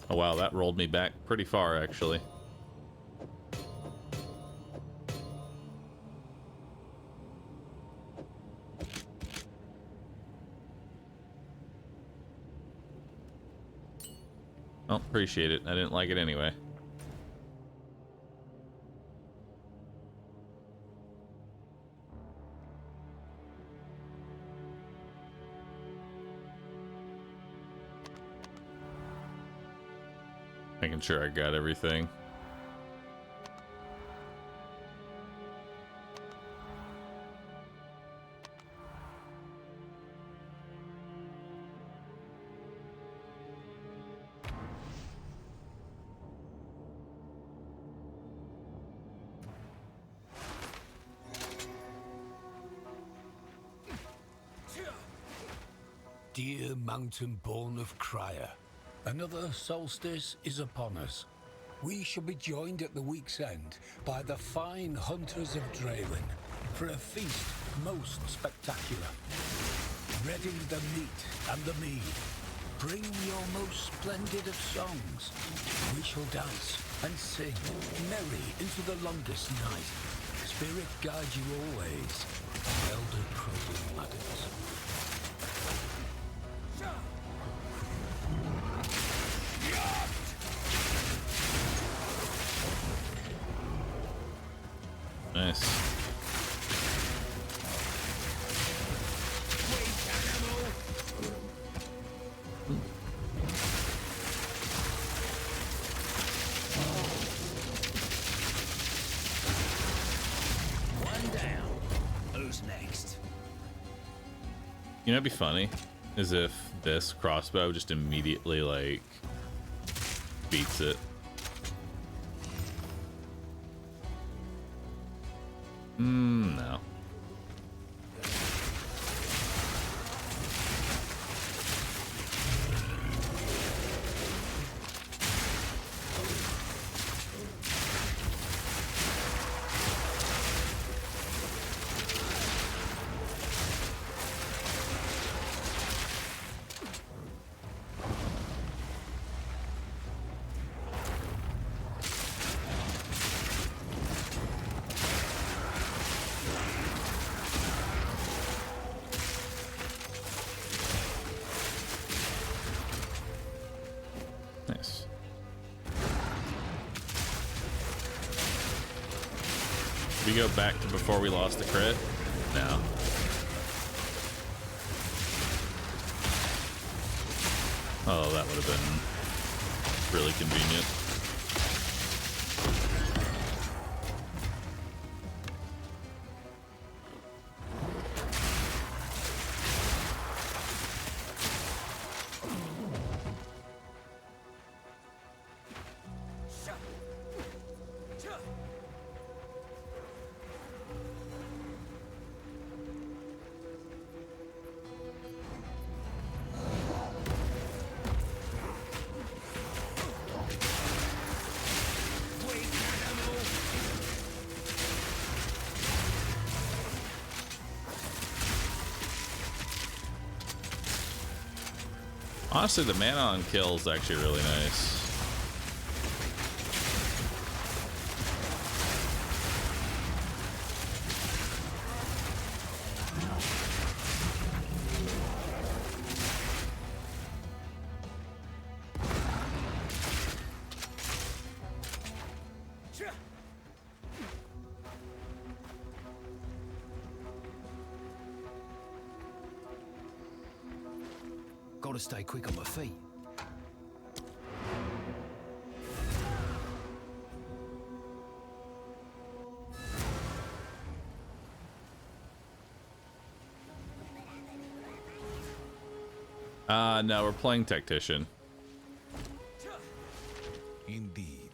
Oh wow, that rolled me back pretty far, actually. Oh, appreciate it. I didn't like it anyway. Making sure I got everything. dear mountain-born of Crier. Another solstice is upon us. We shall be joined at the week's end by the fine hunters of Draelin for a feast most spectacular. Ready the meat and the mead. Bring your most splendid of songs. We shall dance and sing merry into the longest night. Spirit guide you always, elder Crossing ladders. Nice. One down. Who's next? You know, it'd be funny is if this crossbow just immediately like beats it. No. Nice. We go back to before we lost the crit? No. Oh, that would have been really convenient. Honestly, the mana on kill is actually really nice. Gotta stay quick on my feet. No, we're playing Tactician. Indeed.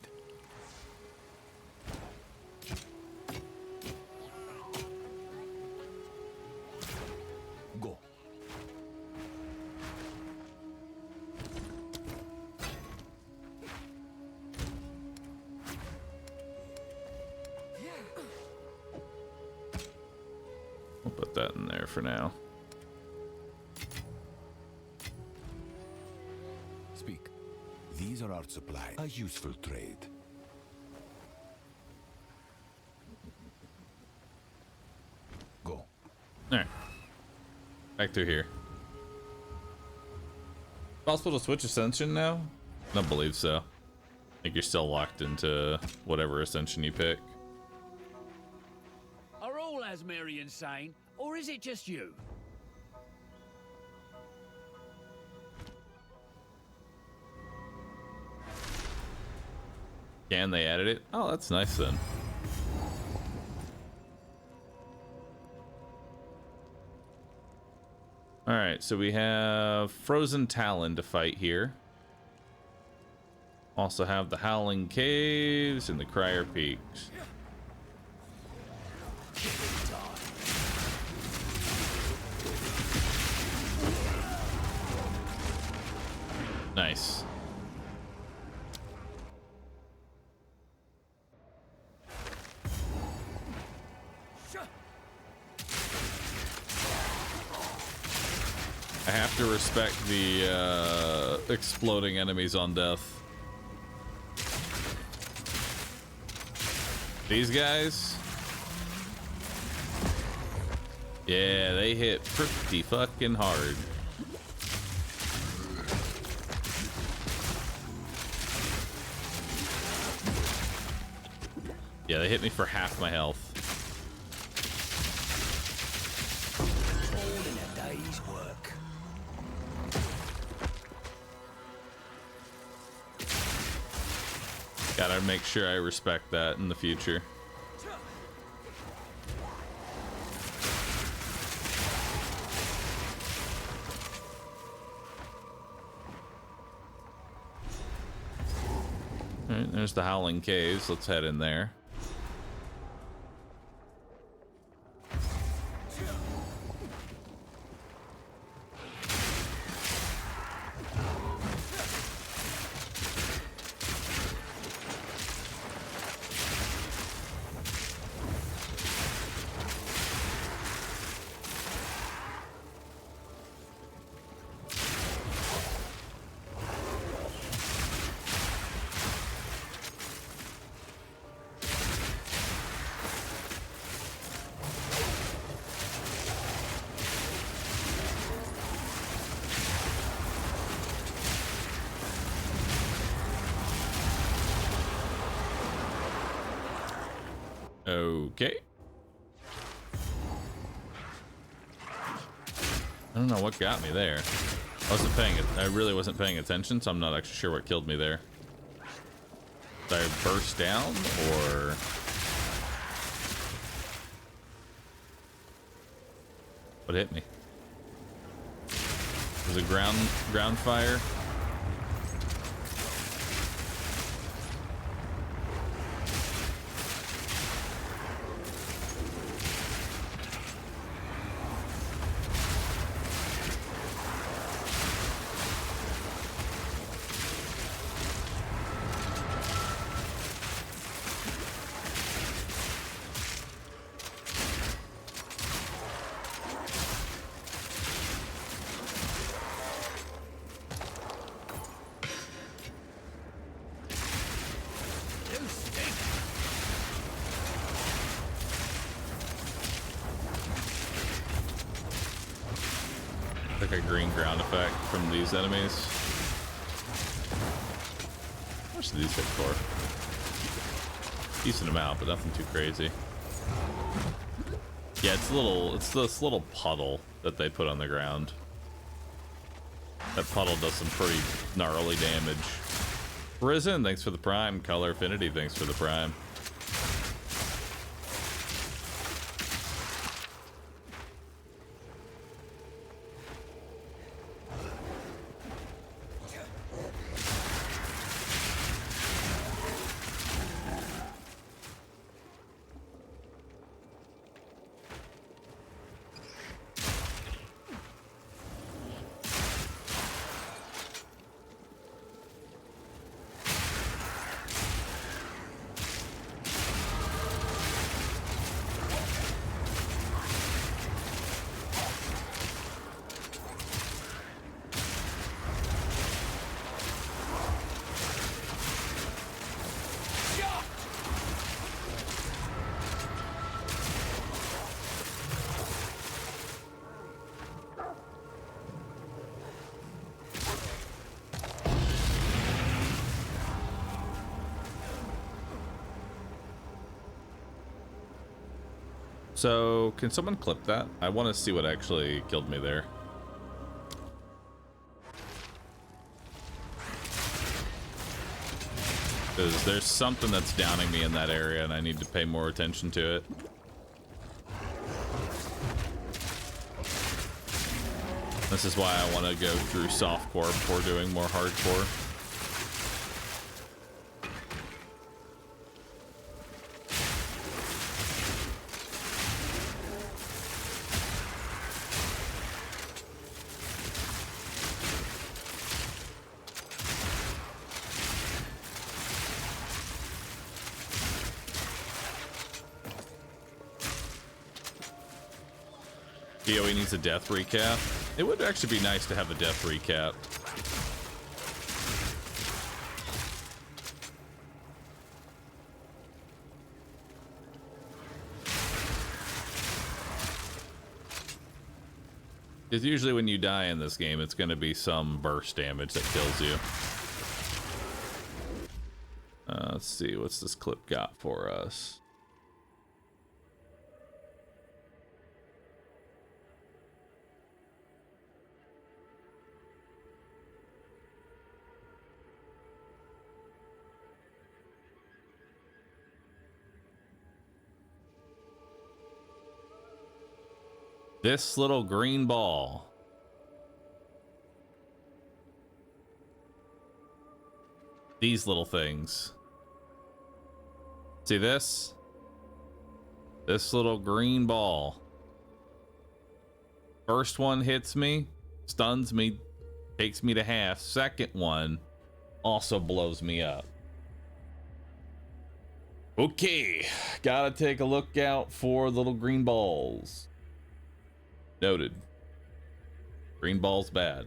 Go. We'll put that in there for now. Speak. These are our supply. A useful trade. Go. Alright. Back through here. Possible to switch Ascension now? I don't believe so. I think you're still locked into whatever Ascension you pick. Are all Asmiri insane, or is it just you? Can they added it? Oh, that's nice then. Alright, so we have Frozen Talon to fight here. Also have the Howling Caves and the Crier Peaks. Nice. I have to respect the exploding enemies on death. These guys, yeah, they hit pretty fucking hard. Yeah, they hit me for half my health. All in a day's work. Gotta make sure I respect that in the future. All right, there's the Howling Caves. Let's head in there. Okay. I don't know what got me there. I really wasn't paying attention, so I'm not actually sure what killed me there. Did I burst down or what hit me? Was it ground fire? Like a green ground effect from these enemies. How much do these hit for? Decent amount, but nothing too crazy. Yeah, it's this little puddle that they put on the ground. That puddle does some pretty gnarly damage. Risen, thanks for the prime. Color Affinity, thanks for the prime. So, can someone clip that? I want to see what actually killed me there. Because there's something that's downing me in that area and I need to pay more attention to it. This is why I want to go through softcore before doing more hardcore. BOE needs a death recap. It would actually be nice to have a death recap. Because usually when you die in this game, it's going to be some burst damage that kills you. Let's see, what's this clip got for us? This little green ball. These little things. See this? This little green ball. First one hits me, stuns me, takes me to half. Second one also blows me up. Okay, gotta take a look out for little green balls. Noted. Green ball's bad.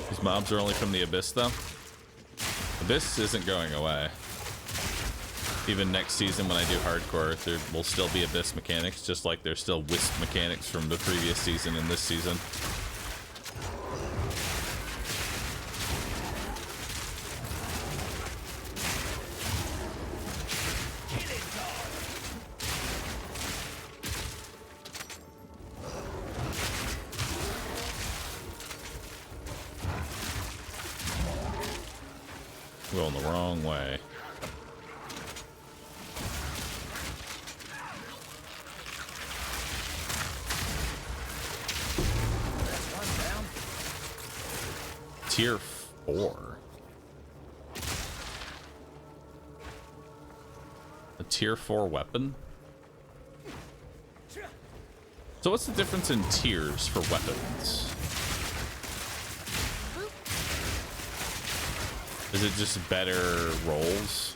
These mobs are only from the Abyss, though. Abyss isn't going away. Even next season when I do hardcore, there will still be Abyss mechanics, just like there's still Wisp mechanics from the previous season and this season. Going the wrong way. Tier 4. A tier 4 weapon? So what's the difference in tiers for weapons? Is it just better rolls?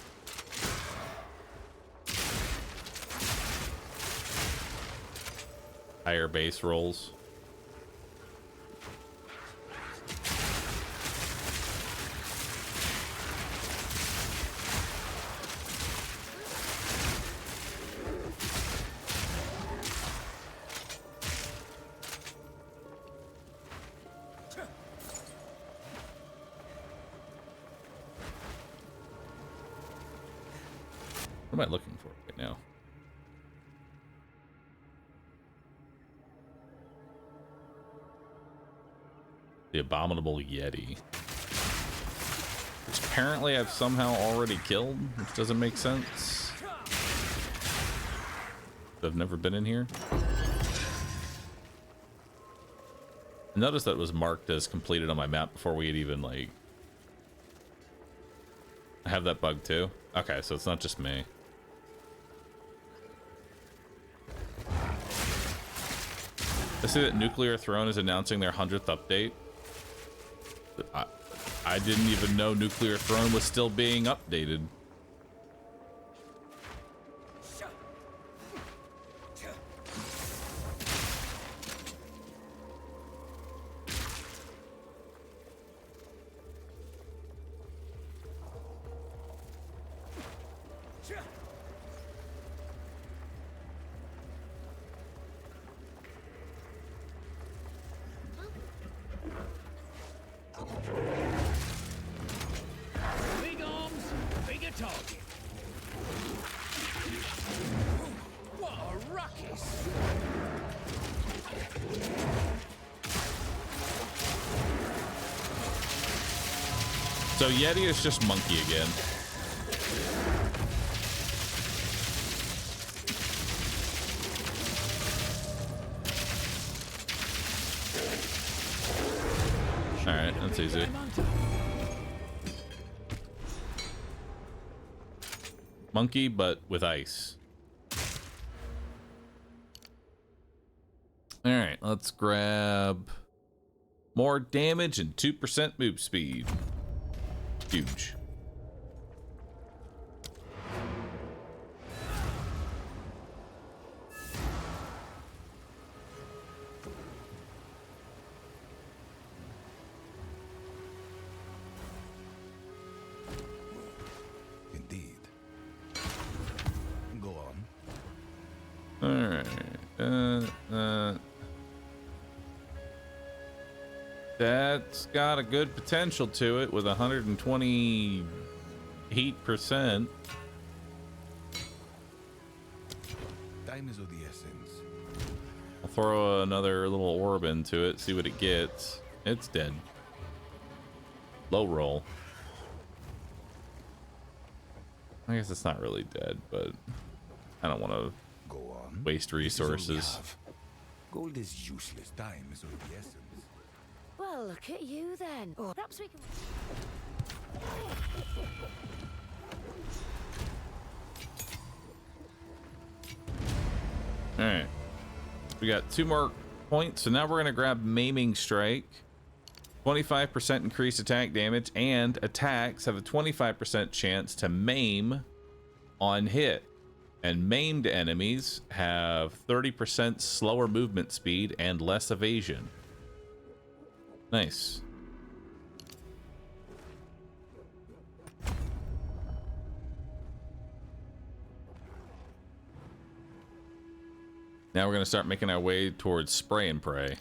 Higher base rolls? What am I looking for right now? The Abominable Yeti. Which apparently I've somehow already killed, which doesn't make sense. I've never been in here. I noticed that it was marked as completed on my map before we had even, like... I have that bug too? Okay, so it's not just me. I see that Nuclear Throne is announcing their 100th update. I didn't even know Nuclear Throne was still being updated. Big arms, bigger target. What a ruckus! So Yeti is just monkey again. Alright, that's easy. monkey, but with ice. All right, let's grab more damage and 2% move speed. Huge. Indeed. Go on. All right. That's got a good potential to it with 120 heat percent. Time is of the essence. I'll throw another little orb into it, see what it gets. It's dead. Low roll. I guess it's not really dead, but I don't want to waste resources. Gold is useless. Time is of the essence. Well, look at you then. Or perhaps we can. All right. We got 2 more points, so now we're going to grab Maiming Strike. 25% increased attack damage, and attacks have a 25% chance to maim on hit. And maimed enemies have 30% slower movement speed and less evasion. Nice. Now we're going to start making our way towards Spray and Pray.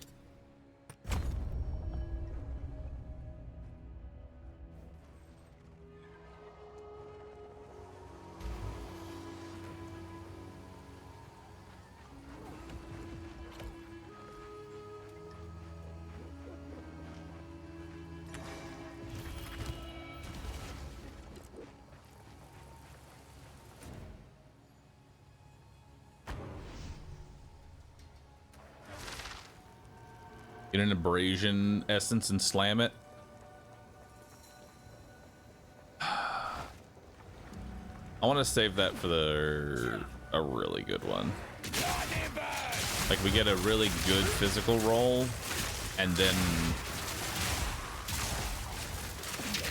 Get an abrasion essence and slam it. I want to save that for a really good one. Like we get a really good physical roll and then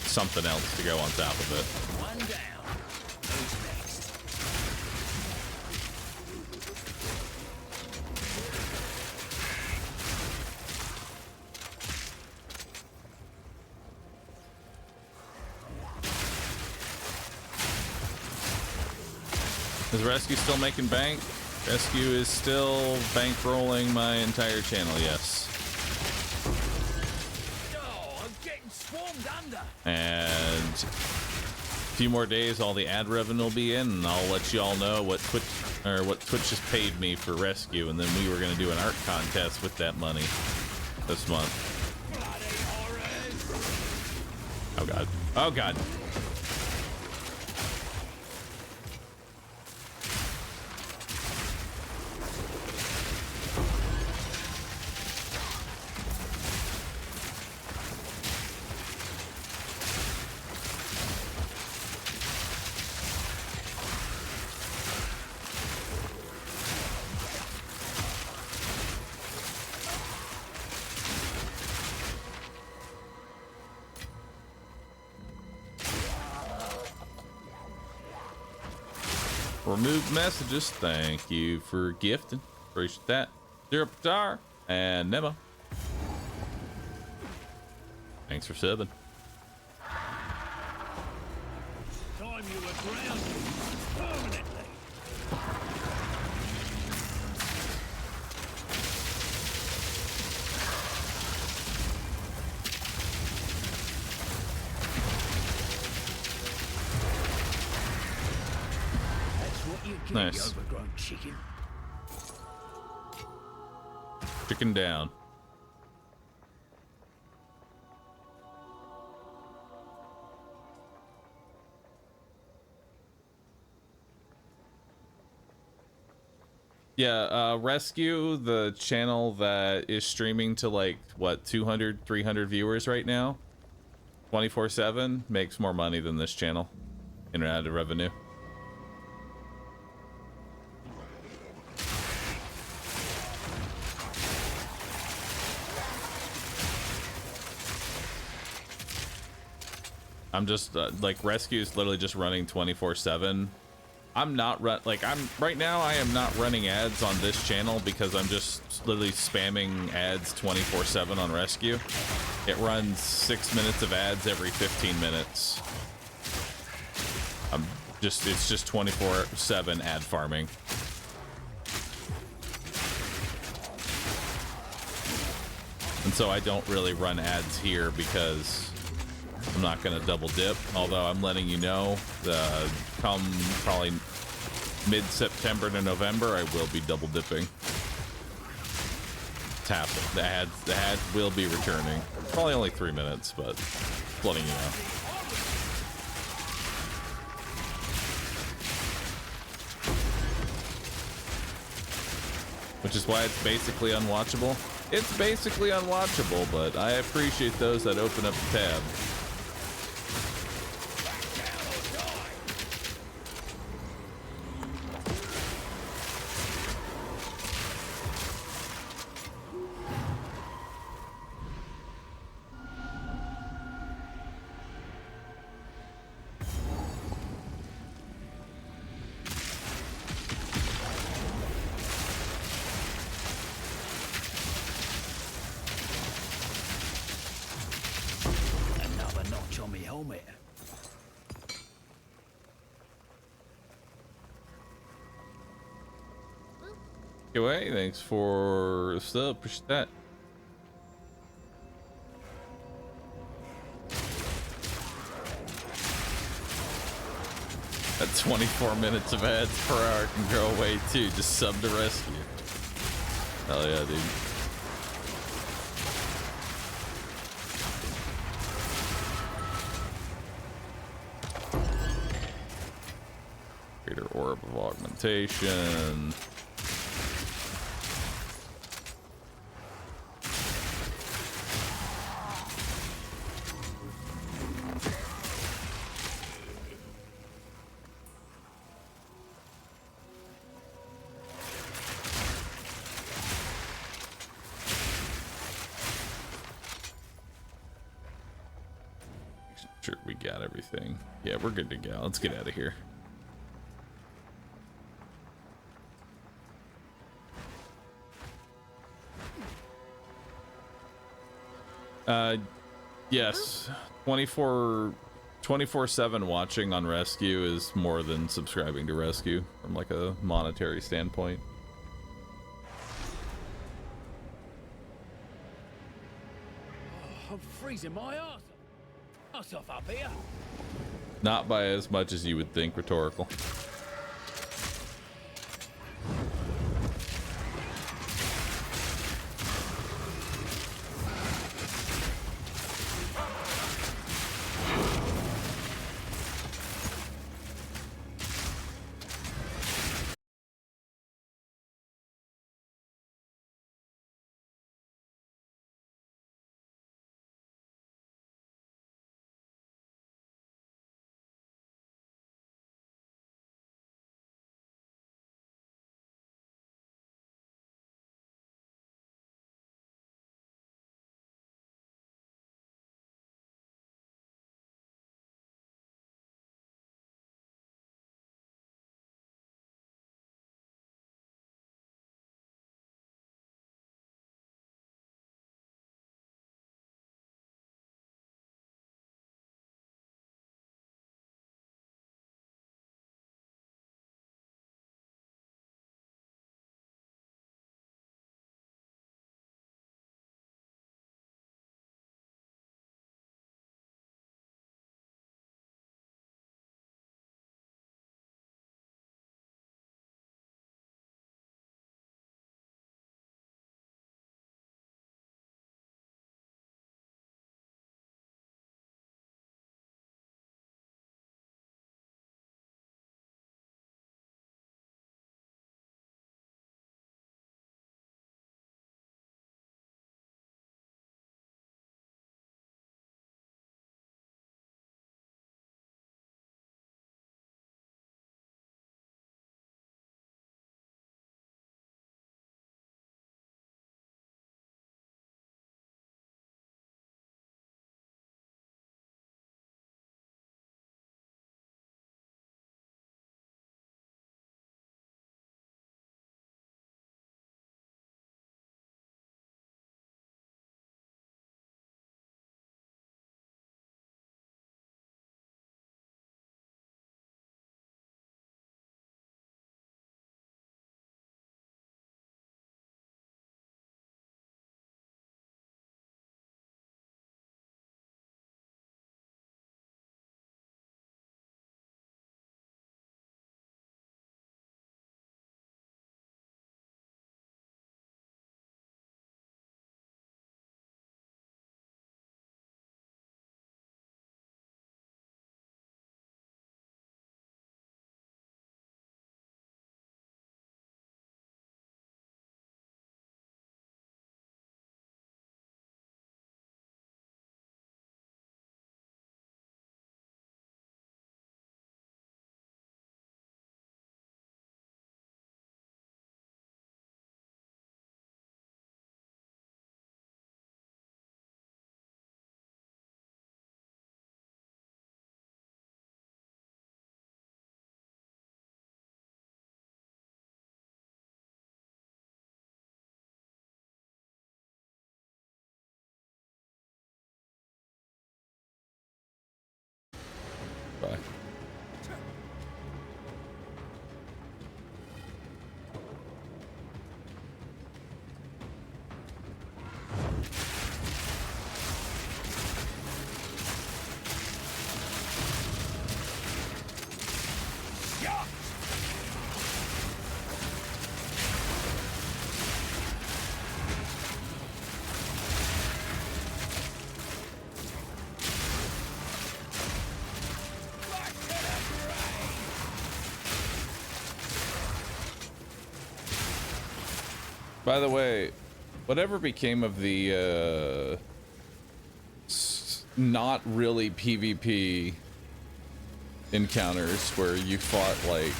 something else to go on top of it. One down. Who's next? Is Rescue still making bank? Rescue is still bankrolling my entire channel, yes. Oh, I'm getting swarmed under. And a few more days, all the ad revenue will be in, and I'll let you all know what Twitch just paid me for Rescue, and then we were gonna do an art contest with that money this month. Oh god. Oh god. Remove messages. Thank you for gifting. Appreciate that. Zero Star and Nemo. Thanks for subbing. Time you were grounded permanently. Nice. Overgrown chicken. Chicken down. Yeah, Rescue, the channel that is streaming to like, what, 200, 300 viewers right now? 24/7, makes more money than this channel in ad revenue. I'm just like rescue is literally just running 24/7. I'm not right now I am not running ads on this channel because I'm just literally spamming ads 24/7 on rescue. It runs 6 minutes of ads every 15 minutes. It's just 24/7 ad farming. And so I don't really run ads here because I'm not going to double dip, although I'm letting you know come probably mid-September to November, I will be double dipping. Tap it. The ads will be returning. Probably only 3 minutes, but letting you know. Which is why it's basically unwatchable. It's basically unwatchable, but I appreciate those that open up the tab. Another notch on me helmet. Anyway, thanks for the sub. Appreciate that. That 24 minutes of ads per hour can go away too. Just sub to rescue. Hell yeah, dude. Greater orb of augmentation. Sure, we got everything. Yeah, we're good to go. Let's get out of here. Yes, 24/7 watching on rescue is more than subscribing to rescue from like a monetary standpoint. I'm freezing my ass off up here. Not by as much as you would think, rhetorical. By the way, whatever became of the not really PvP encounters where you fought like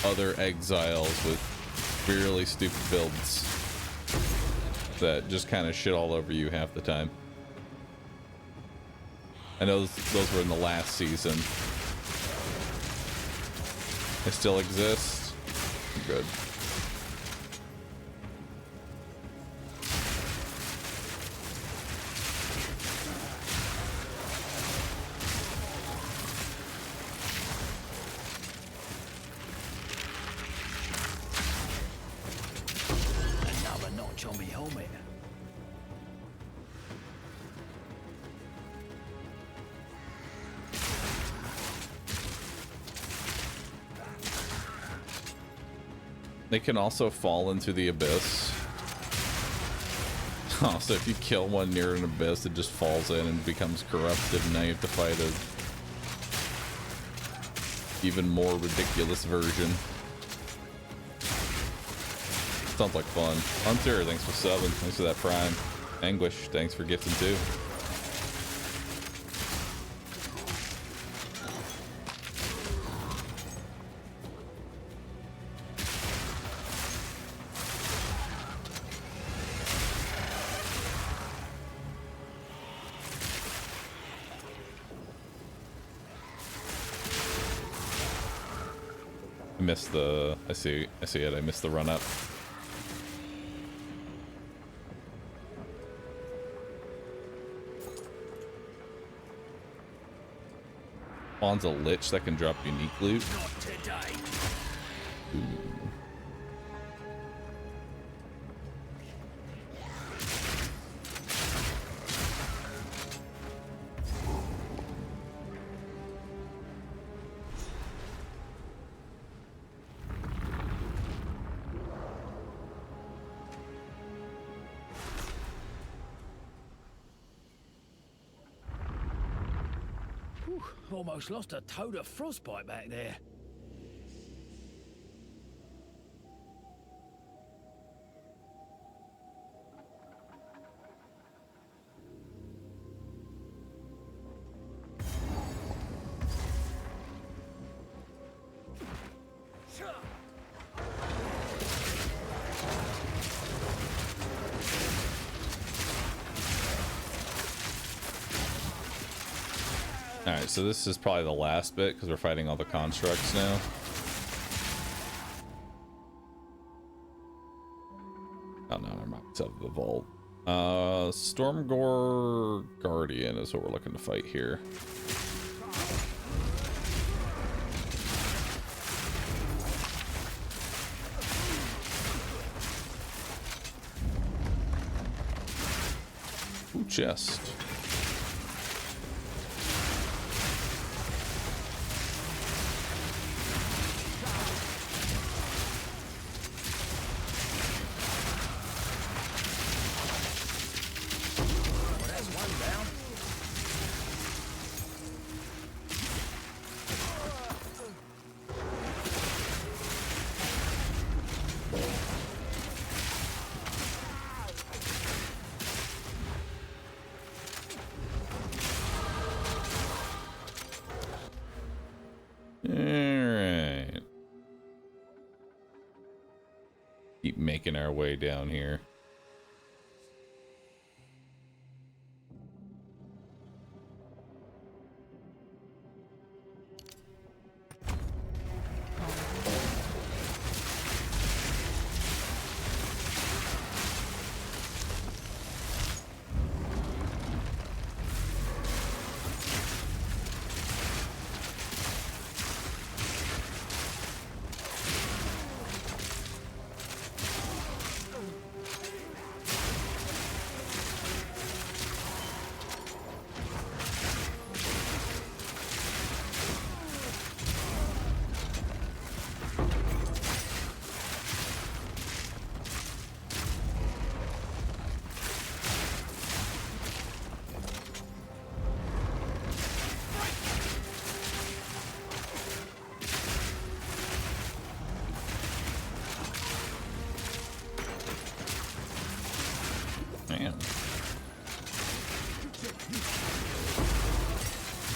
other exiles with really stupid builds that just kind of shit all over you half the time? I know those were in the last season. They still exist? Good. Another notch on me helmet. They can also fall into the abyss. Oh, so if you kill one near an abyss, it just falls in and becomes corrupted, and now you have to fight a even more ridiculous version. Sounds like fun. Hunter, thanks for subbing. Thanks for that prime. Anguish, thanks for gifting too. I missed the, I see it, I missed the run up. Spawn's a lich that can drop unique loot. Ooh. Whew, almost lost a toad of frostbite back there. Alright, so this is probably the last bit because we're fighting all the constructs now. Oh no, never mind. It's out of the vault. Stormgore Guardian is what we're looking to fight here. Ooh, chest. Alright. Keep making our way down here.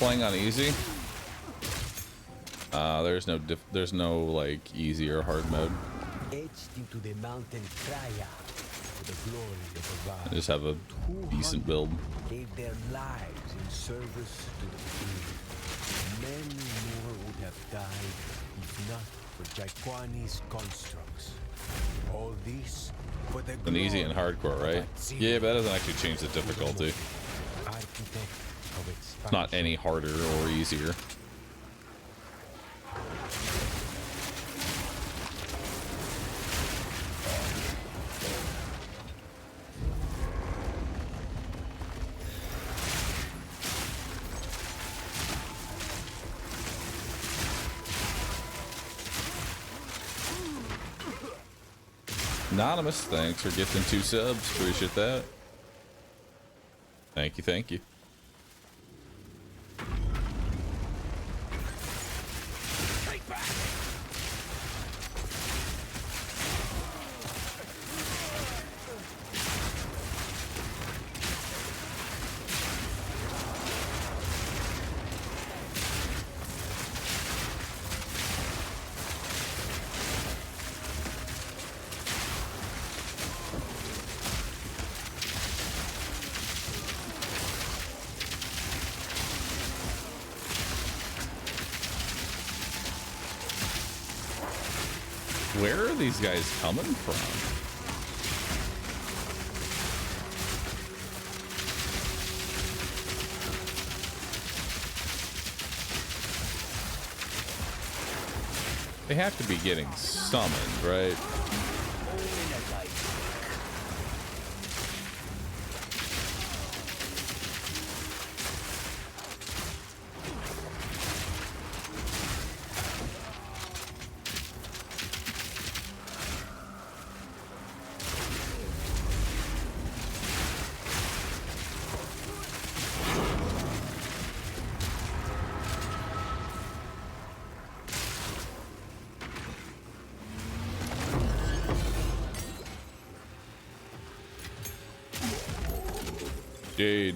playing on easy. There's no like easy or hard mode. Etched into the mountain Kraya, for the glory of the I just have a decent build. gave their lives in service to the king. Many more would have died if not for Jaquani's constructs. All this for the An easy and hardcore, right? Yeah, but that doesn't actually change the difficulty. It's not any harder or easier. Anonymous, thanks for gifting 2 subs. Appreciate that. Thank you, thank you. Where are these guys coming from? They have to be getting summoned, right? Dude.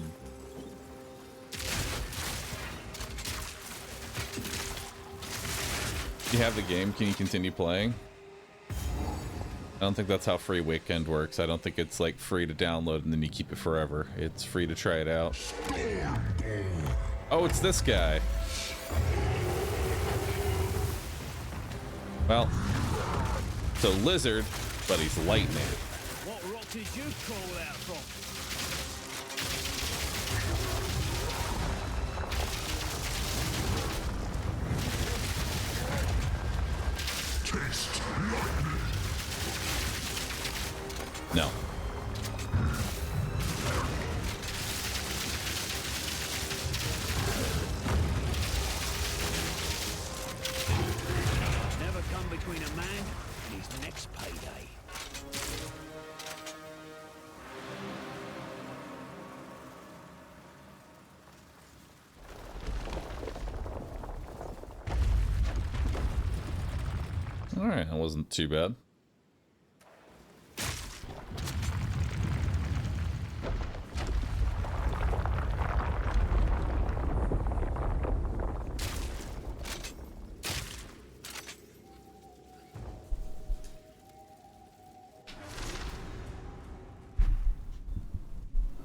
You have the game, can you continue playing? I don't think that's how free weekend works. I don't think it's like free to download and then you keep it forever. It's free to try it out. Oh, it's this guy. Well, it's a lizard, but he's lightning. What rock did you crawl out from? Taste lightning. No. Never come between a man and his next payday. All right, that wasn't too bad.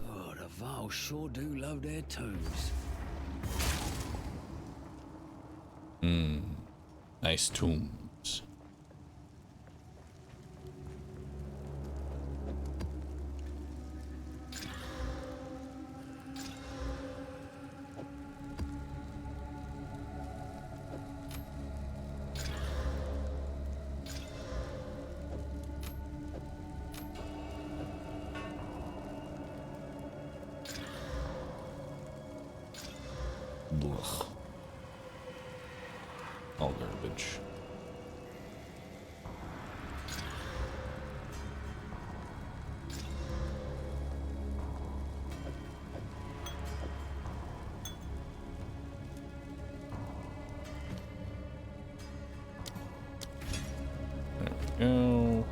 Oh, the Vals sure do love their tombs. Nice tombs. Ugh. All garbage. There we go.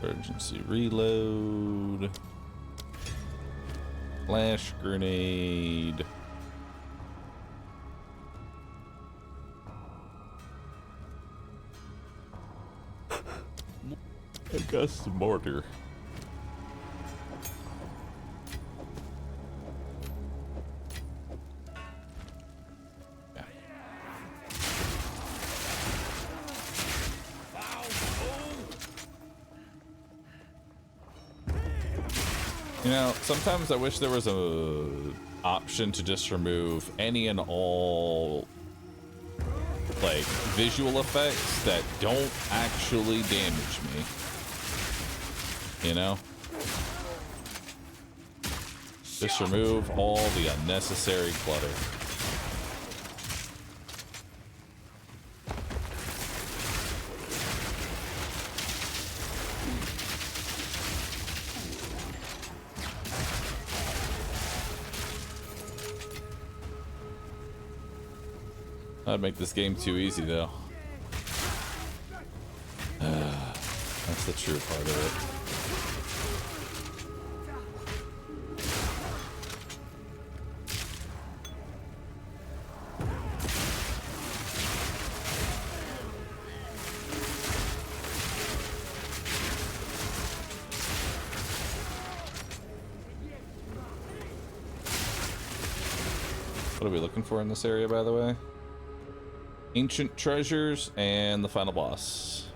Urgency reload. Flash grenade. I guess mortar. You know, sometimes I wish there was a option to just remove any and all like visual effects that don't actually damage me. You know? Just remove all the unnecessary clutter. That'd make this game too easy, though. That's the true part of it. What are we looking for in this area, by the way? Ancient treasures and the final boss.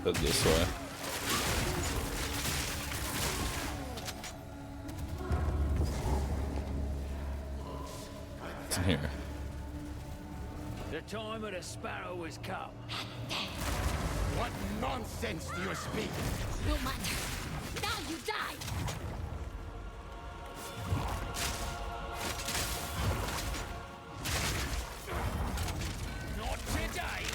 Head this way. What's in here? The time of the sparrow has come. What nonsense do you speak? No matter. Now you die. Not today.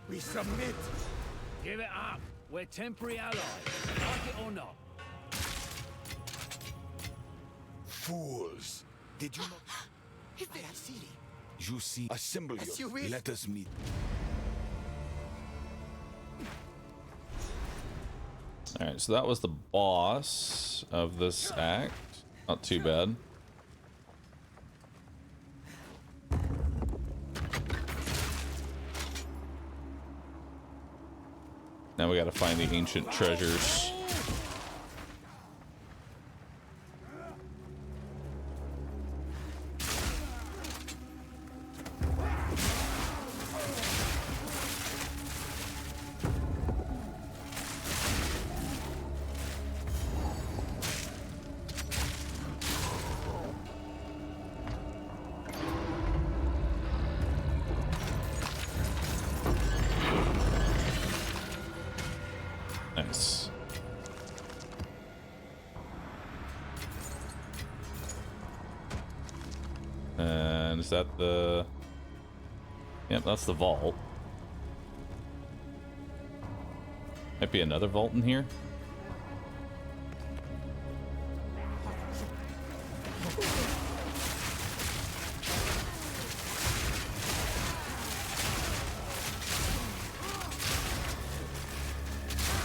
We submit. Give it up. We're temporary allies. Like it or not. Fools! Did you not? I have seen it. You see, assemble As you. you wish. Let us meet. Alright, so that was the boss of this act. Not too bad. Now we gotta find the ancient treasures. that the... Yep, that's the vault. Might be another vault in here.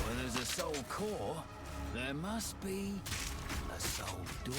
Where there's a soul core, there must be a soul door.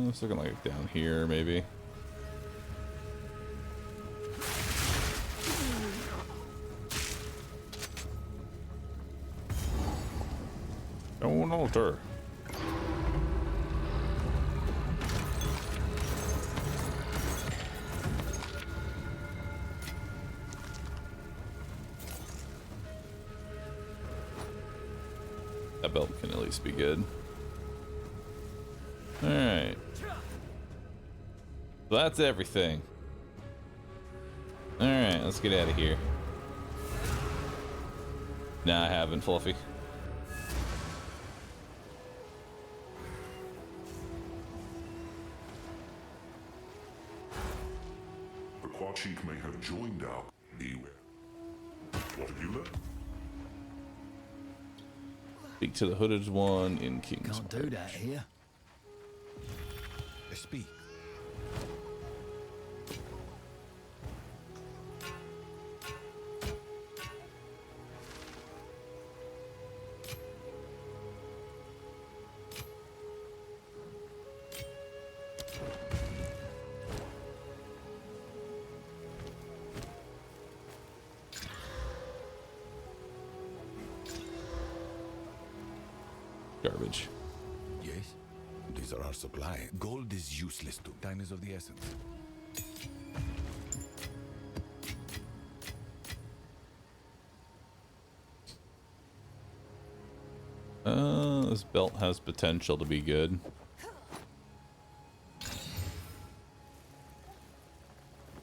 It's looking like down here, maybe. Stone altar. That belt can at least be good. Alright. So that's everything. Alright, let's get out of here. Nah, I haven't, Fluffy. The Quachik may have joined our beware. What have you learned? Speak to the hooded one in King's Can't do that here. Speak. Garbage. Yes? These are our supply. Gold is useless to. Time is of the essence. This belt has potential to be good.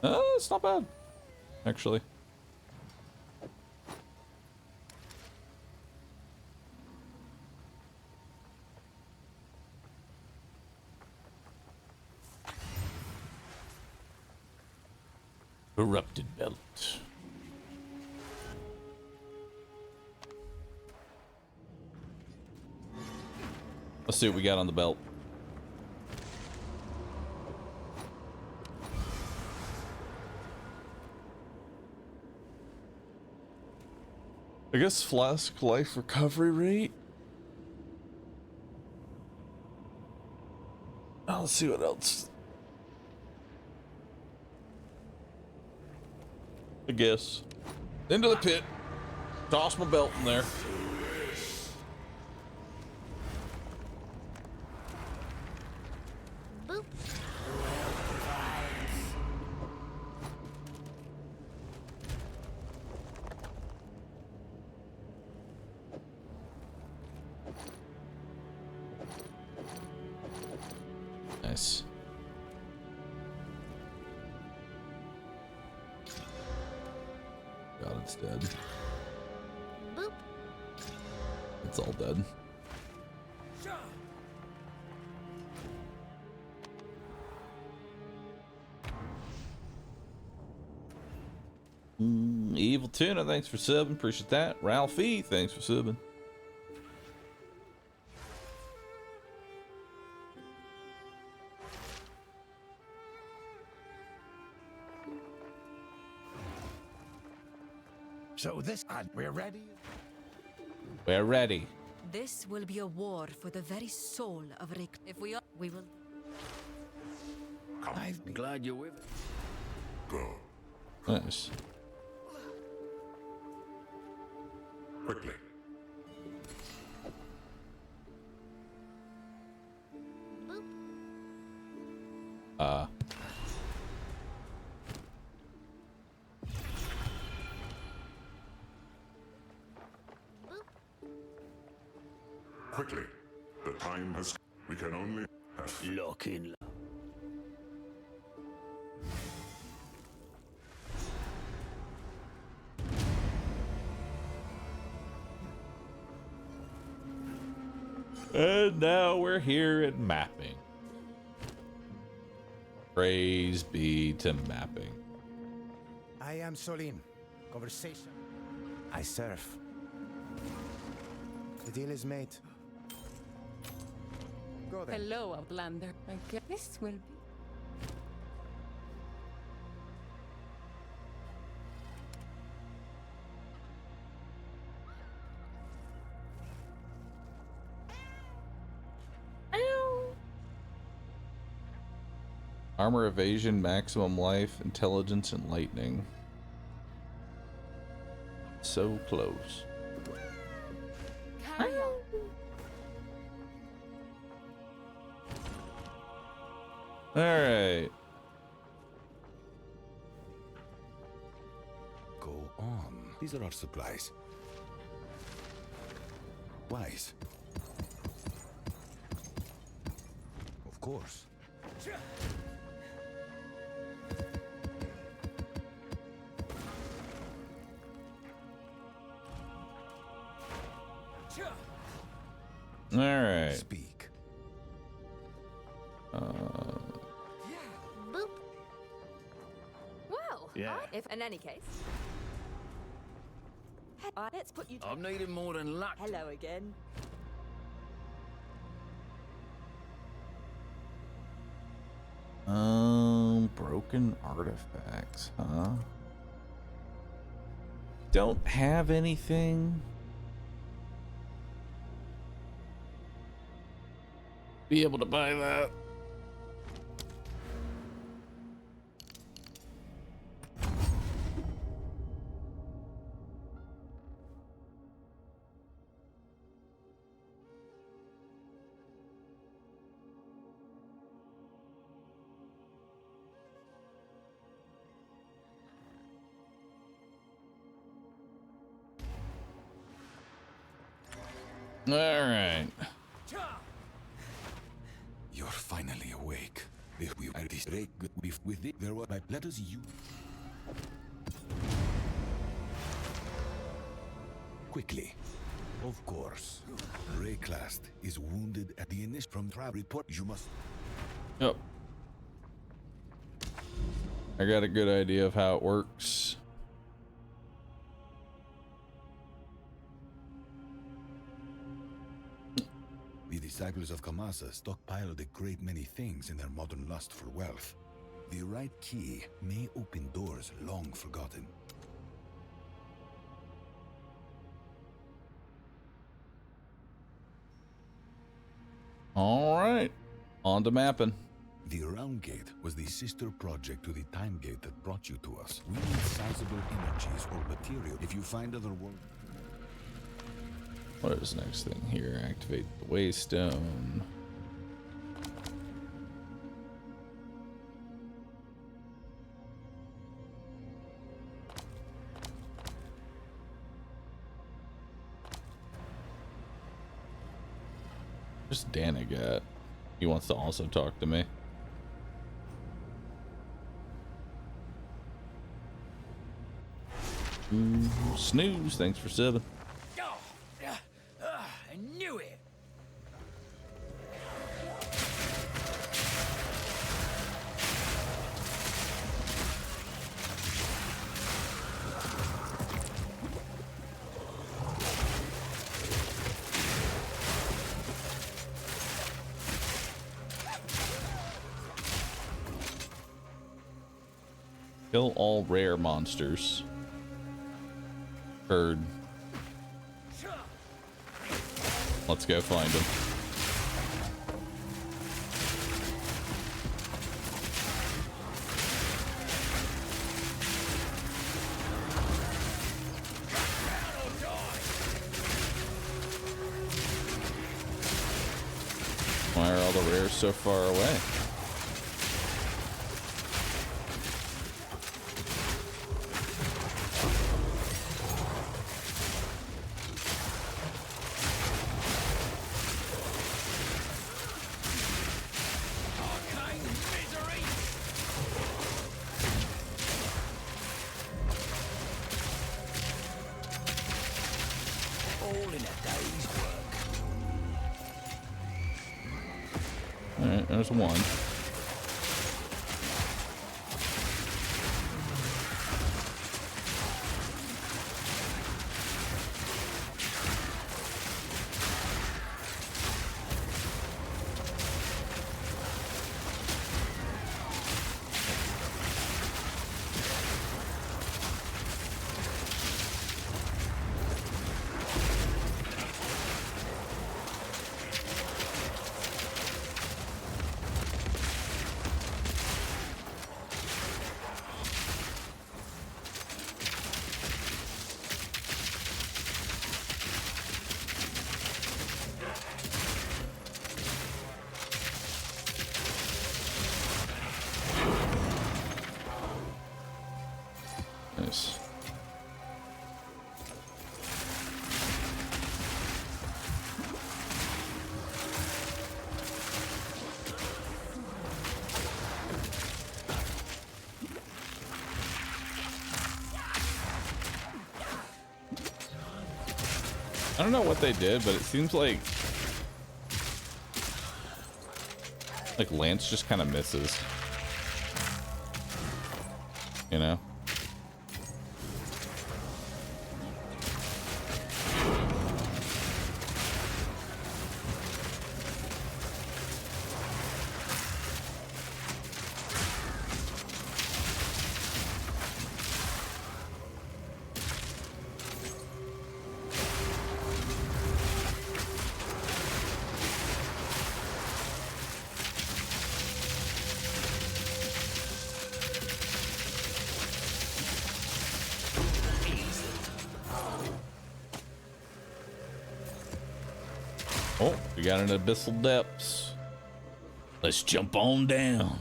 It's not bad, actually. Corrupted belt. Let's see what we got on the belt. I guess flask life recovery rate. Oh, let's see what else. I guess. Into the pit. Toss my belt in there. Boop. Nice. God, it's dead. Boop. It's all dead. Evil Tuna, thanks for subbing. Appreciate that. Ralphie, thanks for subbing. So this, we're ready? We're ready. This will be a war for the very soul of Rick. If we will. I'm glad you're with us. Go. Nice. Quickly. Quickly. The time has... We can only... Lock in. And now we're here at mapping. Praise be to mapping. I am Solin. Conversation. I serve. The deal is made. Go then. Hello, Outlander. I guess this will be. Armor evasion, maximum life, intelligence, and lightning. So close. Carry on. Alright. Go on. These are our supplies. Wise. Of course. All right. Speak. Boop. Well, Yeah. if in any case. Let's put you. I'm needing more than luck. Hello again. Broken artifacts, huh? Don't have anything. Be able to buy that. All right. You're finally awake. If we are this rake with it, there were let us you. Quickly. Of course. Rayclast is wounded at the initial from trial report. You must. Yep. I got a good idea of how it works. The disciples of Kamasa stockpiled a great many things in their modern lust for wealth. The right key may open doors long forgotten. All right, on to mapping. The Round Gate was the sister project to the Time Gate that brought you to us. We need sizable energies or material. If you find other world. What is the next thing here? Activate the Waystone. Where's Danig at? He wants to also talk to me. Snooze, thanks for 7. I knew it. Kill all rare monsters. Bird. Let's go find him. Why are all the rares so far away? Alright, there's one. Nice. I don't know what they did, but it seems like Lance just kind of misses, you know? Oh, we got an abyssal depths. Let's jump on down.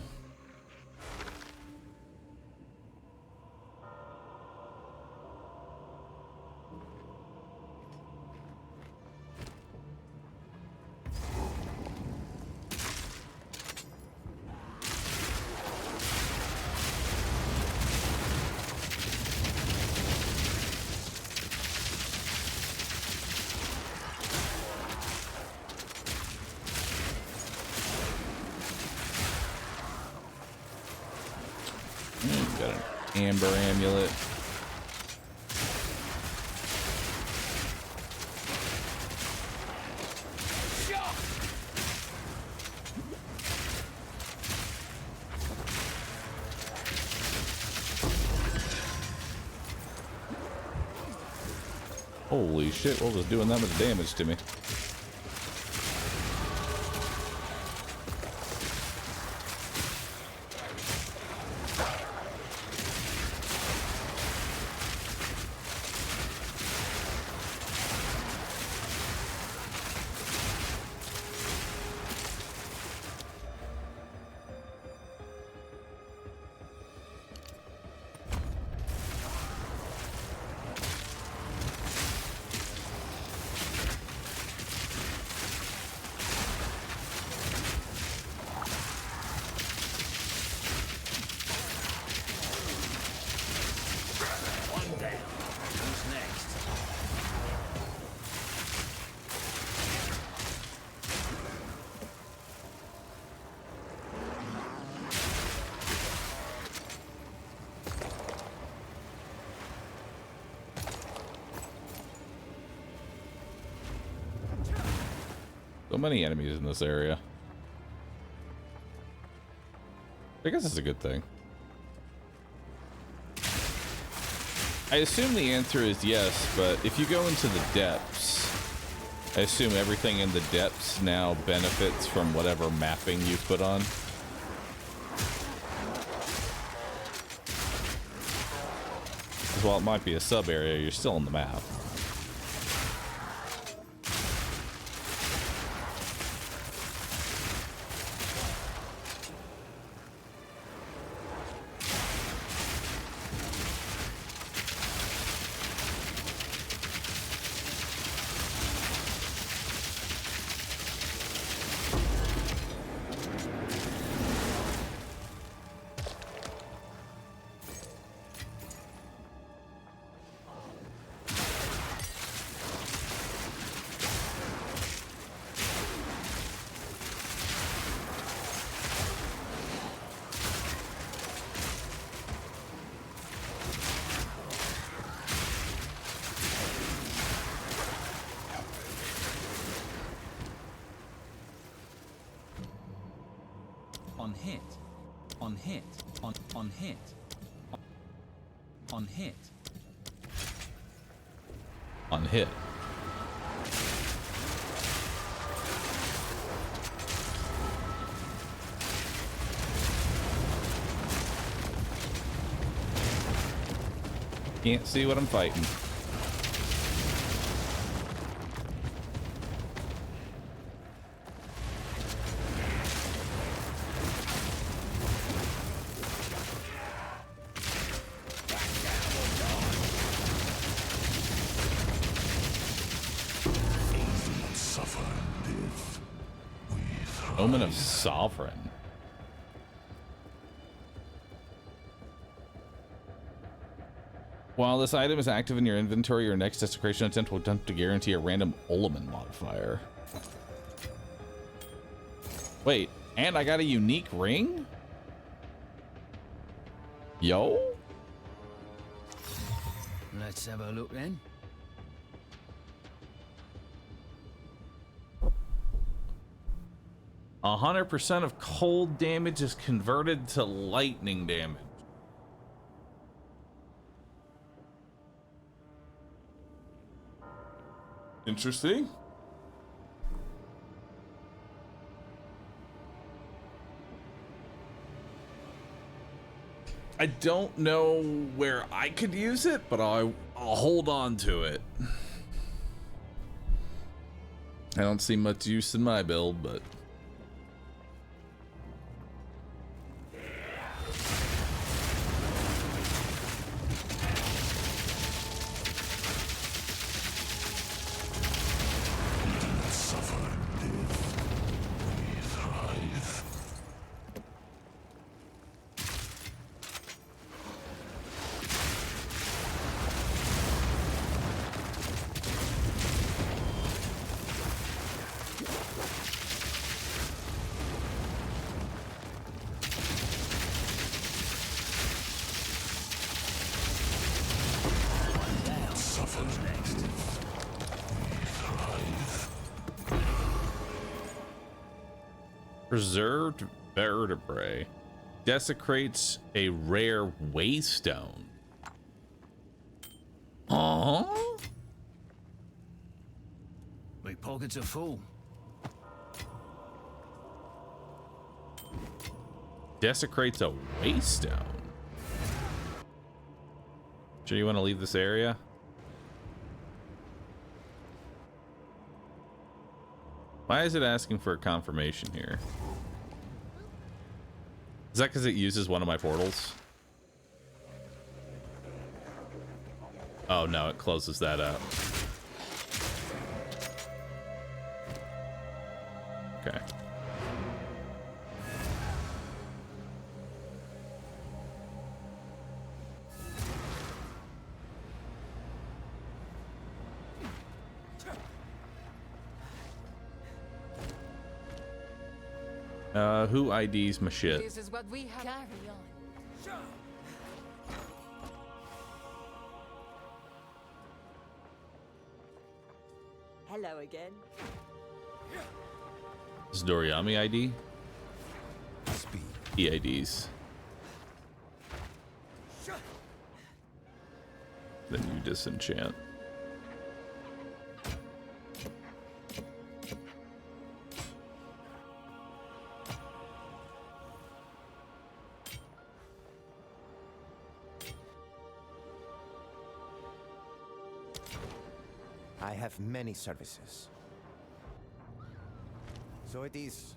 Got an amber amulet. Holy shit, what was doing that much damage to me? So many enemies in this area. I guess it's a good thing. I assume the answer is yes, but if you go into the depths, I assume everything in the depths now benefits from whatever mapping you put on. Because while it might be a sub area, you're still on the map. On hit. On hit. On hit. On hit. On hit. Can't see what I'm fighting. Omen of Sovereign. While this item is active in your inventory, your next desecration attempt will attempt to guarantee a random element modifier. Wait, and I got a unique ring? Yo? Let's have a look then. A 100% of cold damage is converted to lightning damage. Interesting. I don't know where I could use it, but I'll hold on to it. I don't see much use in my build, but... Preserved vertebrae desecrates a rare waystone. Huh? My pockets are full. Desecrates a waystone. Sure you want to leave this area? Why is it asking for a confirmation here? Is that because it uses one of my portals? Oh no, it closes that up. Okay. Who IDs my shit? This is what we have. Carry on. Hello again. Is Doriyami ID? Speed. EIDs. Then you disenchant. I have many services. So it is.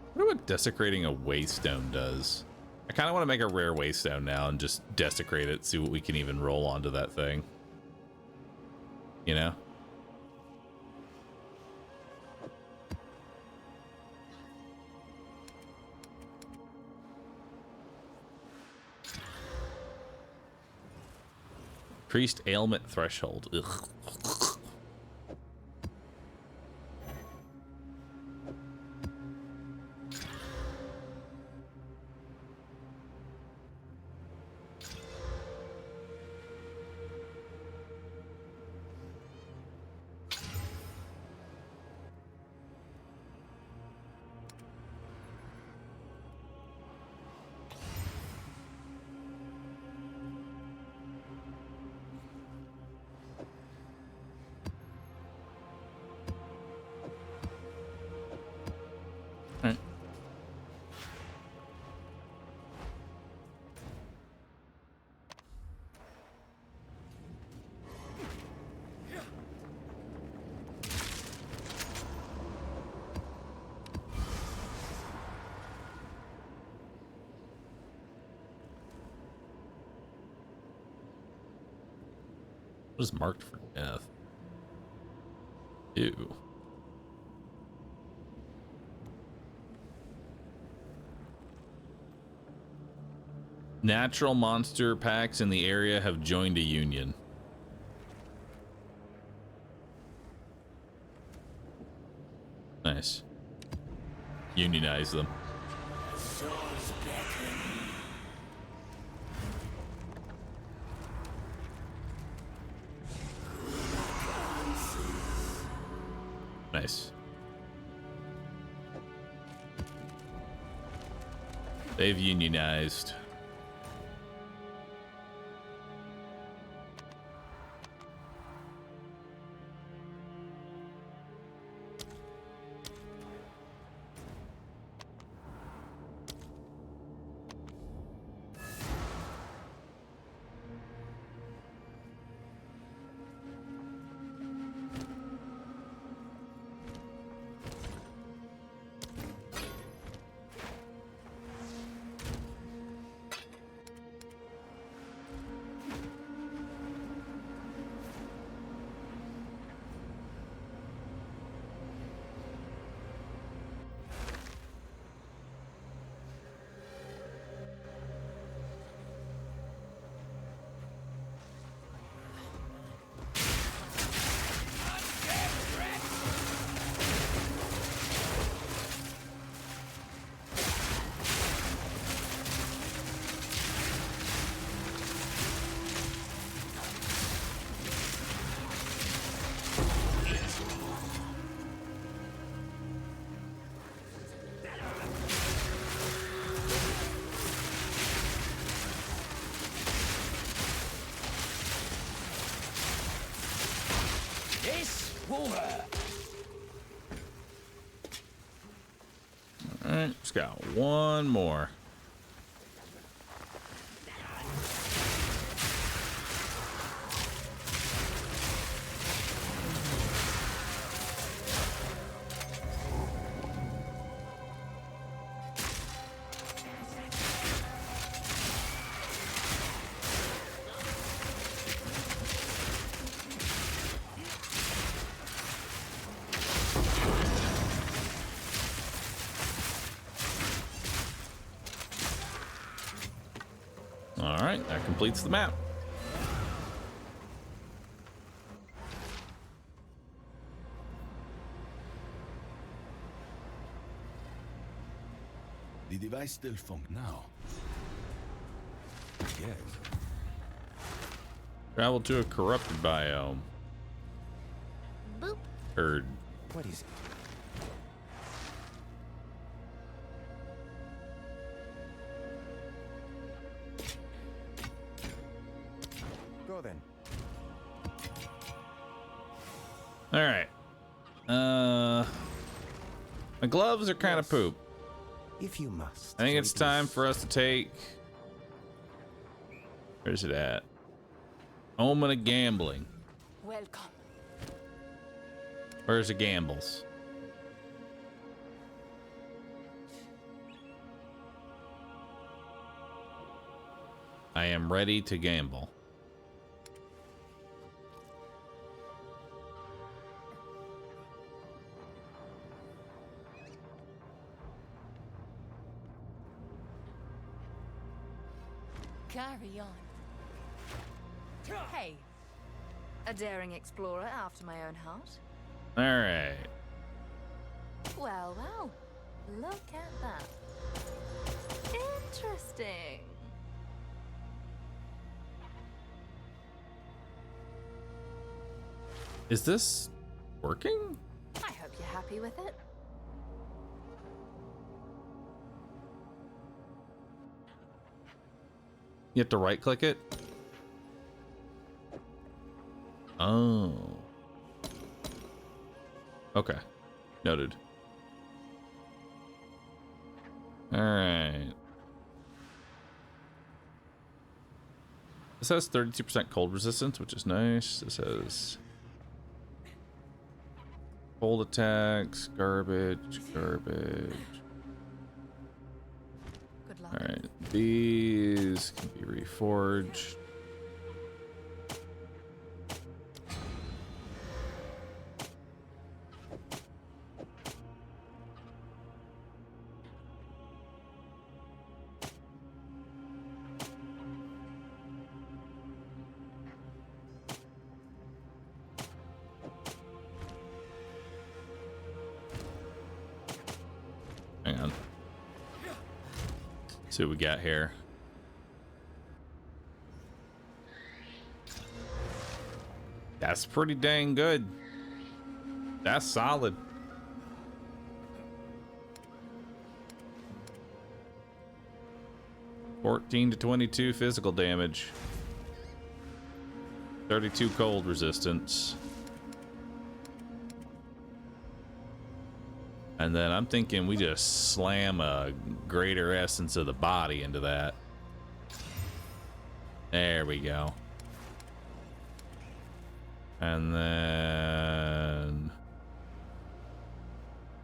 I wonder what desecrating a waystone does. I kind of want to make a rare waystone now and just desecrate it, see what we can even roll onto that thing. You know? Increased ailment threshold. Ugh. What is marked for death? Ew. Natural monster packs in the area have joined a union. Nice. Unionize them. Nice. They've unionized. Alright, just got one more. Alright, that completes the map. The device still functions now. Yes. Travel to a corrupted biome. Boop. Heard. What is it? go then. All right. My gloves are kind of poop. If you must. I think it's time for us to take. Where's it at? Omen of Gambling. Welcome. Where's the gambles? I am ready to gamble. Carry on. Hey, a daring explorer after my own heart. All right. Well, well, look at that. Interesting. Is this working? I hope you're happy with it. You have to right click it? Oh. Okay. Noted. All right. This has 32% cold resistance, which is nice. This has cold attacks, garbage. Good luck. All right. These can be reforged. Hang on. See what we got here. That's pretty dang good. That's solid. $14 to 22 physical damage. 32 cold resistance. And then I'm thinking we just slam a greater essence of the body into that. There we go. And then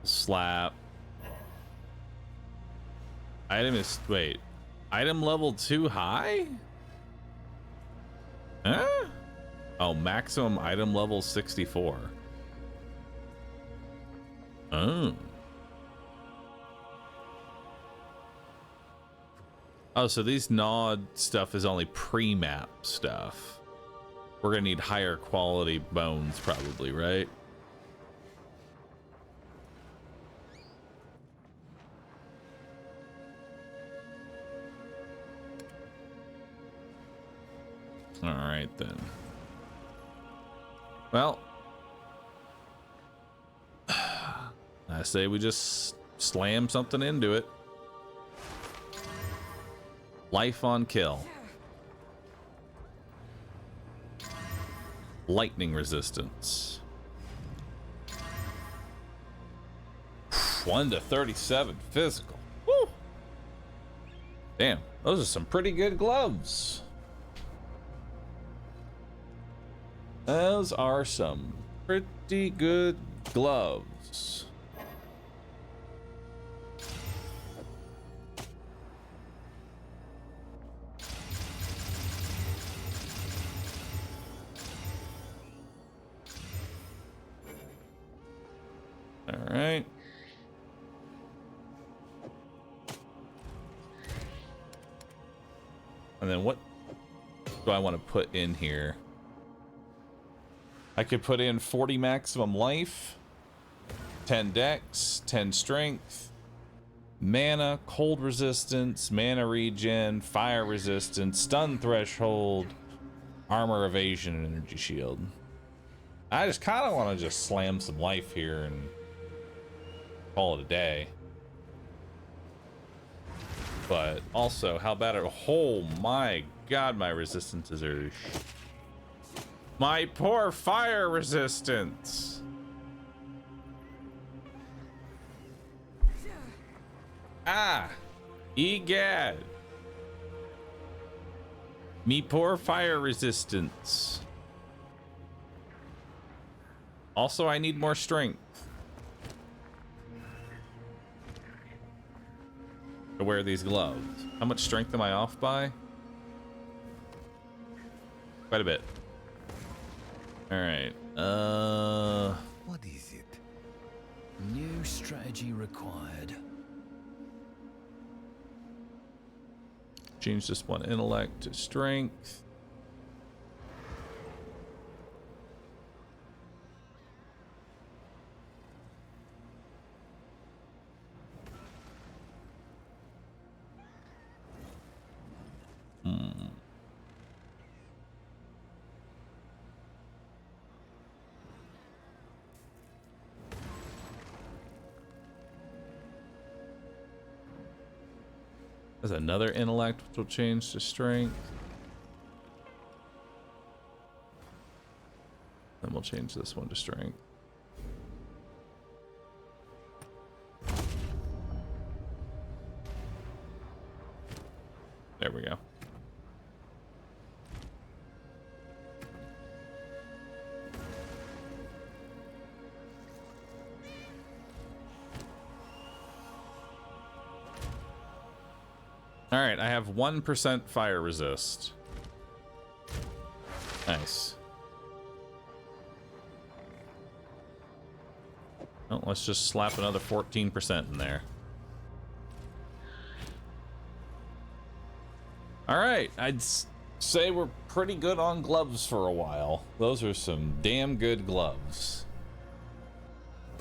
slap. Item is, wait, item level too high? Huh? Oh, maximum item level 64. Oh. Oh, so these Nod stuff is only pre-map stuff. We're gonna need higher quality bones probably, right? All right then. Well, I say we just slam something into it. Life on kill. Lightning resistance. 1 to 37 physical. Woo! Damn, those are some pretty good gloves. Those are some pretty good gloves. All right. And then what do I want to put in here? I could put in 40 maximum life, 10 dex, 10 strength, mana, cold resistance, mana regen, fire resistance, stun threshold, armor evasion, and energy shield. I just kind of want to just slam some life here and call it a day. But also, how about it? Oh my god, my resistances are My poor fire resistance. Ah, egad. Me poor fire resistance. Also, I need more strength to wear these gloves. How much strength am I off by? Quite a bit. All right. What is it? New strategy required. Change this one intellect to strength. There's another intellect which will change to strength. Then we'll change this one to strength. There we go. All right, I have 1% fire resist. Nice. Well, let's just slap another 14% in there. All right, I'd say we're pretty good on gloves for a while. Those are some damn good gloves.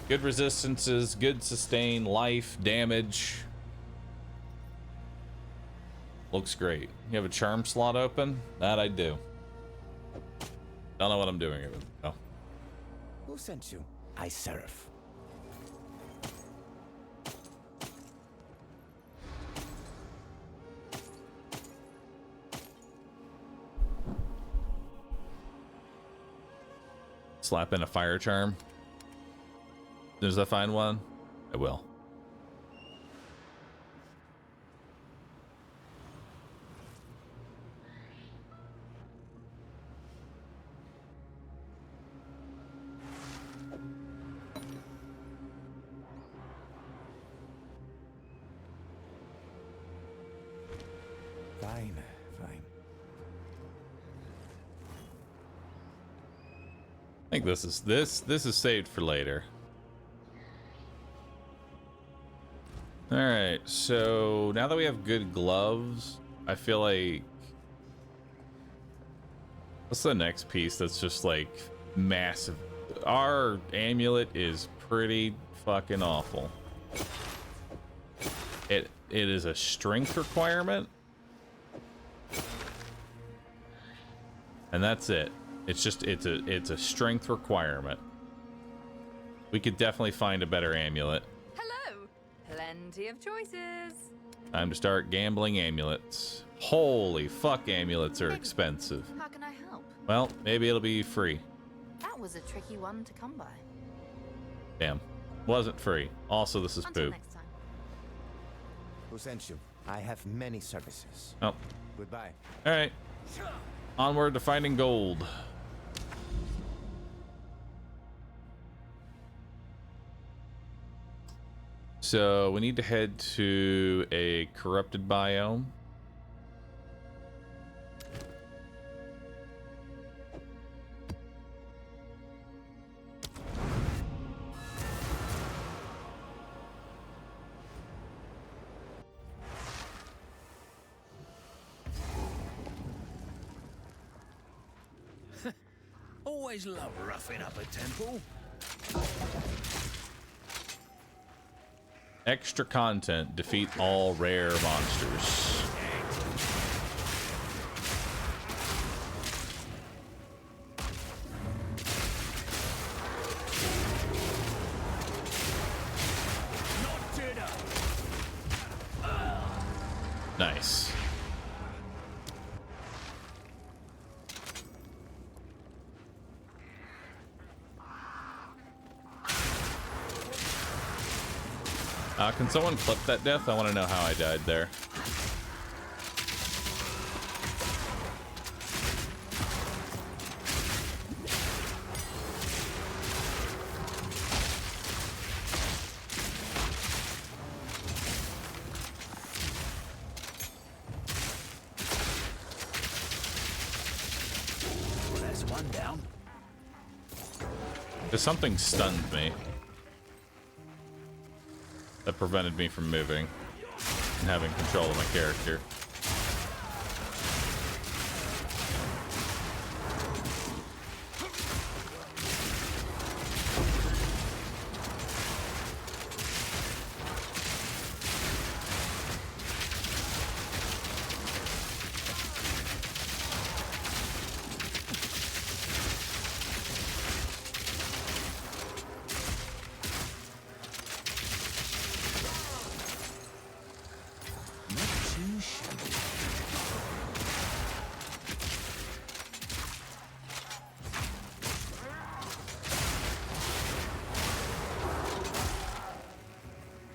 Good resistances, good sustain, life, damage. Looks great. You have a charm slot open? That I do. Don't know what I'm doing with it. Oh. Who sent you? I serve. Slap in a fire charm. As soon as I find one, I will. Fine, fine. I think this is saved for later. All right, so now that we have good gloves, I feel like what's the next piece that's just like massive? Our amulet is pretty fucking awful. It is a strength requirement, and that's it. It's just it's a strength requirement. We could definitely find a better amulet. Hello. Plenty of choices. Time to start gambling amulets. Holy fuck, amulets are expensive. How can I help? Well, maybe it'll be free. That was a tricky one to come by. Damn. Wasn't free. Also, this is Until poop. next time. Who sent you? I have many services. Oh. Goodbye. All right. Onward to finding gold. So we need to head to a corrupted biome. Always love roughing up a temple. Extra content. Defeat all rare monsters. Nice. Can someone clip that death? I want to know how I died there. That's one down. Because something stunned me. That prevented me from moving and having control of my character.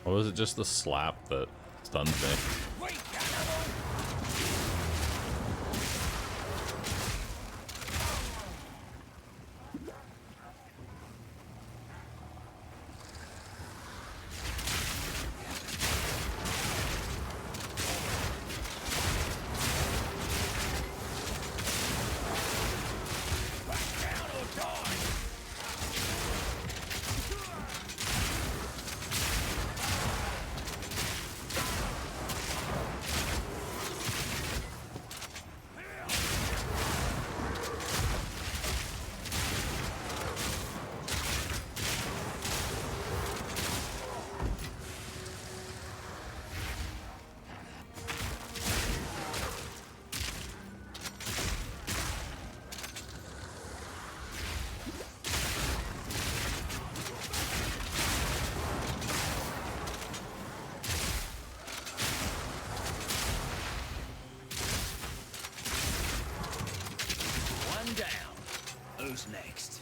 Or was it just the slap that stunned me? Who's next?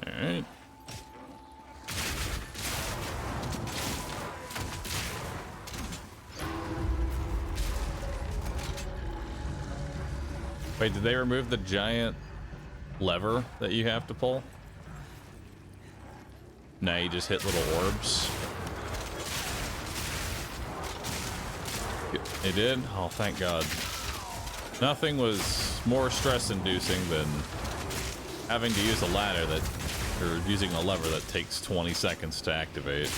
Alright. Wait, did they remove the giant lever that you have to pull? Now you just hit little orbs. It did? Oh, thank God. Nothing was more stress-inducing than having to use a ladder that, or using a lever that takes 20 seconds to activate.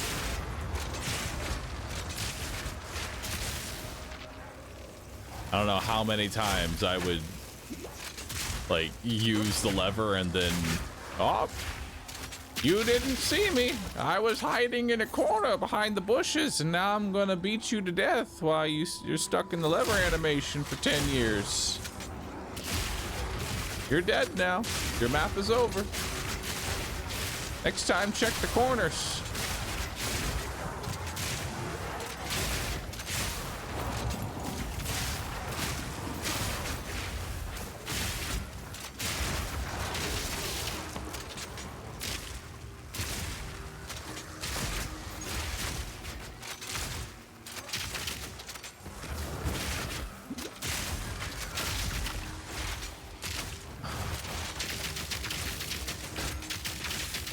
I don't know how many times I would like use the lever and then, oh, you didn't see me. I was hiding in a corner behind the bushes, and now I'm gonna beat you to death while you're stuck in the lever animation for 10 years. You're dead now. Your map is over. Next time, check the corners.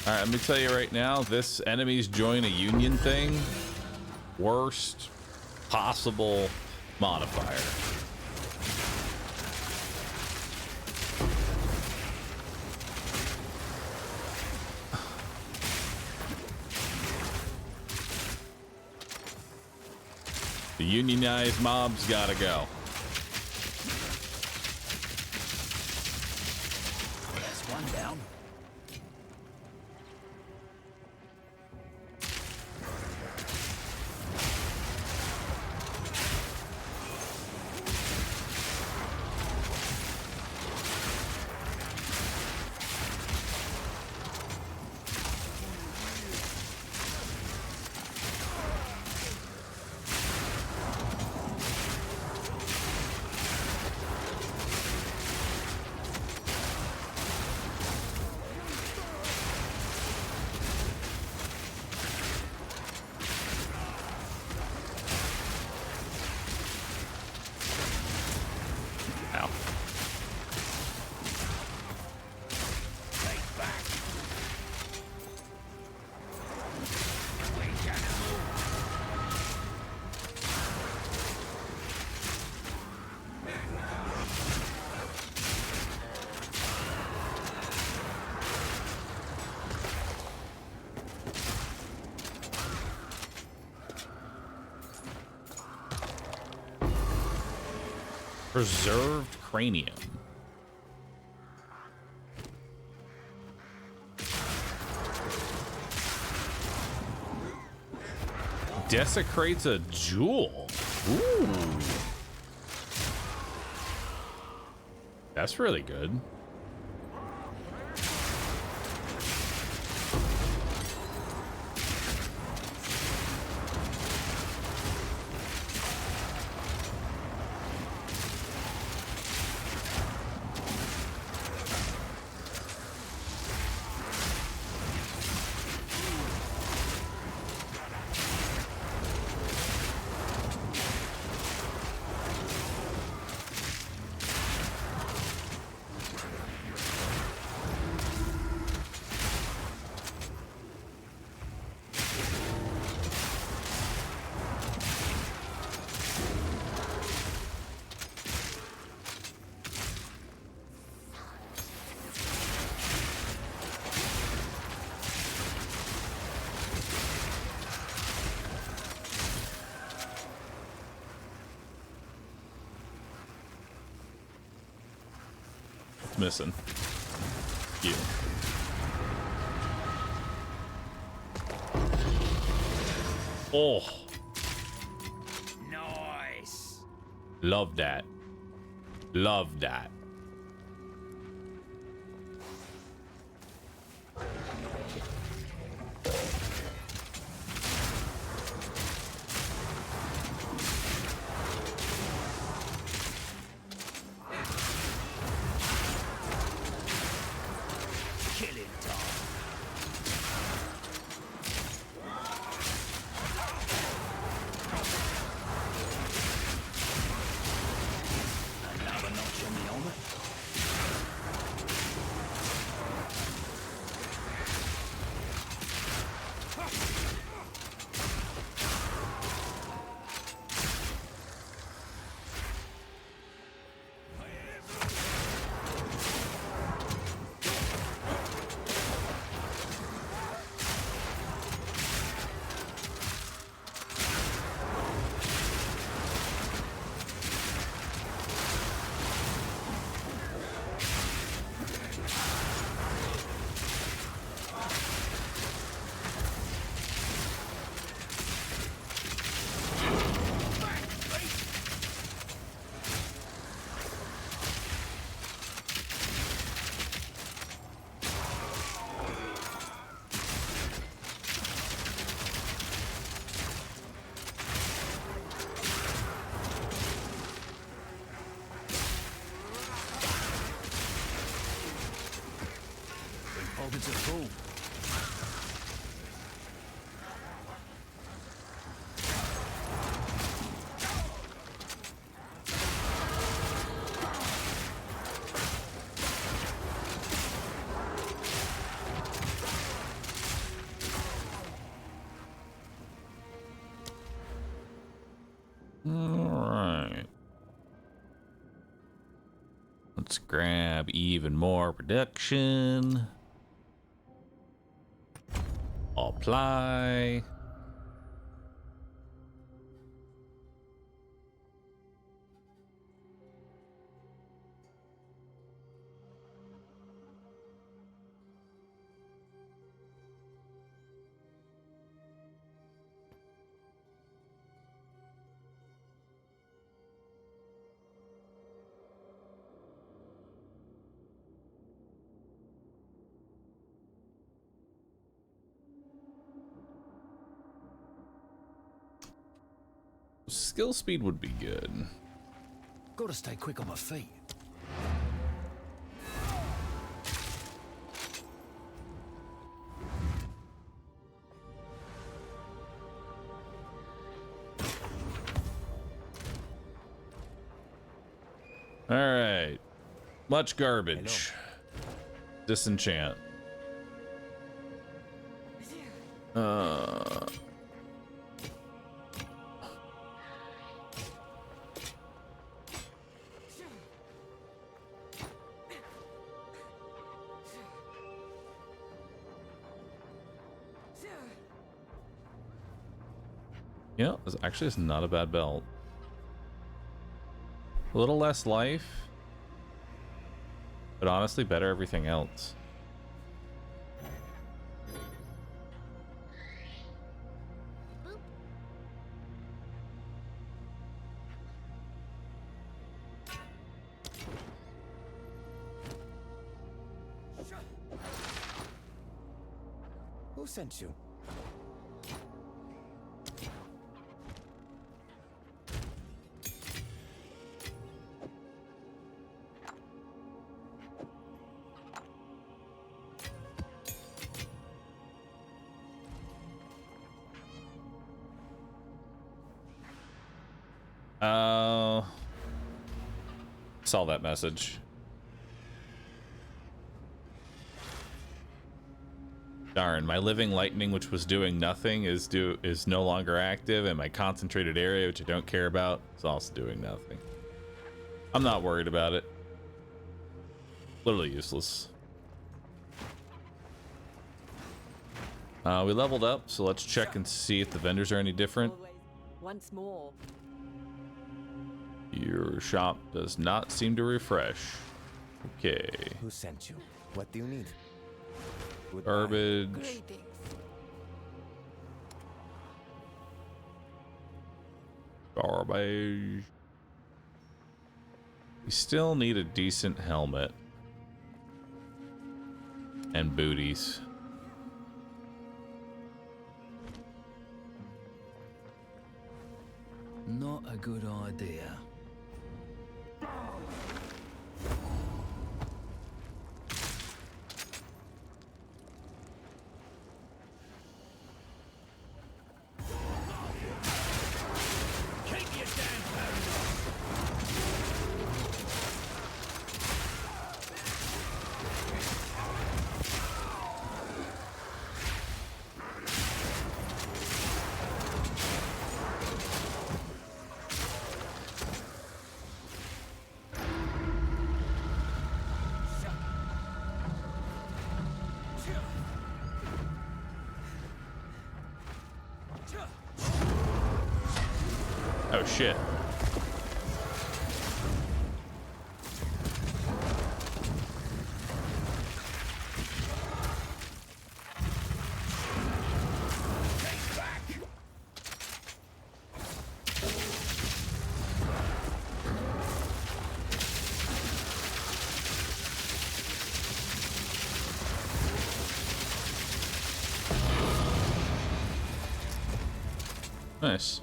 Alright, let me tell you right now, this enemies join a union thing, worst possible modifier. The unionized mobs gotta go. That's one down. Ow. Preserved cranium. Desecrates a jewel. Ooh. That's really good. Missing. You. Oh. Nice. Love that. Love that. It's a fool. All right. Let's grab even more production. Apply. Skill speed would be good. Gotta stay quick on my feet. All right. Much garbage. Disenchant. You know, this actually is not a bad belt. A little less life, but honestly better everything else. Who sent you? Saw that message. Darn, my living lightning, which was doing nothing, is no longer active, and my concentrated area, which I don't care about, is also doing nothing. I'm not worried about it. Literally useless. We leveled up, so let's check and see if the vendors are any different. Once more. Your shop does not seem to refresh. Okay. Who sent you? What do you need? Goodbye. Garbage. Garbage. We still need a decent helmet. And booties. Not a good idea. Oh shit. Nice.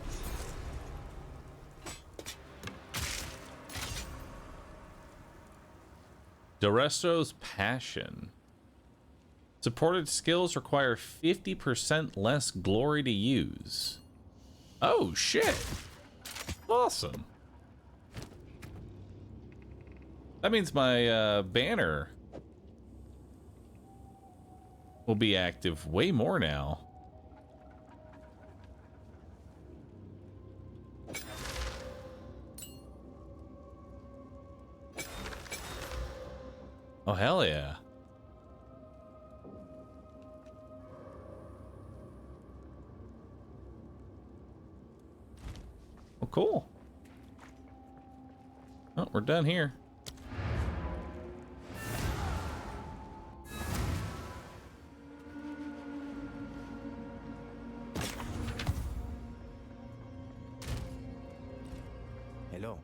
Dorestro's Passion. Supported skills require 50% less glory to use. Oh shit. Awesome. That means my banner will be active way more now. Oh, hell yeah. Oh, cool. Oh, we're done here. Hello.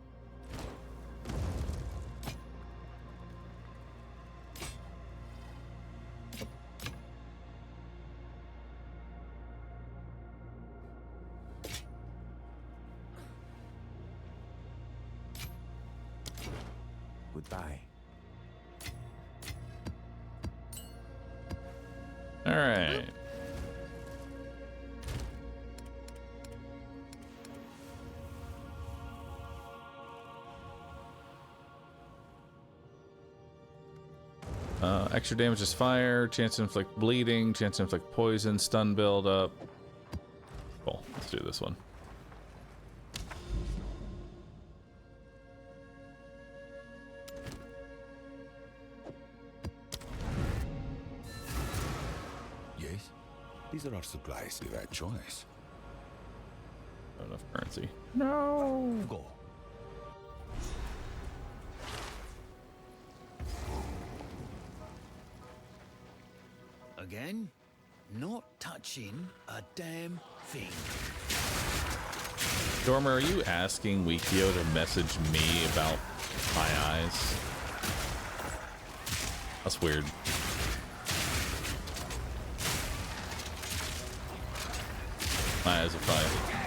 Goodbye. All right. Extra damage is fire, chance to inflict bleeding, chance to inflict poison, stun buildup. Cool, let's do this one. Yes? These are our supplies. Give that choice. Not enough currency. No! Go. Again? Not touching a damn thing. Dormer, are you asking Wikio to message me about my eyes? That's weird. My eyes are fine.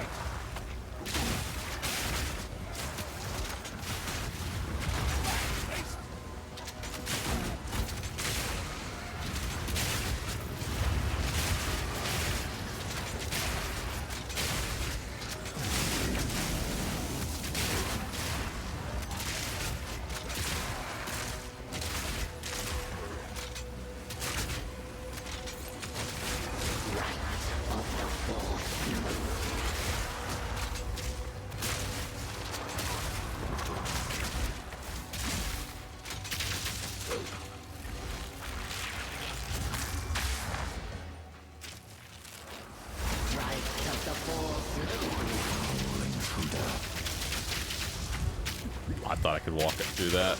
I thought I could walk it through that.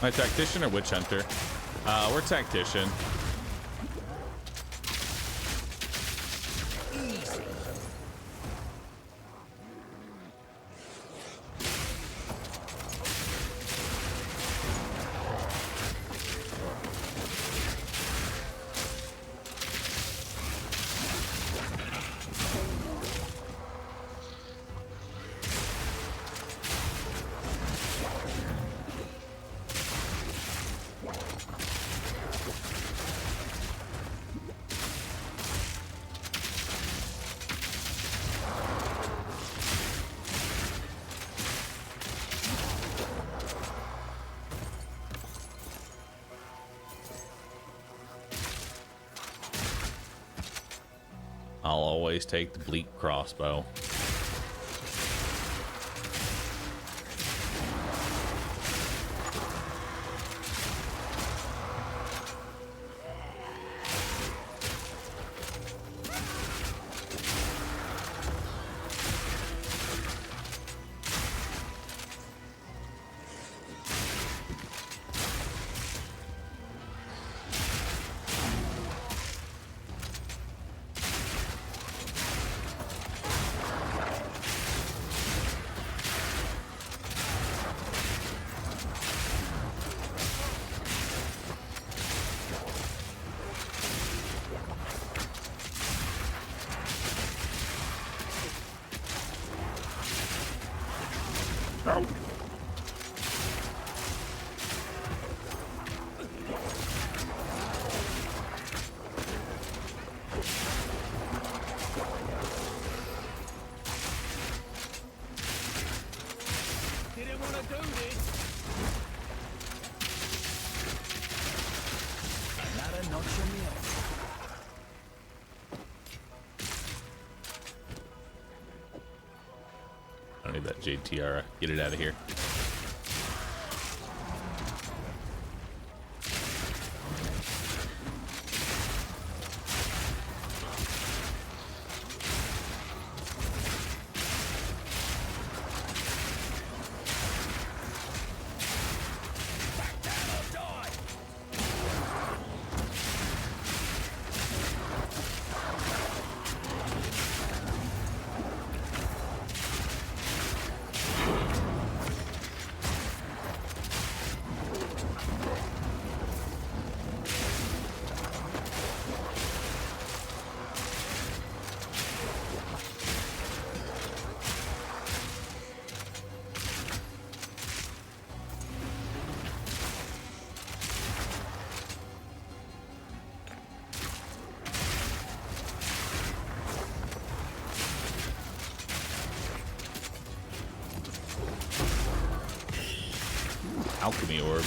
My tactician or witch hunter? We're tactician. I'll always take the bleak crossbow. Didn't want to do this. Another notch on the off. I don't need that jade tiara. Get it out of here. alchemy orb.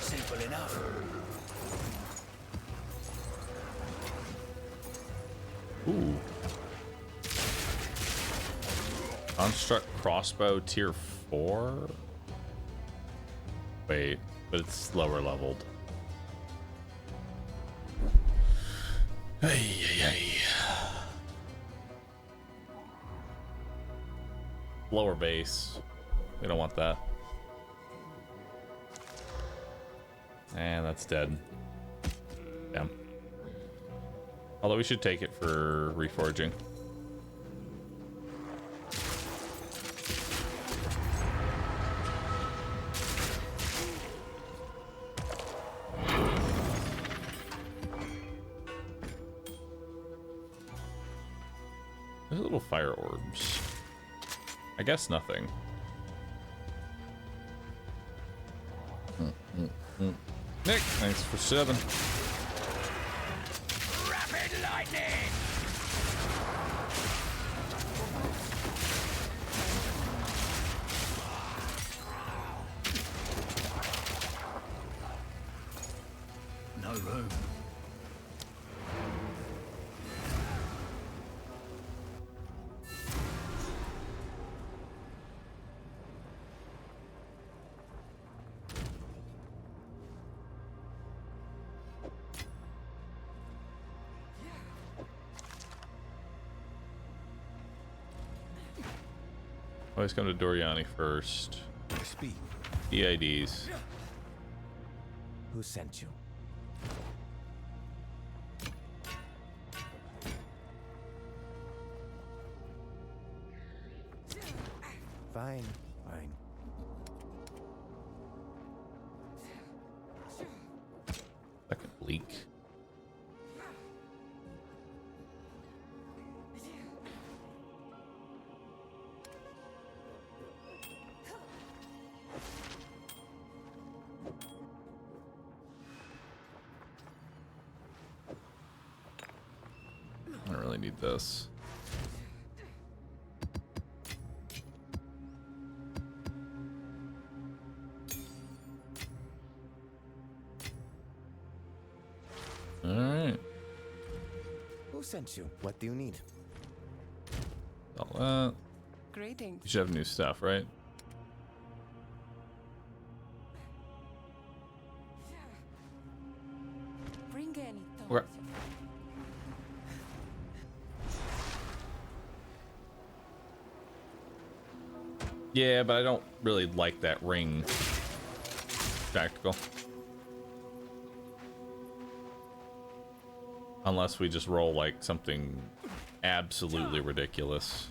Simple enough. Ooh. Construct crossbow tier 4? Wait, but it's lower leveled. Hey, hey, hey. Lower base. We don't want that. And that's dead. Damn. Although we should take it for reforging. There's little fire orbs. I guess nothing. Nick, thanks for 7. Rapid lightning! No room. Always come to Doriani first. Speak. EIDs. Who sent you? Fine, fine. Second leak. I don't really need this. All right. Who sent you? What do you need? All that. Greetings. You should have new stuff, right? Bring any Okay. Yeah, but I don't really like that ring tactical. Unless we just roll like something absolutely ridiculous.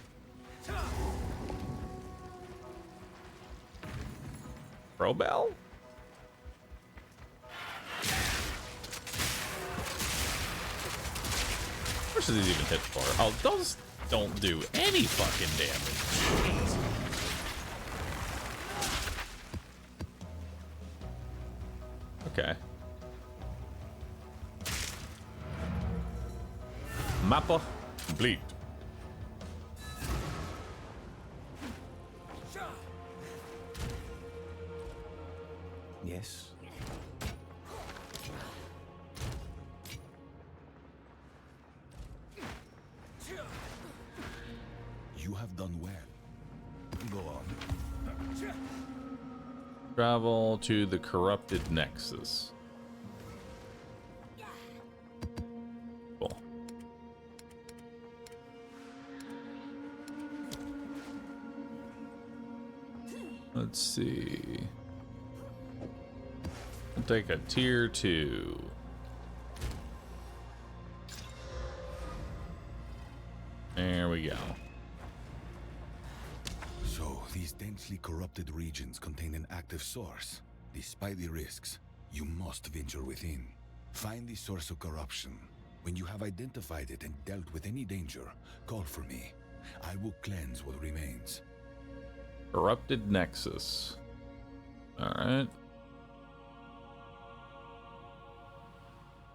Pro-bell? How much does these even hit for? Oh, those don't do any fucking damage. Okay. Mappa complete. Yes. You have done well. Go on. Travel to the corrupted nexus. Cool. Let's see. I'll take a tier 2. There we go. So, these densely corrupted regions contain an active source. Despite the risks, you must venture within. Find the source of corruption. When you have identified it and dealt with any danger, call for me. I will cleanse what remains. Corrupted Nexus. Alright.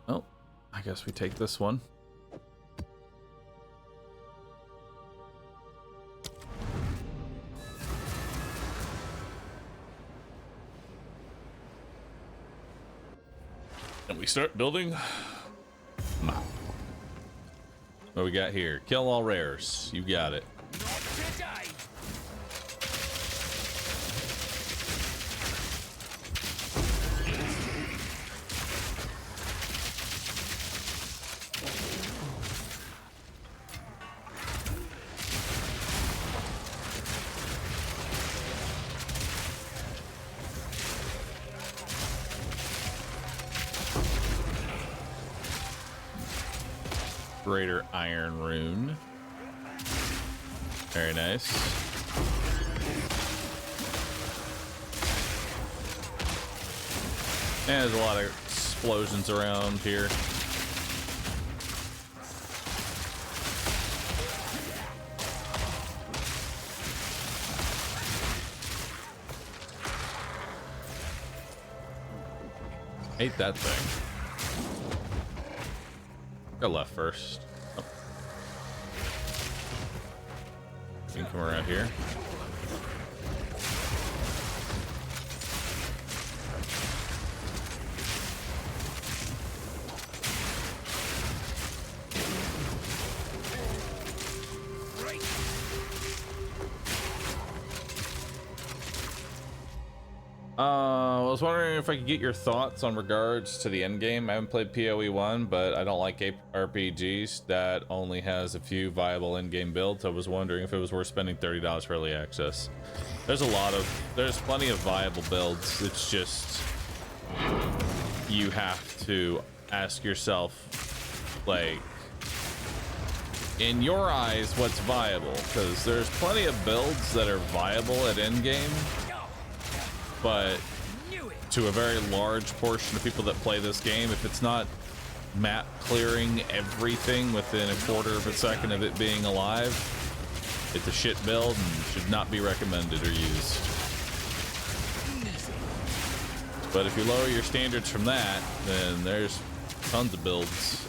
Well, I guess we take this one. And we start building. Come on. What we got here? Kill all rares. You got it. Greater Iron Rune. Very nice. And there's a lot of explosions around here. Ate that thing. Go left first. Oh. We can come around here. I was wondering if I could get your thoughts on regards to the end game. I haven't played PoE 1, but I don't like RPGs that only has a few viable end game builds. I was wondering if it was worth spending $30 for early access. There's plenty of viable builds. It's just you have to ask yourself, like, in your eyes, what's viable? Because there's plenty of builds that are viable at end game, but to a very large portion of people that play this game, if it's not map clearing everything within a quarter of a second of it being alive, it's a shit build and should not be recommended or used. But if you lower your standards from that, then there's tons of builds.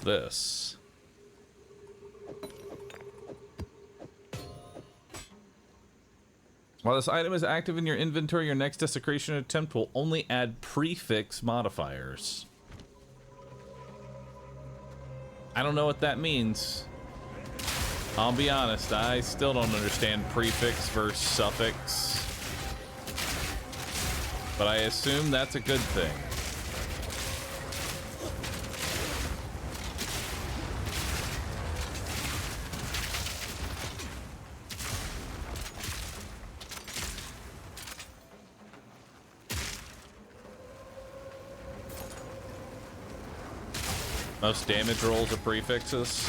This. While this item is active in your inventory, your next desecration attempt will only add prefix modifiers. I don't know what that means. I'll be honest, I still don't understand prefix versus suffix. But I assume that's a good thing. Most damage rolls are prefixes.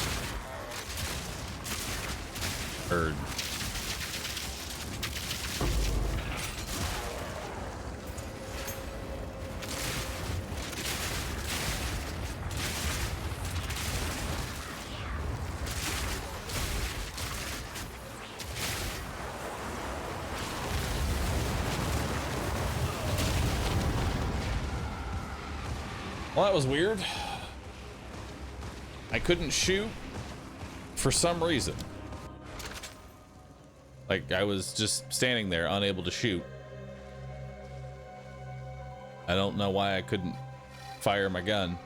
Or well, that was weird. I couldn't shoot for some reason. Like, I was just standing there unable to shoot. I don't know why I couldn't fire my gun.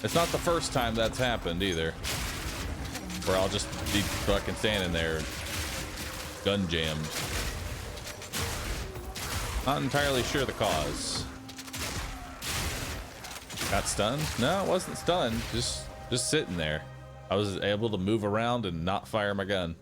It's not the first time that's happened either, where I'll just be fucking standing there gun jammed. Not entirely sure the cause. Got stunned? No, it wasn't stunned. Just sitting there. I was able to move around and not fire my gun.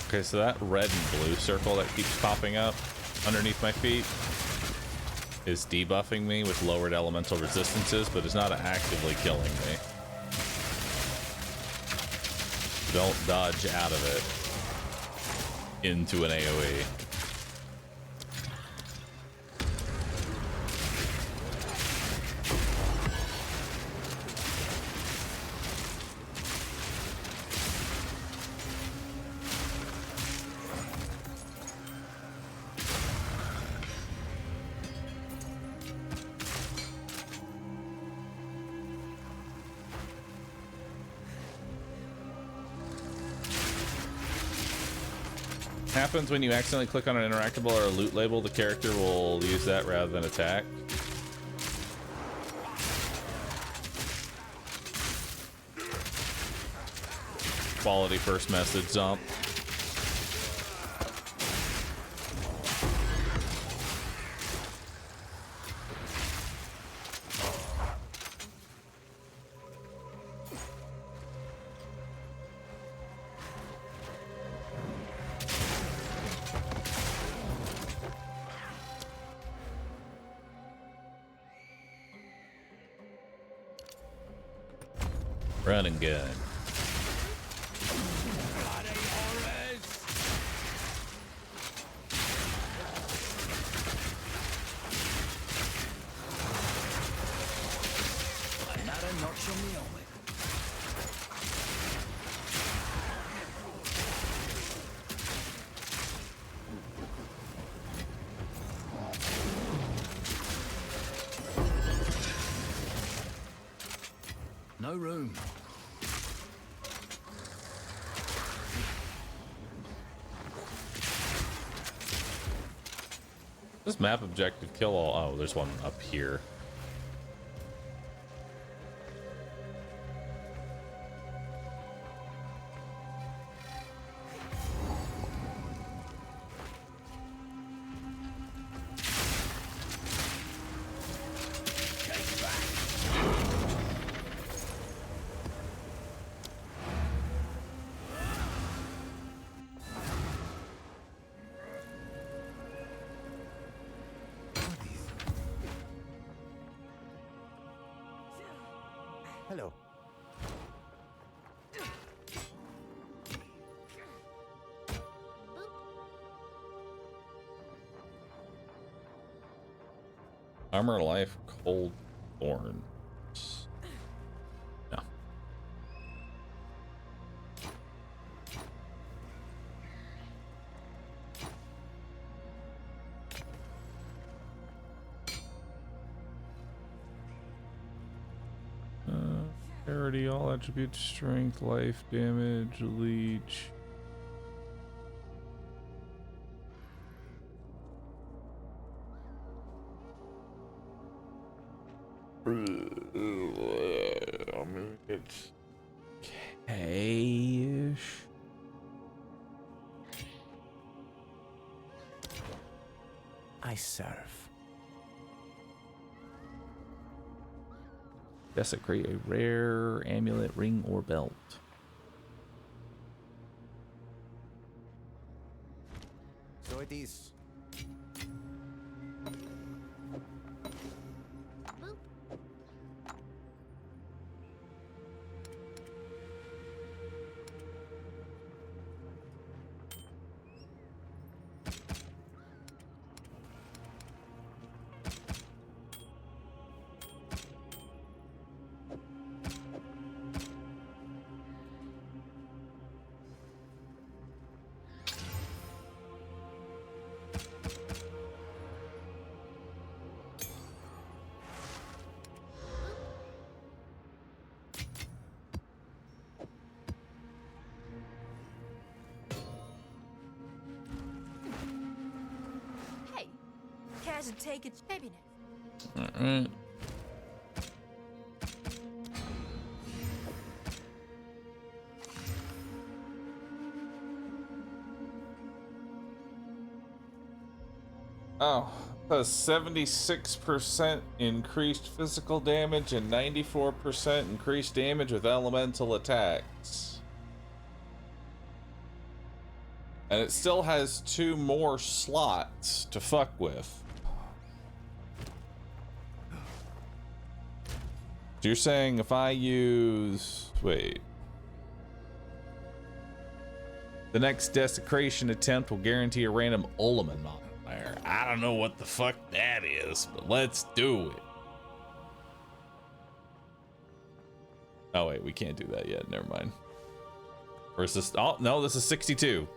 Okay, so that red and blue circle that keeps popping up underneath my feet is debuffing me with lowered elemental resistances, but is not actively killing me. Don't dodge out of it into an AoE. Happens when you accidentally click on an interactable or a loot label, the character will use that rather than attack. Quality first message, Zomp. Run and gun. Another notch on the helmet. No room. This map objective kill all. Oh, there's one up here. Hello. Armor life, cold thorns. No. Parity, all attributes, strength, life, damage, leech. I mean, it's okay-ish. I serve. Desecrate a rare amulet, ring, or belt. So it is. Better take it, maybe next. All right. Oh, a 76% increased physical damage and 94% increased damage with elemental attacks. And it still has 2 more slots to fuck with. So you're saying if I use... Wait. The next desecration attempt will guarantee a random Ullman modifier. I don't know what the fuck that is, but let's do it. Oh wait, we can't do that yet. Never mind. Or is this... Oh, no, this is 62.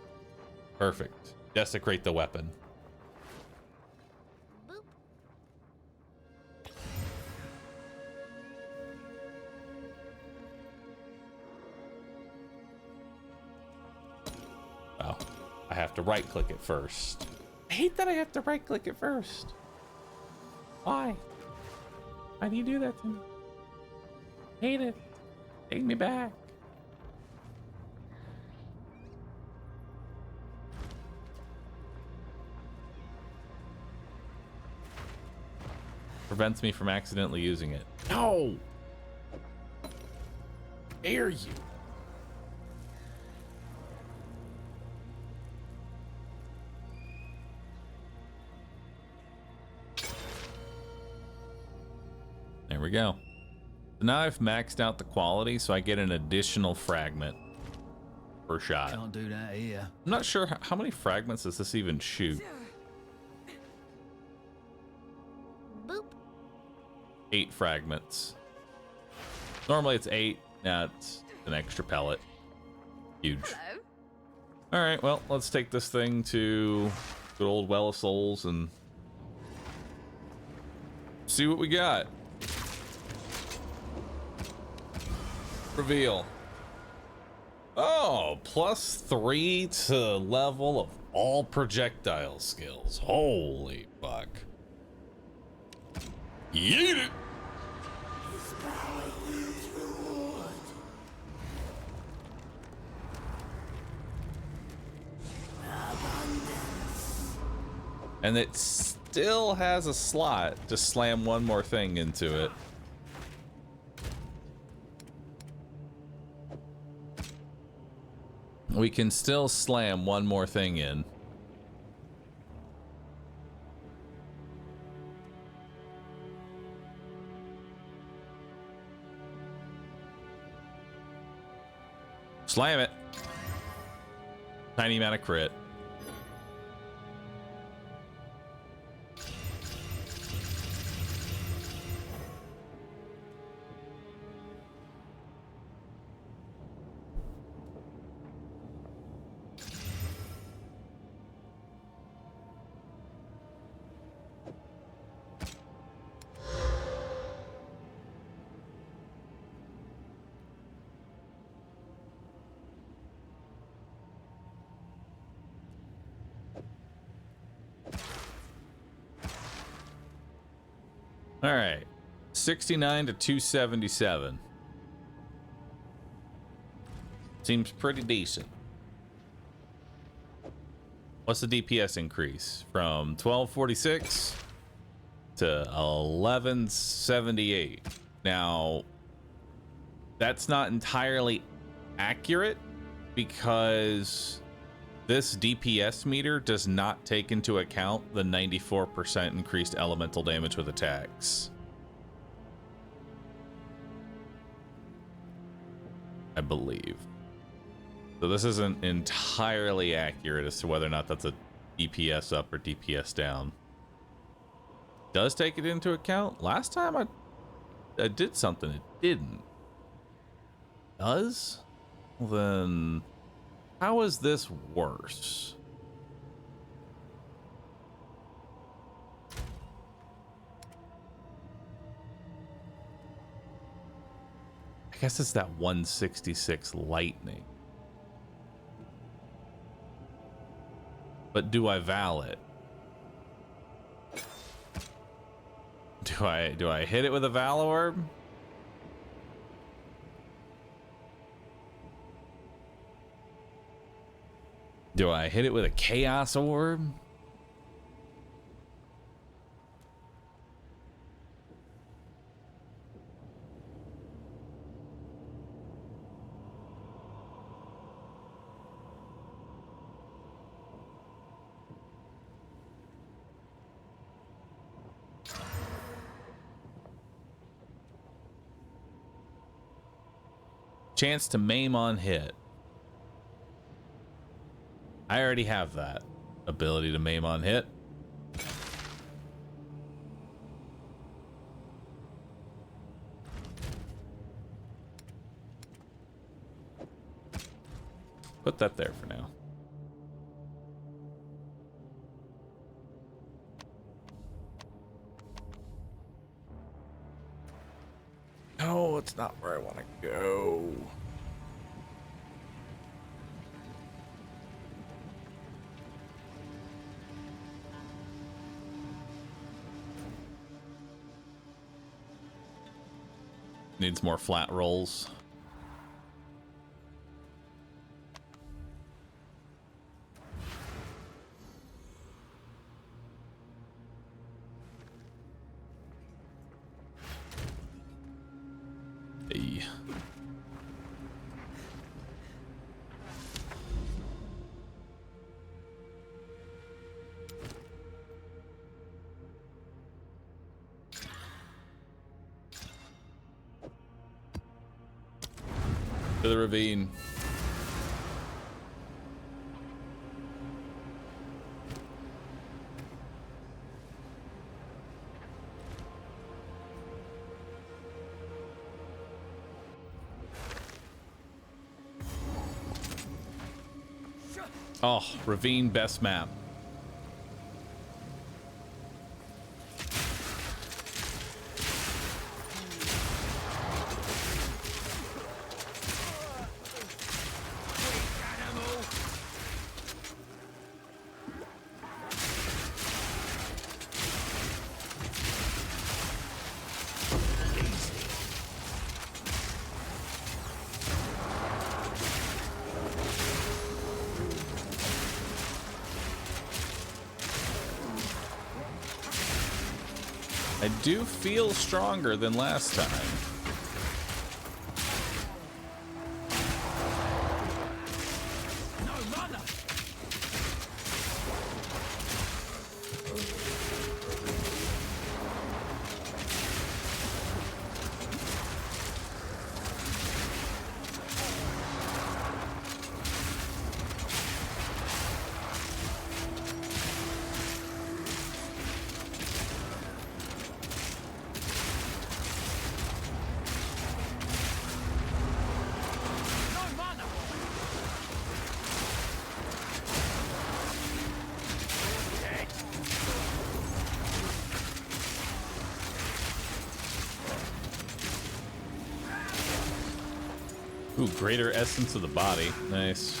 Perfect. Desecrate the weapon. Oh, I have to right click it first. I hate that I have to right click it first. Why? Why do you do that to me? Hate it. Take me back. Prevents me from accidentally using it. No! Dare you? There we go. So now I've maxed out the quality, so I get an additional fragment per shot. Can't do that here. I'm not sure how many fragments does this even shoot. Boop. 8 fragments. Normally it's 8. Now it's an extra pellet. Huge. Hello. All right, well, let's take this thing to good old Well of Souls and see what we got. Reveal. Oh, +3 to level of all projectile skills. Holy fuck. Yeet it! And it still has a slot to slam one more thing into it. We can still slam one more thing in. Slam it. Tiny amount of crit. All right, 69 to 277. Seems pretty decent. What's the DPS increase? From 1246 to 1178. Now, that's not entirely accurate because this DPS meter does not take into account the 94% increased elemental damage with attacks. I believe. So this isn't entirely accurate as to whether or not that's a DPS up or DPS down. Does take it into account? Last time I did something, it didn't. Does? Well, then how is this worse? I guess it's that 166 lightning. But do I val it? Do I hit it with a Valor Orb? Do I hit it with a Chaos Orb? Chance to maim on hit. I already have that ability to maim on hit. Put that there for now. No, it's not where I want to go. Needs more flat rolls. Hey. To the ravine. Oh, ravine best map. I do feel stronger than last time. Ooh, greater essence of the body. Nice.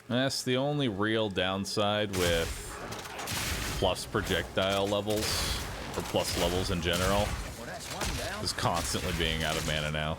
That's the only real downside with plus projectile levels, or plus levels in general, is constantly being out of mana now.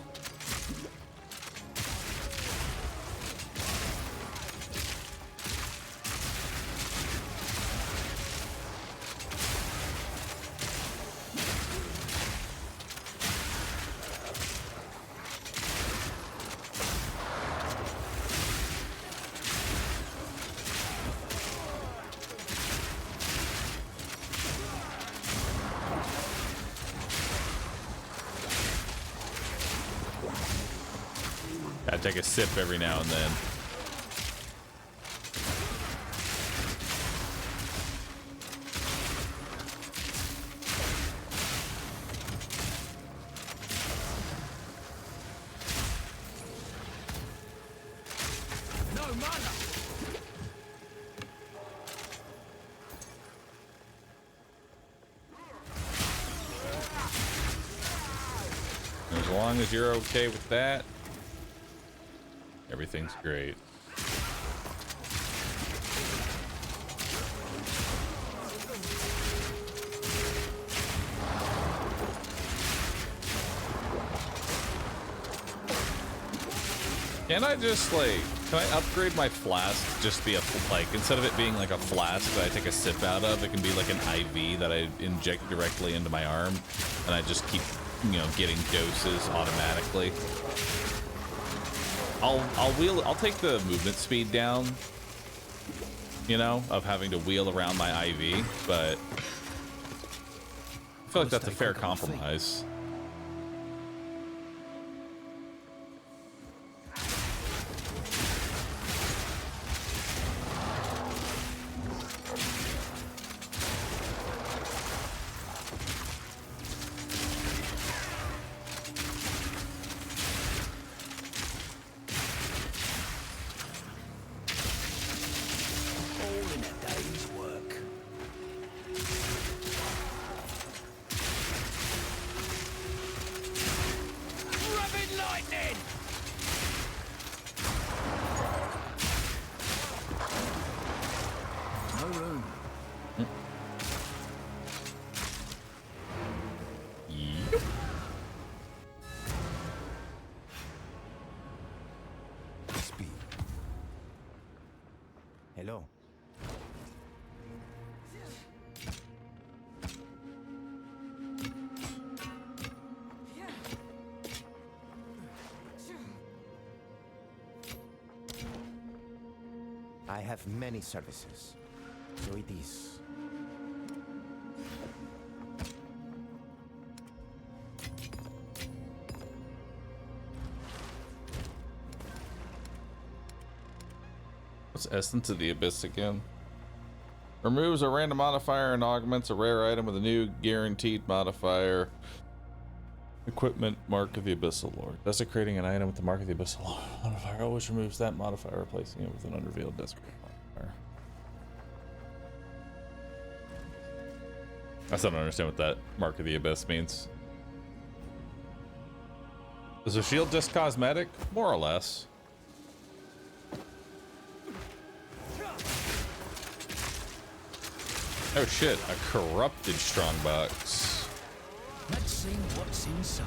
Gotta take a sip every now and then. no mana. As long as you're okay with that, everything's great. Can I just like, can I upgrade my flask to just be a, like, instead of it being like a flask that I take a sip out of, it can be like an IV that I inject directly into my arm, and I just keep, you know, getting doses automatically. I'll take the movement speed down, you know, of having to wheel around my IV, but I feel like that's a fair compromise. Hello. I have many services, so it is. What's Essence of the Abyss again? Removes a random modifier and augments a rare item with a new guaranteed modifier. Equipment, Mark of the Abyssal Lord. Desecrating an item with the Mark of the Abyssal Lord modifier always removes that modifier, replacing it with an unrevealed desecrating modifier. I still don't understand what that Mark of the Abyss means. Is the shield just cosmetic? More or less. Oh shit, a corrupted strongbox. Let's see what's inside.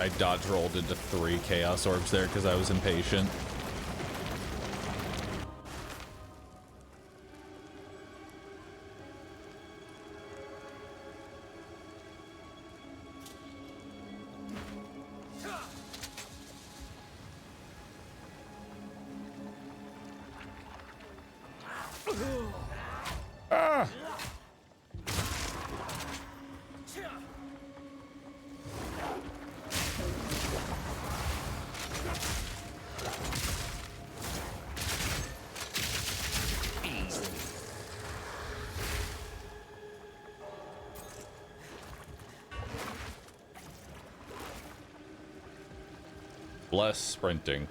I dodge rolled into 3 chaos orbs there because I was impatient. Ah! Less sprinting.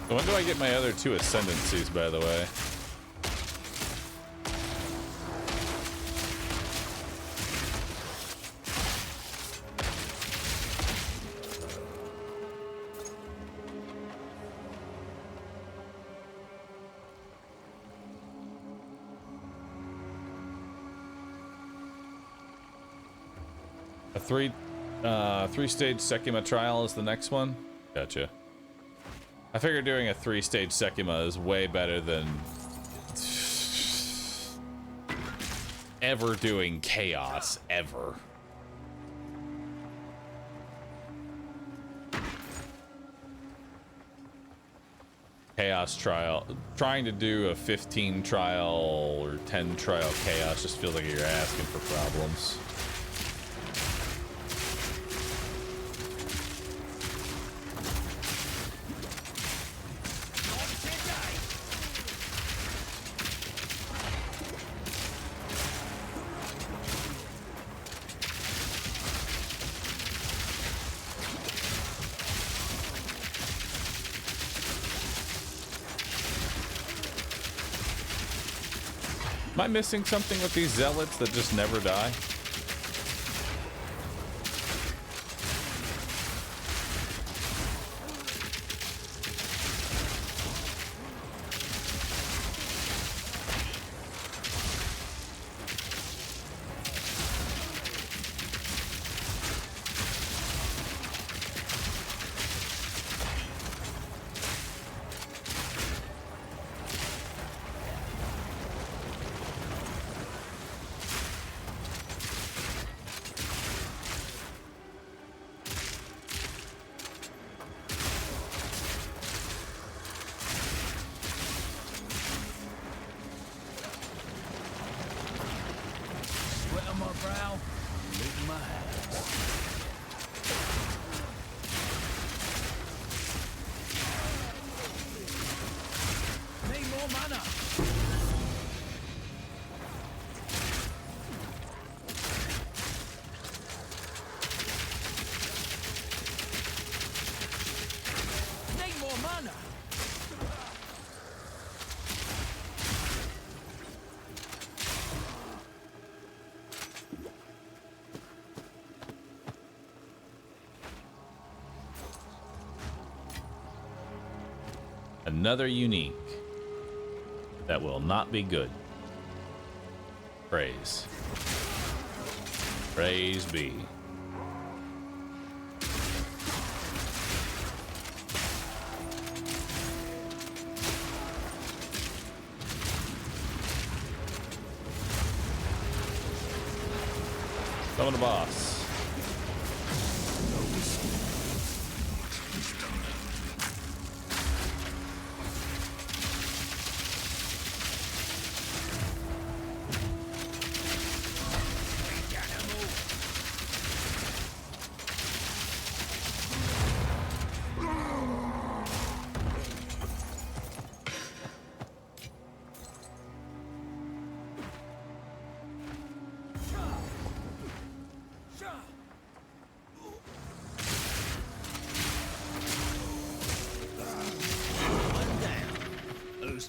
So when do I get my other 2 ascendancies, by the way? A 3 3-stage Sekima trial is the next one. Gotcha. I figured doing a 3-stage Sekima is way better than ever doing chaos ever. Chaos trial, trying to do a 15 trial or 10 trial chaos just feels like you're asking for problems. Am I missing something with these zealots that just never die? Another unique that will not be good. Praise. Praise be. Summon the boss.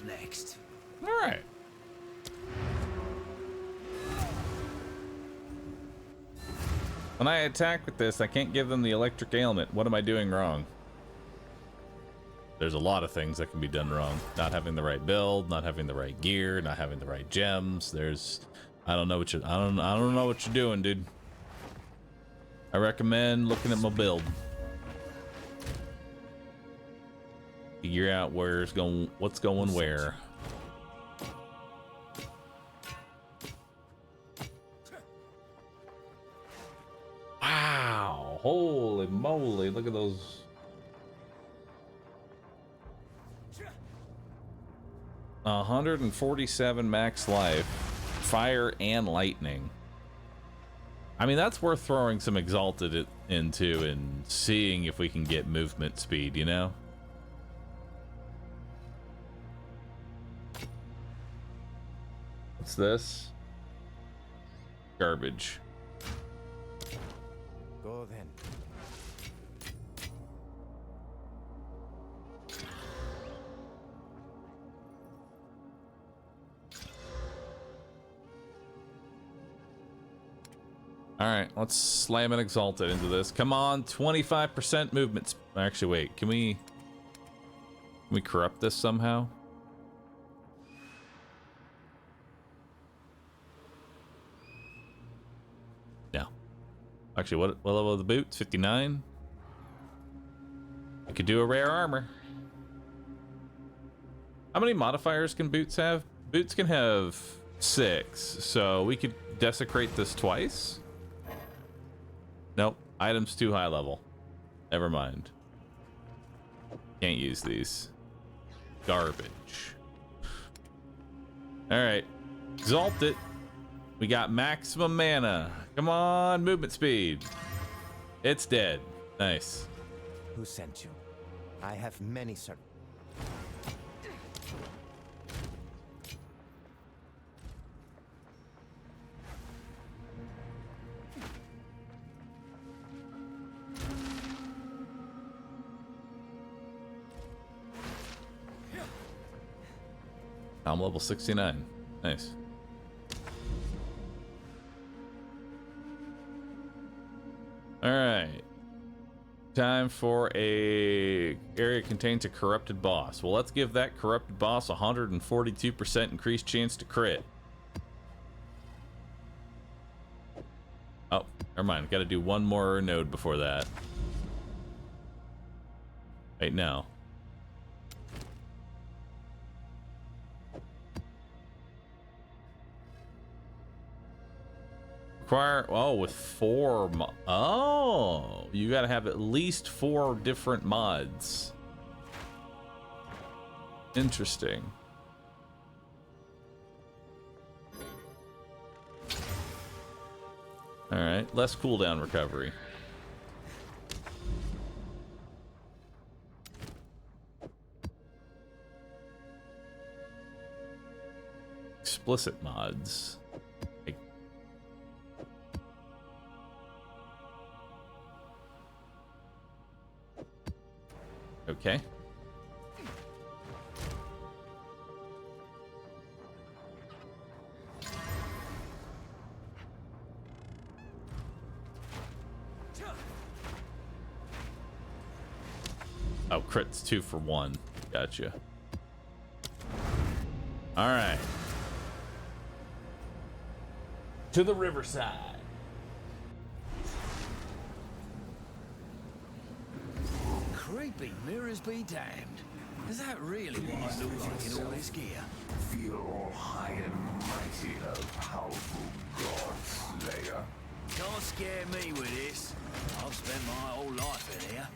Next. All right. When I attack with this, I can't give them the electric ailment. What am I doing wrong? There's a lot of things that can be done wrong. Not having the right build, not having the right gear, not having the right gems. I don't know what I don't know what you're doing, dude. I recommend looking at my build. Figure out what's going where. Wow, holy moly, look at those. A 147 max life, fire and lightning. I mean, that's worth throwing some exalted into and seeing if we can get movement speed, you know? What's this? Garbage. Go then. All right, let's slam an exalted into this. Come on, 25% movement. Actually, wait, can we corrupt this somehow? No. Actually, what level are the boots? 59. We could do a rare armor. How many modifiers can boots have? Boots can have 6, so we could desecrate this twice. Nope, item's too high level. Never mind. Can't use these. Garbage. All right, exalt it. We got maximum mana. Come on, movement speed. It's dead. Nice. Who sent you? I have many sir. I'm level 69. Nice. All right. Time for a area contains a corrupted boss. Well, let's give that corrupted boss 142% increased chance to crit. Oh, never mind. Got to do one more node before that. Right now. Require, oh, with 4 oh, you gotta have at least 4 different mods. Interesting. All right, less cooldown recovery. Explicit mods. Okay. Oh, crits 2 for 1. Gotcha. All right. To the riverside. Creepy mirrors be damned. Is that really what I look like in all this gear? Feel all high and mighty, a powerful god slayer. Can't scare me with this. I've spent my whole life in here.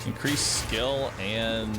Increase skill and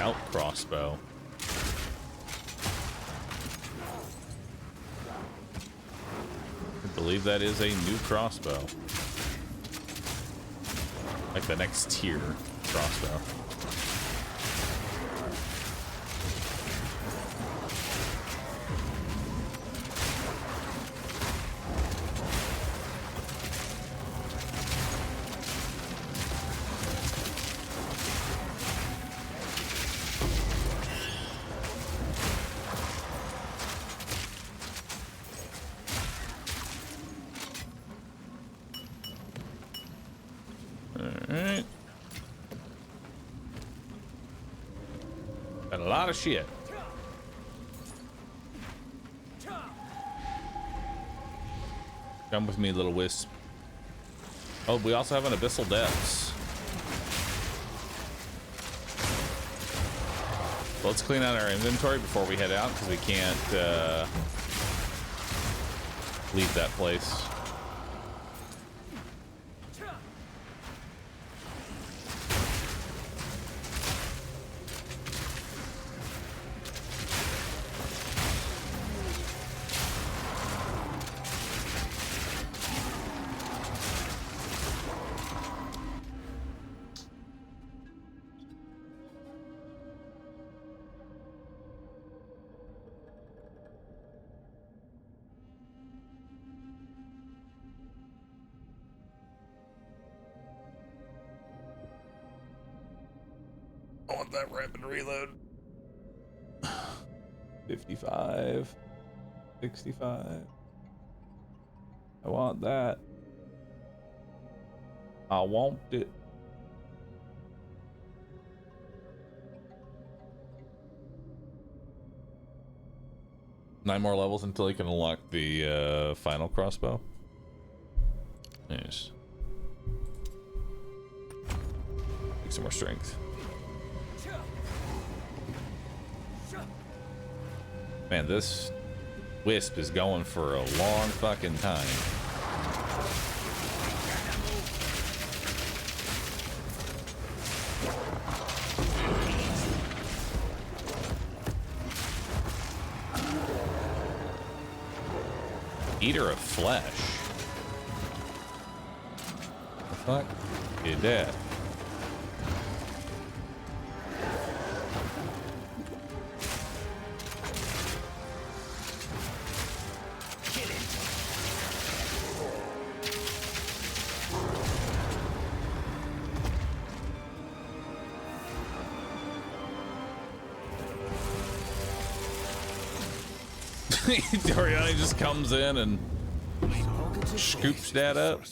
scout crossbow. I believe that is a new crossbow. Like the next tier crossbow. Alright. Got a lot of shit. Come with me, little wisp. Oh, we also have an Abyssal Depths. Let's clean out our inventory before we head out, because we can't leave that place. I want that rapid reload. 55. 65. I want that. I want it. Nine more levels until you can unlock the final crossbow. Nice. Take some more strength. Man, this wisp is going for a long fucking time. Eater of flesh. The fuck? You're dead. Doriani just comes in and scoops that up.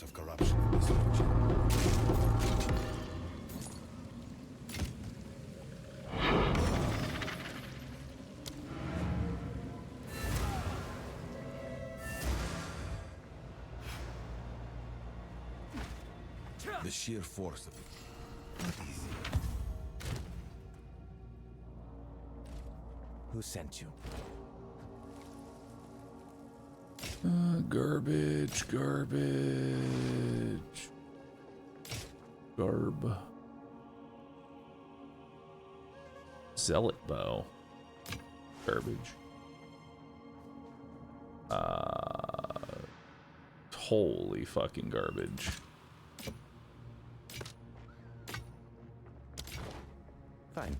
The sheer force of it. Not easy. Who sent you? Garbage. Garb. Zealot bow. Garbage. Holy fucking garbage. Fine.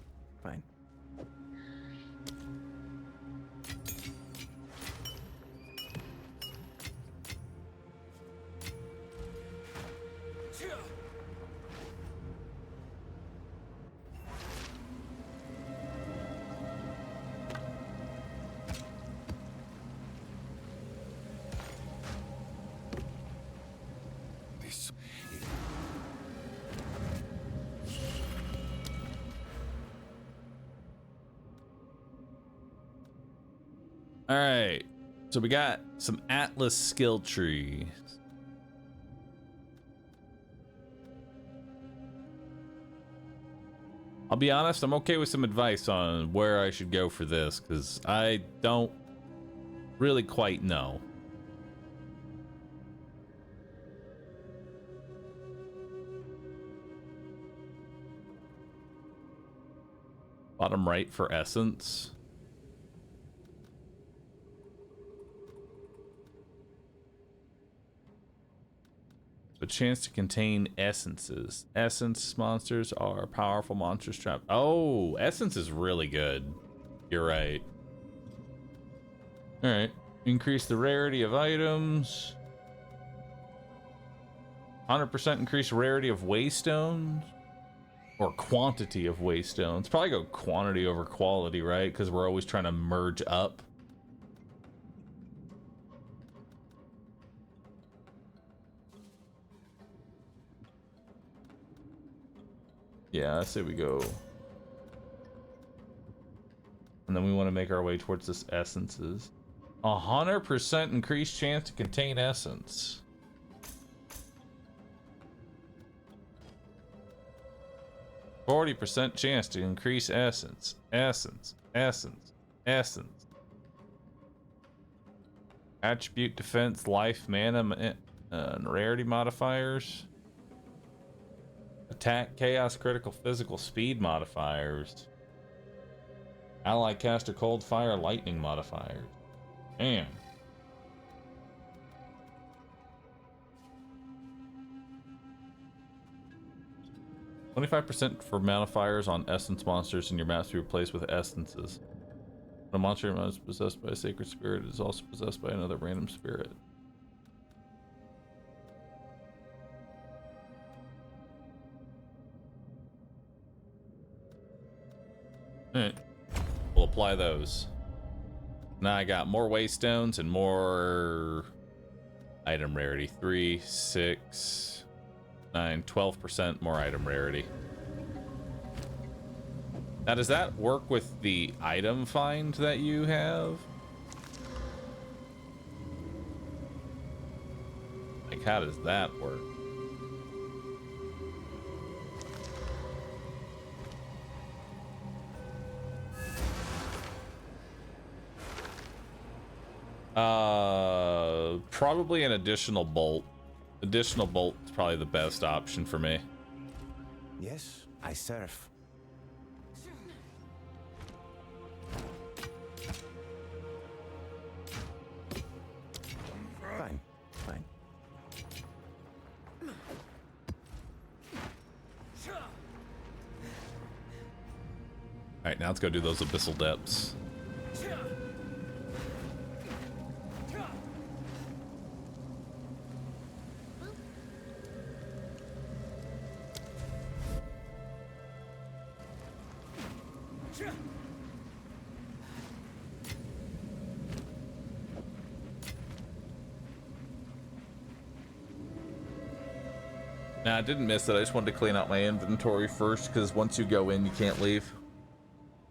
All right, so we got some Atlas skill tree. I'll be honest, I'm okay with some advice on where I should go for this, because I don't really quite know. Bottom right for essence. A chance to contain essences. Essence monsters are powerful monsters trapped. Oh, essence is really good. You're right. All right. Increase the rarity of items. 100% increase rarity of waystones. Or quantity of waystones. Probably go quantity over quality, right? Because we're always trying to merge up. Yeah, I say we go. And then we want to make our way towards this essences. 100% increased chance to contain essence. %40 chance to increase essence. Essence. Attribute, defense, life, mana, and rarity modifiers. Attack, chaos, critical, physical, speed modifiers. Ally, caster, cold, fire, lightning modifiers. Damn. %25 for modifiers on essence monsters in your maps to be replaced with essences. When a monster is possessed by a sacred spirit, it is also possessed by another random spirit. Alright. We'll apply those. Now I got more waystones and more item rarity. 3, 6, 9, 12% more item rarity. Now, does that work with the item find that you have? Like, how does that work? Probably an additional bolt. Additional bolt is probably the best option for me. Yes, I serve. Fine, fine. Alright, now let's go do those abyssal depths. Nah, I didn't miss it. I just wanted to clean out my inventory first, because once you go in, you can't leave.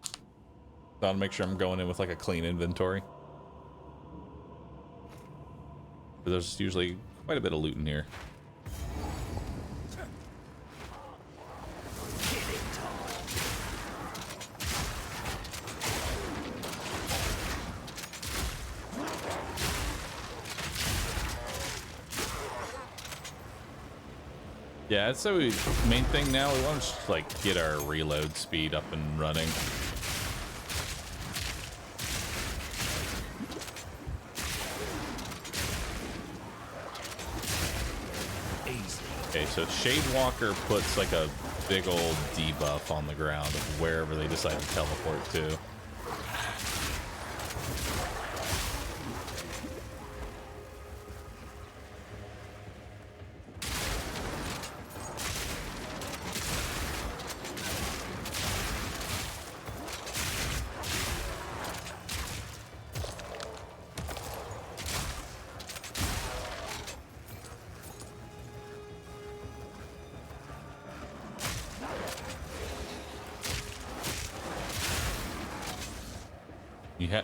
So I want to make sure I'm going in with like a clean inventory. But there's usually quite a bit of loot in here. Yeah, that's the main thing now. We want to just like get our reload speed up and running. Okay, so Shadewalker puts like a big old debuff on the ground of wherever they decide to teleport to.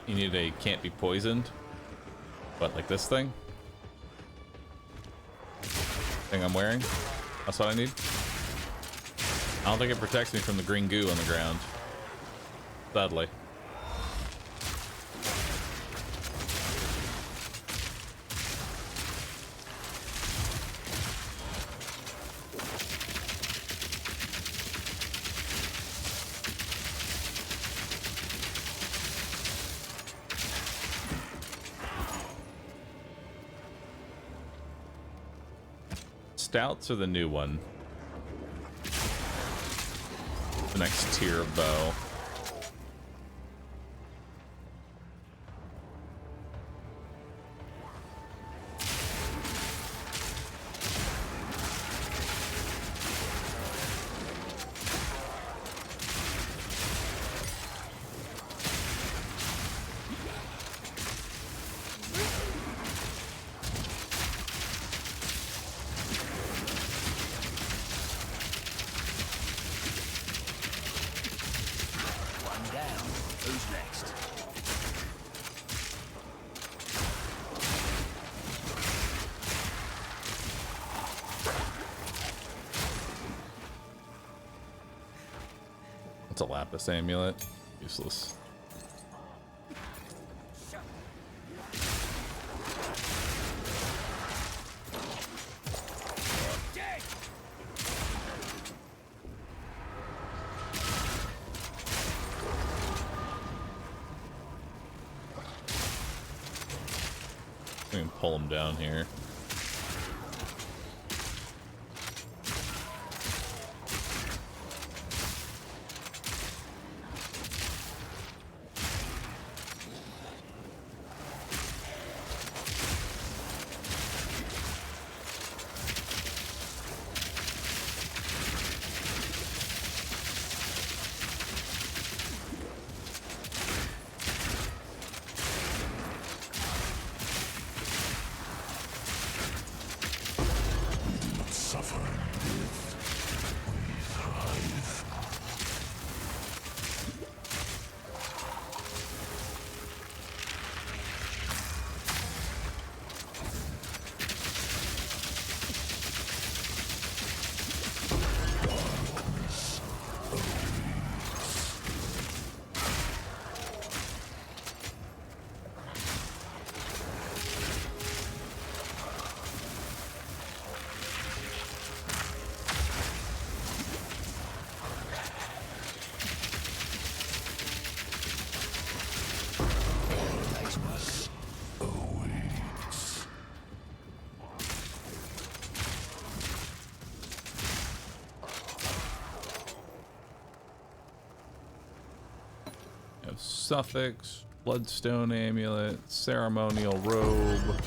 You need a can't be poisoned. What, like this thing? Thing I'm wearing? That's what I need? I don't think it protects me from the green goo on the ground. Sadly. stouts or the new one? The next tier of bow. It's a lapis amulet. Useless. We can pull him down here. Suffix, bloodstone amulet, ceremonial robe.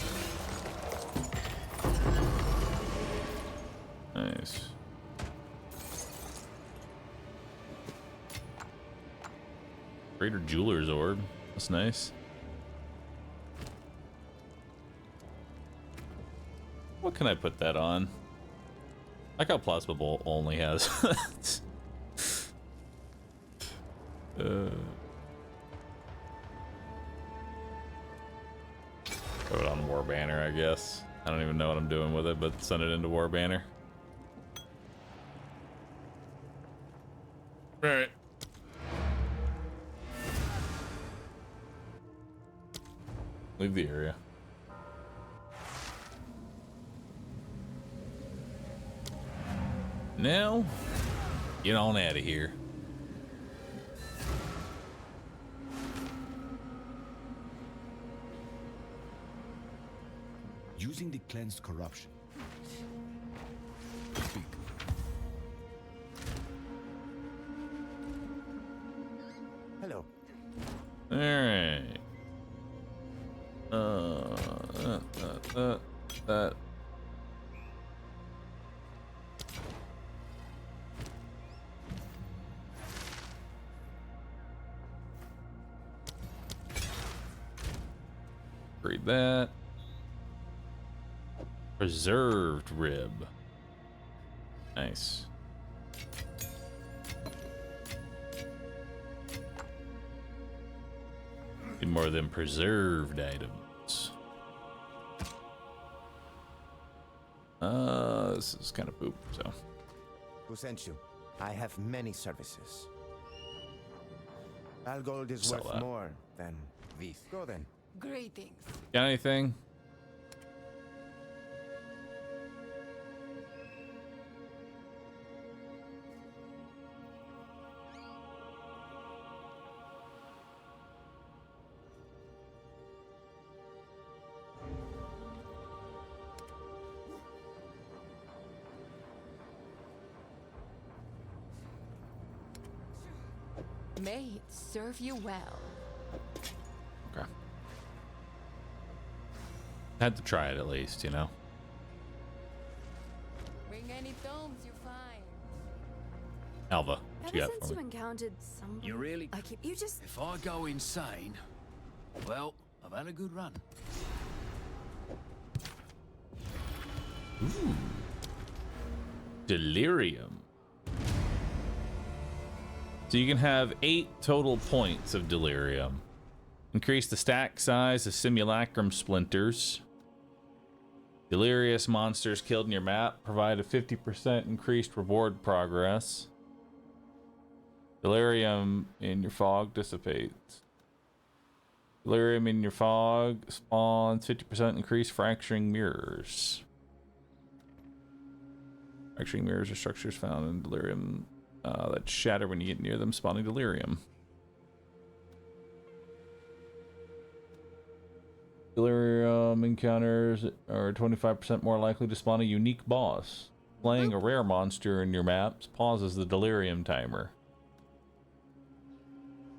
Nice. Greater jeweler's orb. That's nice. What can I put that on? I like how Plasma Bolt only has Throw it on War Banner, I guess. I don't even know what I'm doing with it, but send it into War Banner. Alright. Leave the area. Now, get on out of here. Using the cleansed corruption. Speak. Hello. All right. That. Read that. Preserved rib. Nice. Need more of them preserved items. This is kind of poop, so. Who sent you? I have many services. All gold is Sell worth that. more than this. Go then. Greetings. Got anything? May it serve you well. Okay. Had to try it at least, you know. Bring any thumbs you find. Alva, what you Ever got since for you me? encountered someone, You really? you just. If I go insane, well, I've had a good run. Ooh. Delirium. So you can have 8 total points of delirium. Increase the stack size of simulacrum splinters. Delirious monsters killed in your map provide a 50% increased reward progress. Delirium in your fog dissipates. Delirium in your fog spawns 50% increased fracturing mirrors. Fracturing mirrors are structures found in delirium that shatter when you get near them, spawning delirium. Delirium encounters are 25% more likely to spawn a unique boss. Playing a rare monster in your maps pauses the delirium timer.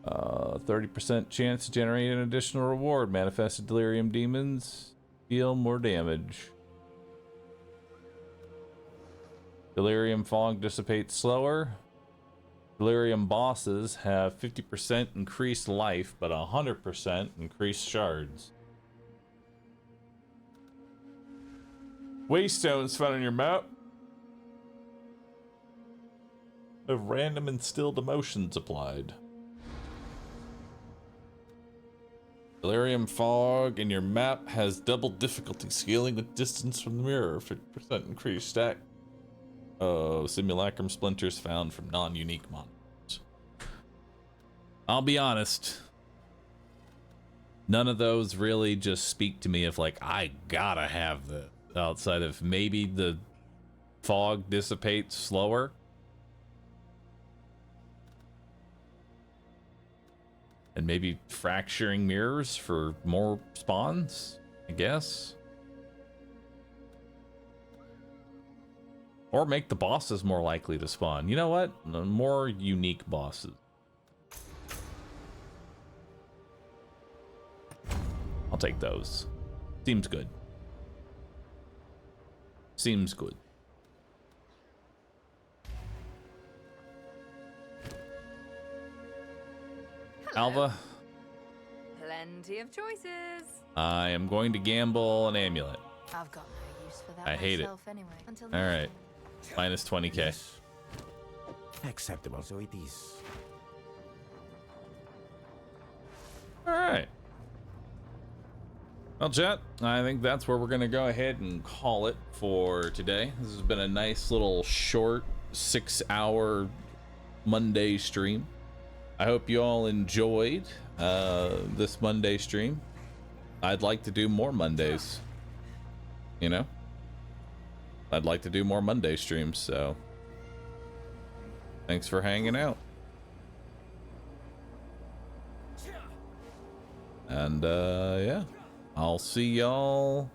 30% chance to generate an additional reward. Manifested delirium demons deal more damage. Delirium fog dissipates slower. Delirium bosses have 50% increased life, but 100% increased shards. Waystones found on your map have random instilled emotions applied. Delirium fog in your map has double difficulty scaling with distance from the mirror. 50% increased stack of simulacrum splinters found from non-unique monsters. I'll be honest, none of those really just speak to me of like, I gotta have this, outside of maybe the fog dissipates slower. And maybe fracturing mirrors for more spawns, I guess. Or make the bosses more likely to spawn. You know what? More unique bosses. I'll take those. Seems good. Seems good. Alva, Plenty of choices. I am going to gamble an amulet. I've got no use for that I hate it. myself anyway. Until All right. Minus 20k. Acceptable, so it is. All right. Well, chat, I think that's where we're going to go ahead and call it for today. This has been a nice little short 6-hour Monday stream. I hope you all enjoyed this Monday stream. I'd like to do more Mondays. You know? I'd like to do more Monday streams, so thanks for hanging out. And yeah, I'll see y'all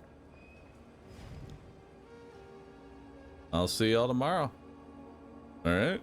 tomorrow. All right.